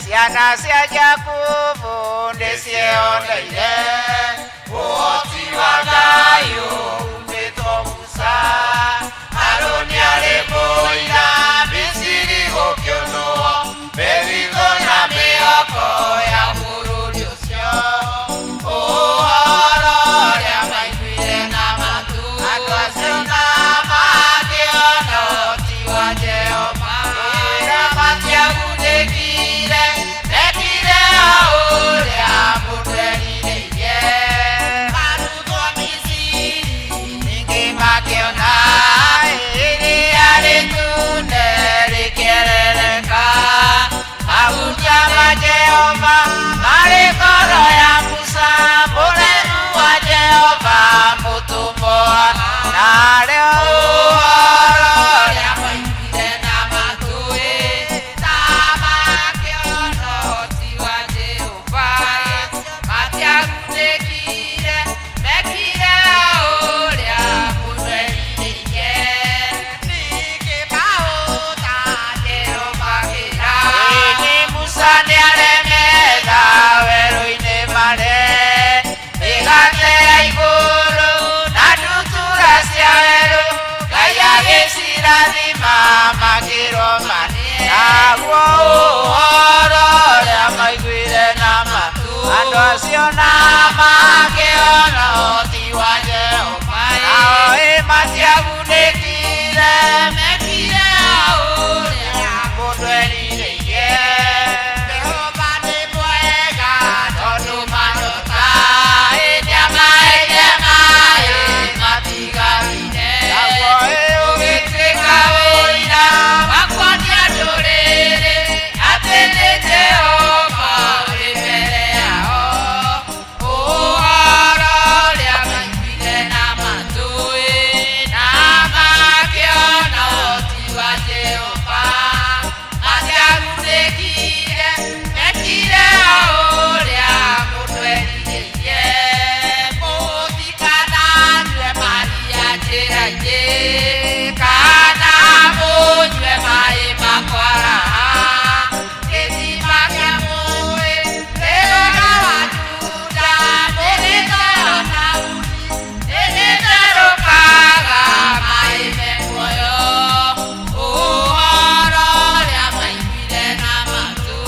Ciana cia Jakubu ndicioneire ũhoti wagayo umetomusa Aroni alipoida Misiri gokionoa Merigo na mioko ya burudi usio Uhoro ya maiguire na matu Atwasuna magiono tiwa Jehova Ira matia gudekire Nekire aurea mudwerire ye Maruto Misiri Ningi magiona Iri aritune Rikerereka Magujama Jehova Marikoro ya Musa Mulenu wa Jehova Mutumboa Nareo Uhoro ya maiguire na matue Tama kiono tiwa Jehova Matia gudekire Mekire aurea mudwerire ye Niki pauta Jehova kira Ini Musa ni aremeza Weru-ine mare Migate ya iguru Na dutura cia weru Gaya gesirathima Magiro mani Naguo uhoro Ria maiguire na matu Andu acio na makiono tiwa Jehova Nao matiagunĩkire mekire ũrĩa mũndũ erire ye Jehova nĩ mwega tondũ manyota hĩndĩ maĩ matigarire Naguo ũgĩtuĩka ũira wakwa nĩ ndũrĩrĩ atĩ nĩ Jehova ũrĩ mbere yao Ũhoro ũrĩa maiguire na matũĩ na makĩona tiwa Jehova matiagunĩkire mekire ũrĩa mũndũ erirĩirie mũtikananyue maria njĩra-inĩ kana mũnyue maĩ makwaraha gĩthima kĩa mũĩ rĩrora wa Juda nĩgĩtona nĩgĩtherũkaga maĩ me muoyo Ũhoro ũrĩa maiguire na matũ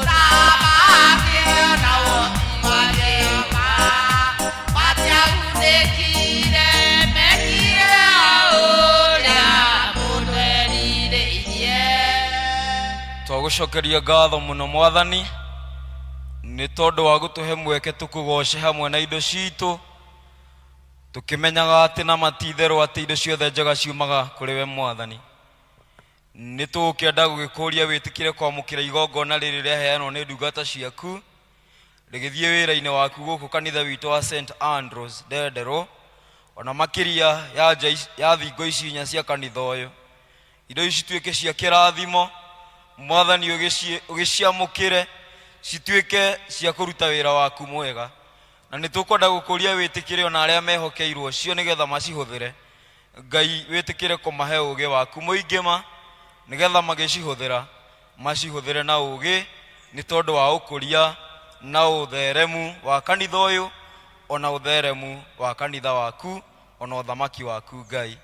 na makĩona tiwa Jehova matiagunĩkire mekire ũrĩa mũndũ erirĩirie Twagucokeria ngatho muno Mwathani nĩ tondũ wa gũtũhe mweke tũkũgoce hamwe na indo citũ tũkĩmenyaga atĩ na matitherũ atĩ indo ciothe njega ciumaga kũrĩ we Mwathani nĩ tũgũkĩenda gũgĩkũria wĩtĩkire kwamũkĩra igongona rĩrĩ rĩaheanwo nĩ ndungata ciaku rĩgĩthiĩ wĩra-inĩ waku gũkũ kanitha witũ wa St Andrews Ndenderũ ona makĩria ya thingo ici inya cia kanitha ũyũ indo ici cituĩke cia kĩrathimo Mwathani ũgĩciamũkĩre cituĩke cia kũruta wĩra waku mwega na nĩ tũkwenda gũkũria wĩtĩkĩre ona arĩa mehokeirwo cio nĩgetha macihũthĩre Ngai wĩtĩkĩre kũmahe ũũgĩ waku mũingĩma nĩgetha magĩcihũthĩra macihũthĩre na ũũgĩ nĩ tondũ wa ũkũria na ũtheremu wa kanitha ũyũ ona ũtheremu wa kanitha waku ona ũthamaki waku Ngai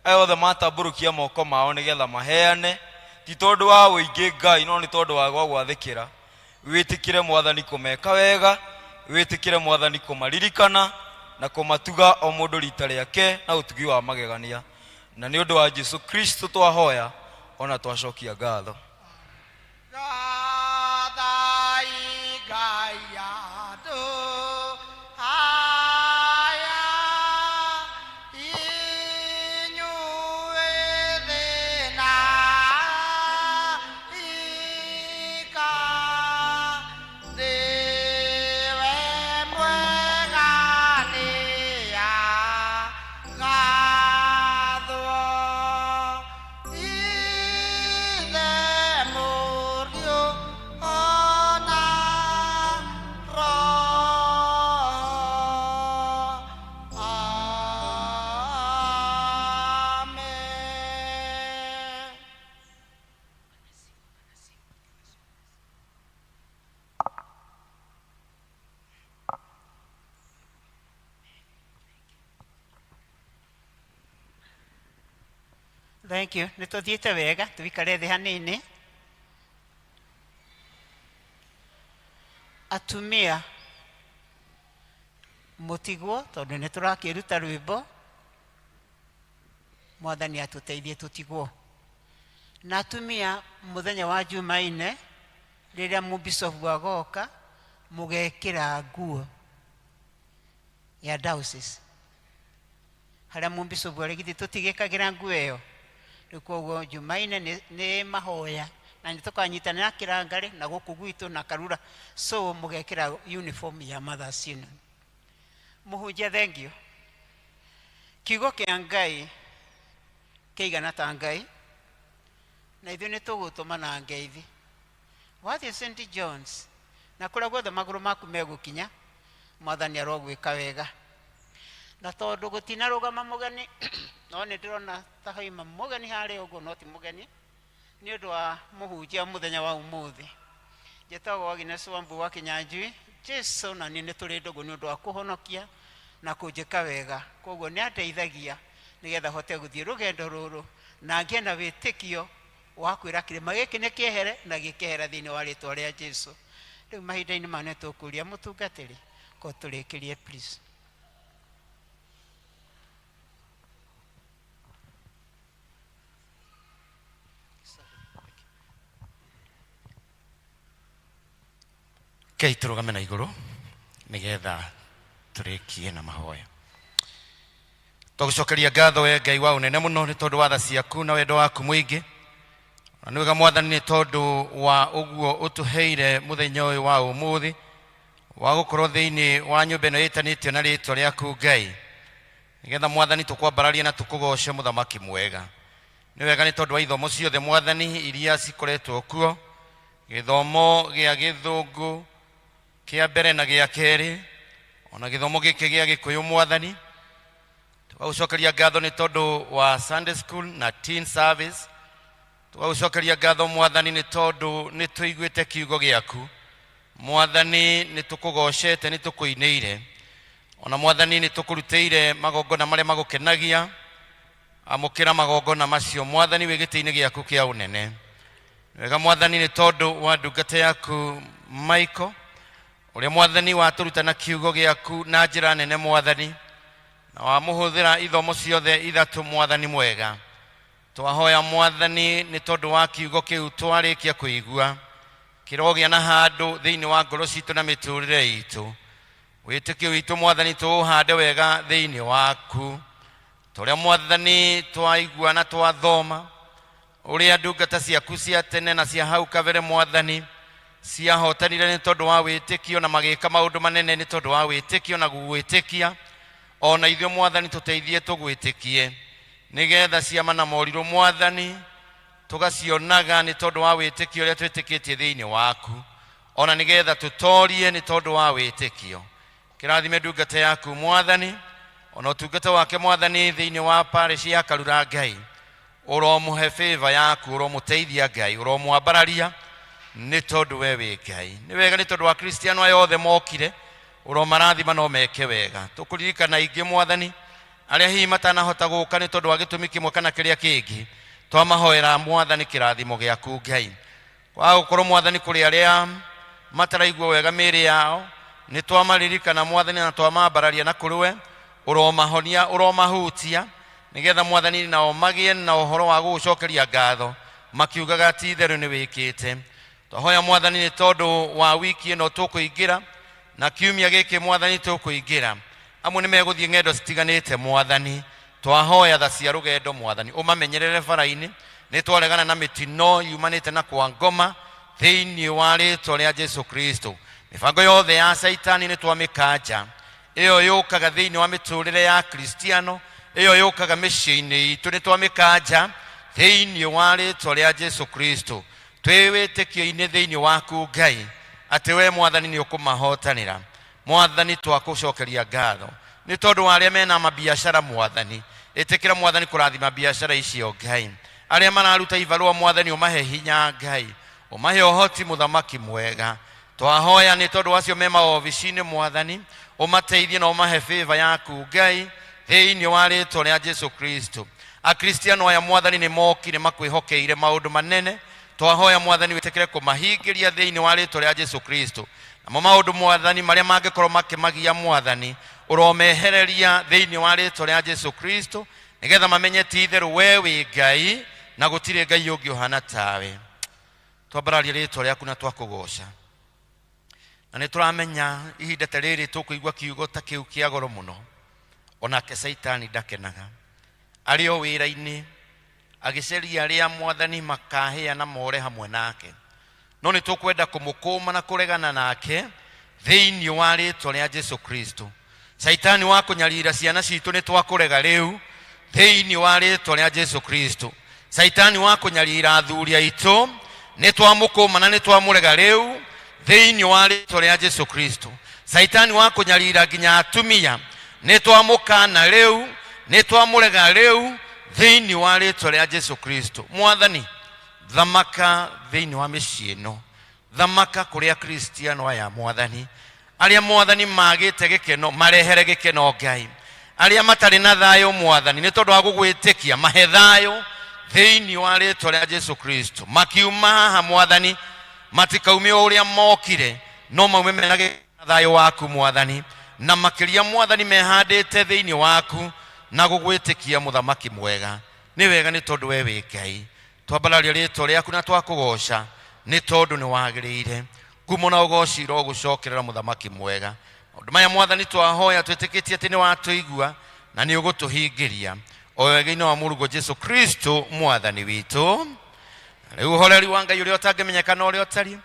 aya othe matambũrũkia moko mao nĩgetha maheane ti tondũ wa ũingĩ Ngai no nĩ tondũ wa gwagwathĩkĩra wĩtĩkĩre Mwathani kũmeka wega wĩtĩkĩre Mwathani kũmaririkana na kũmatuga o mũndũ rita rĩake na ũtugi wa magegania na nĩ ũndũ wa Jesu Kristo twahoya ona twacokia ngatho Gathai Ngai andũ aya inyuĩ thĩna ika Ndiwe mwega nĩya gathwo Ithe Thank you. Nĩ tũthiĩte wega, tũikare thĩ hanini. Atumia mũtigwo tondũ nĩ tũrakĩruta rwĩmbo. Mwathani atũteithie tũtigwo. Na atumia mũthenya wa Jumaine rĩrĩa mũbishofu agoka mũgekĩra nguo ya diocese. Harĩa mũbishofu arĩgithi tũtigĩkagĩra nguo ĩyo. Rĩu koguo Jumaine nĩ mahoya na nĩ tũkanyitanĩra kĩrangare na gũkũ gwitũ na Karura, so mũgekĩra uniform ya Mothers Union. Mũhunjia, thank you. Kiugo kĩa Ngai kĩigana ta Ngai na ithuĩ nĩ tũgũtũma na ngeithi. Wathiĩ St. John's na kũrĩa guothe magũrũ maku megũkinya, Mwathani arogwĩka wega. Na tondũ gũtinarũgama mũgeni, no nĩ ndĩrona ta haima mũgeni harĩa ũguo, no ti mũgeni, nĩ ũndũ wa mũhunjia mũthenya wa ũmũthĩ. Njĩtagwo Agnes Wambui wa Kĩnyanjui. Jesu na niĩ nĩ tũrĩ ndũgũ nĩ ũndũ wa kũhonokia na kũnjĩka wega. Koguo nĩ andeithagia nĩgetha hote gũthiĩ rũgendo rũrũ na ngĩe na wĩtĩkio wa kwĩra kĩrĩma gĩkĩ nĩ kĩehere na gĩkehera thĩinĩ wa rĩtwa rĩa Jesu. Rĩu mahinda-inĩ ma nĩ tũkũria mũtungatĩri ko tũrĩkĩrie please. Kei tũrũgame na igũrũ nĩgetha tũrĩkie na mahoya. Tũgũcokeria ngatho we Ngai wa ũnene mũno nĩ tondũ wa tha ciaku na wendo waku mũingĩ. Na nĩ wega Mwathani nĩ tondũ wa ũguo ũtũheire mũthenya ũyũ wa ũmũthĩ wa gũkorwo thĩinĩ wa nyũmba ĩno ĩtanĩtio na rĩtwa rĩaku Ngai, nĩgetha Mwathani tũkwambararie na tũkũgoce mũthamaki mwega. Nĩ wega nĩ tondũ wa ithomo ciothe Mwathani iria cikoretwo kuo, gĩthomo gĩa Gĩthũngũ kĩa mbere na gĩa kerĩ, ona gĩthomo gĩkĩ gĩa Gĩkũyũ Mwathani. Tũgũcokeria ngatho nĩ tondũ wa Sunday school na teen service. Tũgũcokeria ngatho Mwathani nĩ tondũ nĩ tũiguĩte kiugo gĩaku. Mwathani nĩ tũkũgocete, nĩ tũkũinĩire. Ona Mwathani nĩ tũkũrutĩire magongona marĩa magũkenagia. Amũkĩra magongona macio Mwathani wĩ gĩtĩ-inĩ gĩaku kĩa ũnene. Wega Mwathani nĩ tondũ wa ndungata yaku Michael, ũrĩa Mwathani watũruta na kiugo gĩaku na njĩra nene Mwathani, na wamũhũthĩra ithomo ciothe ithatũ Mwathani mwega. Twahoya Mwathani nĩ tondũ wa kiugo kĩu twarĩkia kũigua, kĩrogĩa na handũ thĩinĩ wa ngoro citũ na mĩtũrĩre itũ. Wĩtĩkio witũ Mwathani tũũhande wega thĩinĩ waku. Tũrĩa Mwathani twaigua na twathoma, ũrĩa ndungata ciaku cia tene na cia hau kabere Mwathani ciahotanire nĩ tondũ wa wĩtĩkio na magĩka maũndũ manene nĩ tondũ wa wĩtĩkio na gũgwĩtĩkia. Ona ithuĩ Mwathani tũteithie tũgwĩtĩkie, nĩgetha ciama na morirũ Mwathani tũgacionaga nĩ tondũ wa wĩtĩkio ũrĩa twĩtĩkĩtie thĩinĩ waku. Ona nĩgetha tũtorie nĩ tondũ wa wĩtĩkio. Kĩrathime ndungata yaku Mwathani, ona ũtungata wake Mwathani thĩinĩ wa parish ya Karura Ngai. Ũromũhe favor yaku, ũromũteithia Ngai, ũromwambararia nĩ tondũ we wĩ Ngai. Nĩ wega nĩ tondũ wa Kristiano aya othe mokire, ũromarathima no meke wega. Tũkũririkana ingĩ Mwathani arĩa hihi matanahota gũka nĩ tondũ wa gĩtũmi kĩmwe kana kĩrĩa kĩngĩ, twamahoera Mwathani kĩrathimo gĩaku Ngai. Kwa gũkorwo Mwathani kũrĩ arĩa mataraigua wega mĩĩrĩ yao, nĩ twamaririkana Mwathani na twamambararia na kũrĩ we, ũromahonia, ũromahutia, nĩgetha Mwathani nao magĩe na ũhoro wa gũgũcokeria ngatho makiugaga ti itherũ nĩ wĩkĩte. Twahoya Mwathani nĩ tondũ wa wiki ĩno tũkũingĩra na kiumia gĩkĩ Mwathani tũkũingĩra, amwe nĩ megũthiĩ ng'endo citiganĩte Mwathani. Twahoya tha cia rũgendo Mwathani ũmamenyerere bara-inĩ, nĩ twaregana na mĩtino yumanĩte na kwa ngoma thĩinĩ wa rĩtwa rĩa Jesu Kristo. Mĩbango yothe ya Saitani nĩ twamĩkanja, ĩyo yũkaga thĩinĩ wa mĩtũrĩre ya Kristiano, ĩyo yũkaga mĩciĩ-inĩ itũ nĩ twamĩkanja thĩinĩ wa rĩtwa rĩa Jesu Kristo. Twĩ wĩtĩkio-inĩ thĩinĩ waku Ngai atĩ we Mwathani nĩ ũkũmahotanĩra. Mwathani twakũcokeria ngatho nĩ tondũ wa arĩa mena mabiacara Mwathani, ĩtĩkĩra Mwathani kũrathima biacara icio Ngai. Arĩa mararuta ibarũa Mwathani ũmahe hinya Ngai, ũmahe ũhoti mũthamaki mwega. Twahoya nĩ tondũ wacio me maobici-inĩ Mwathani, ũmateithie na ũmahe favor yaku Ngai thĩinĩ wa rĩtwa rĩa Jesu Kristo. akristiano aya mwathani nĩ mokire makwĩhokeire maũndũ manene. Twahoya mwathani wĩtĩkĩre kũmahingĩria thĩinĩ wa rĩĩtwa rĩa Jesũ Kristo. Namo maũndũ mwathani marĩa mangĩkorwo makĩmagia mwathani ũromehereria thĩinĩ wa rĩĩtwa rĩa Jesũ Kristo, nĩgetha mamenye ti itherũ we wĩ Ngai na gũtirĩ Ngai ũngĩ ũhana tawe. Twambararia rĩĩtwa rĩaku na twakũgoca, na nĩ tũramenya ihinda ta rĩrĩ tũkũigua kiugo ta kĩu kĩa goro mũno. Onake Saitani ndakenaga, arĩ o wĩra-inĩ agĩceria arĩa mwathani makahĩa na more hamwe nake. No nĩ tũkwenda kũmũkũma na kũregana nake thĩinĩ wa rĩĩtwa rĩa Jesũ Kristo. Saitani wa kũnyarira ciana citũ nĩ twakũrega rĩu thĩinĩ wa rĩĩtwa rĩa Jesũ Kristo. Saitani wa kũnyarira athuri aitũ nĩ twamũkũma na nĩ twamũrega rĩu thĩinĩ wa rĩĩtwa rĩa Jesũ Kristo. Saitani wa kũnyarira nginya atumia nĩ twamũkana rĩu, nĩ twamũrega rĩu thĩinĩ wa rĩĩtwa rĩa Jesũ Kristo. Mwathani thamaka thĩinĩ wa mĩciĩ ĩno, thamaka kũrĩ akristiano aya mwathani, arĩa mwathani magĩte gĩkeno marehere gĩkeno Ngai, arĩa matarĩ na thayũ mwathani nĩ tondũ wa gũgwĩtĩkia mahe thayũ thĩinĩ wa rĩĩtwa rĩa Jesũ Kristo. Makiuma haha mwathani matikaumie ũrĩa mokire, no maume mena thayũ waku mwathani, na makĩria mwathani mehandĩte thĩinĩ waku na gũgwĩtĩkia mũthamaki mwega. Nĩ wega nĩ tondũ we wĩ Ngai. Twambararia rĩĩtwa rĩaku na twakũgoca nĩ tondũ nĩ wagĩrĩire. Ngumo na ũgoci irogũcokerera mũthamaki mwega. Maũndũ maya mwathani twahoya twĩtĩkĩtie atĩ nĩ watũigua na nĩ ũgũtũhingĩria o wega-inĩ wa Mũrungu Jesũ Kristo mwathani witũ. Rĩu ũhoreri wa Ngai ũrĩa ũtangĩmenyeka na ũrĩa ũtariĩ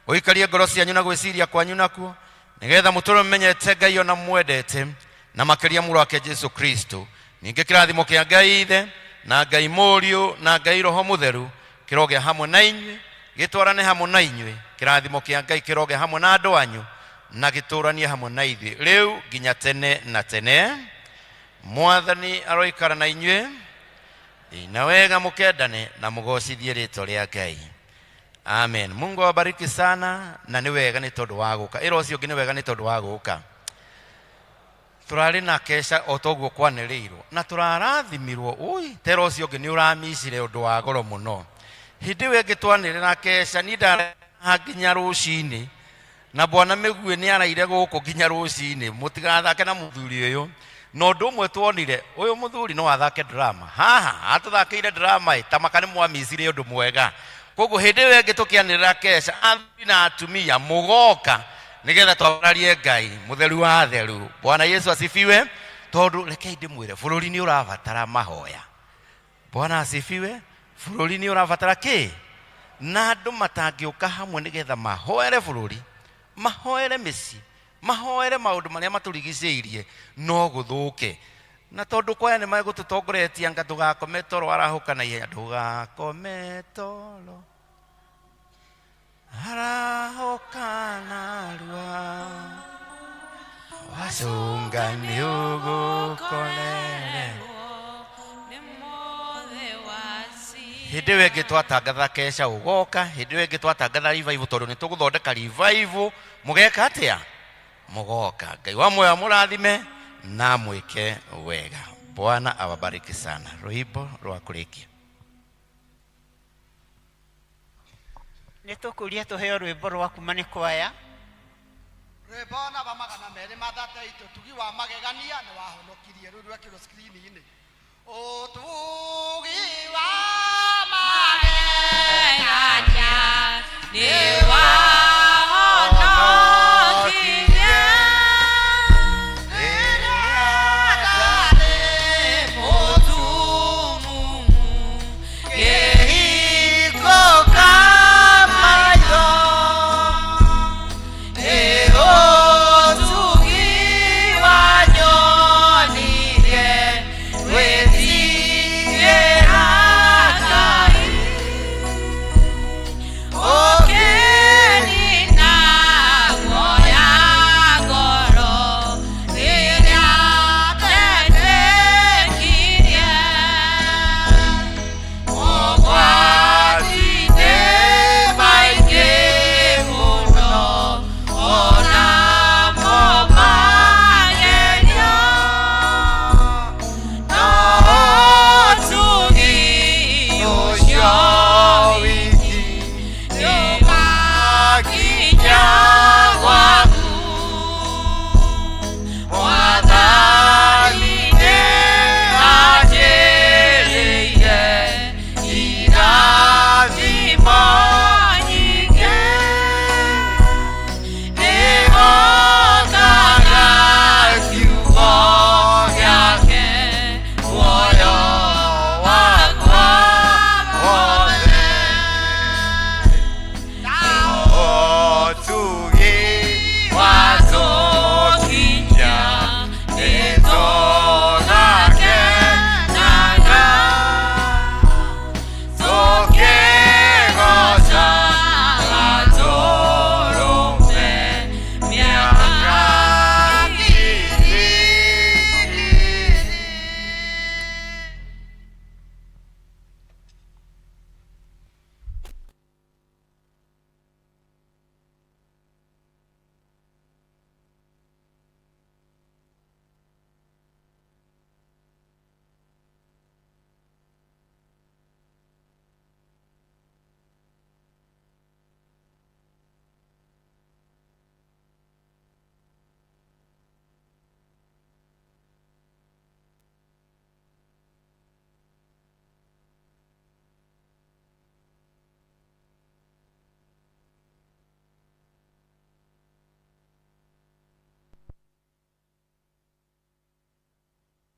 ũikarie ngoro cianyu na gwĩciria kwanyu nakuo, nĩgetha mũtũũre mũmenyete Ngai ona mwendete, na makĩria mũrũ wake Jesũ Kristo. Ningĩ kĩrathimo kĩa Ngai Ithe na Ngai Mũriũ na Ngai Roho Mũtheru kĩroge hamwe na inyuĩ, gĩtwarane hamwe na inyuĩ. Kĩrathimo kĩa Ngai kĩroge hamwe na andũ anyu na gĩtũũranie hamwe na ithuĩ rĩu nginya tene na tene. Mwathani aroikara na inyuĩ ina wega, mũkendane na mũgocithie rĩĩtwa rĩa Ngai. Amen. Mungu awabariki sana, na nĩ wega nĩ tondũ wa gũka. Ĩra ũcio ũngĩ nĩ wega nĩ tondũ wa gũka. Tũrarĩ na kesha o toguo kwanĩrĩirwo na tũrarathimirwo. Ũi tera ũcio ũngĩ nĩ ũramicire ũndũ wa goro mũno. Hĩndĩ ĩyo ĩngĩ twanĩrĩ na kesha nĩ ndaraha nginya rũcinĩ, na Bwana Mĩguĩ nĩ araire gũkũ nginya rũcinĩ. Mũtigathake na mũthuri ũyũ. Na ũndũ ũmwe tuonire, ũyũ mũthuri no athake drama. Haha atũthakĩire drama ta makane mwamicire ũndũ mwega. Koguo hĩndĩ ĩyo ĩngĩ tũkĩanĩrĩra kesha athuri na atumia mũgoka nĩgetha twararie Ngai mũtheru wa atheru. Bwana Yesu asifiwe. Tondũ rekei ndĩmwĩre bũrũri nĩ ũrabatara mahoya. Bwana asifiwe. Bũrũri nĩ ũrabatara kĩ? Na andũ matangĩũka hamwe nĩgetha mahoere bũrũri, mahoere mĩciĩ, mahoere maũndũ marĩa matũrigicĩirie, no gũthũke. Na tondũ kwaya nĩ magũtũtongoretie anga ndũgakome toro, arahũka na ihenya ndũgakome toro, arahũka narua, wacũnga nĩ ũgũkorere. Hĩndĩ ĩyo ĩngĩ twatangatha kesha ũgoka, hĩndĩ ĩyo ĩngĩ twatangatha revival, tondũ nĩ tũgũthondeka revival. Mũgeka atĩa? Mũgoka. Ngai wa moyo mũrathime na mwĩke wega. Bwana awabariki sana. Rwĩmbo rwa kũrĩkia. Nĩ tũkũria tũheo rwĩmbo rwa kuma nĩ kwaya. Rwĩmbo namba 238 tugi wa magegania nĩ wahonokirie. Rĩu rwekĩrwo screen-inĩ. Ũtugi wa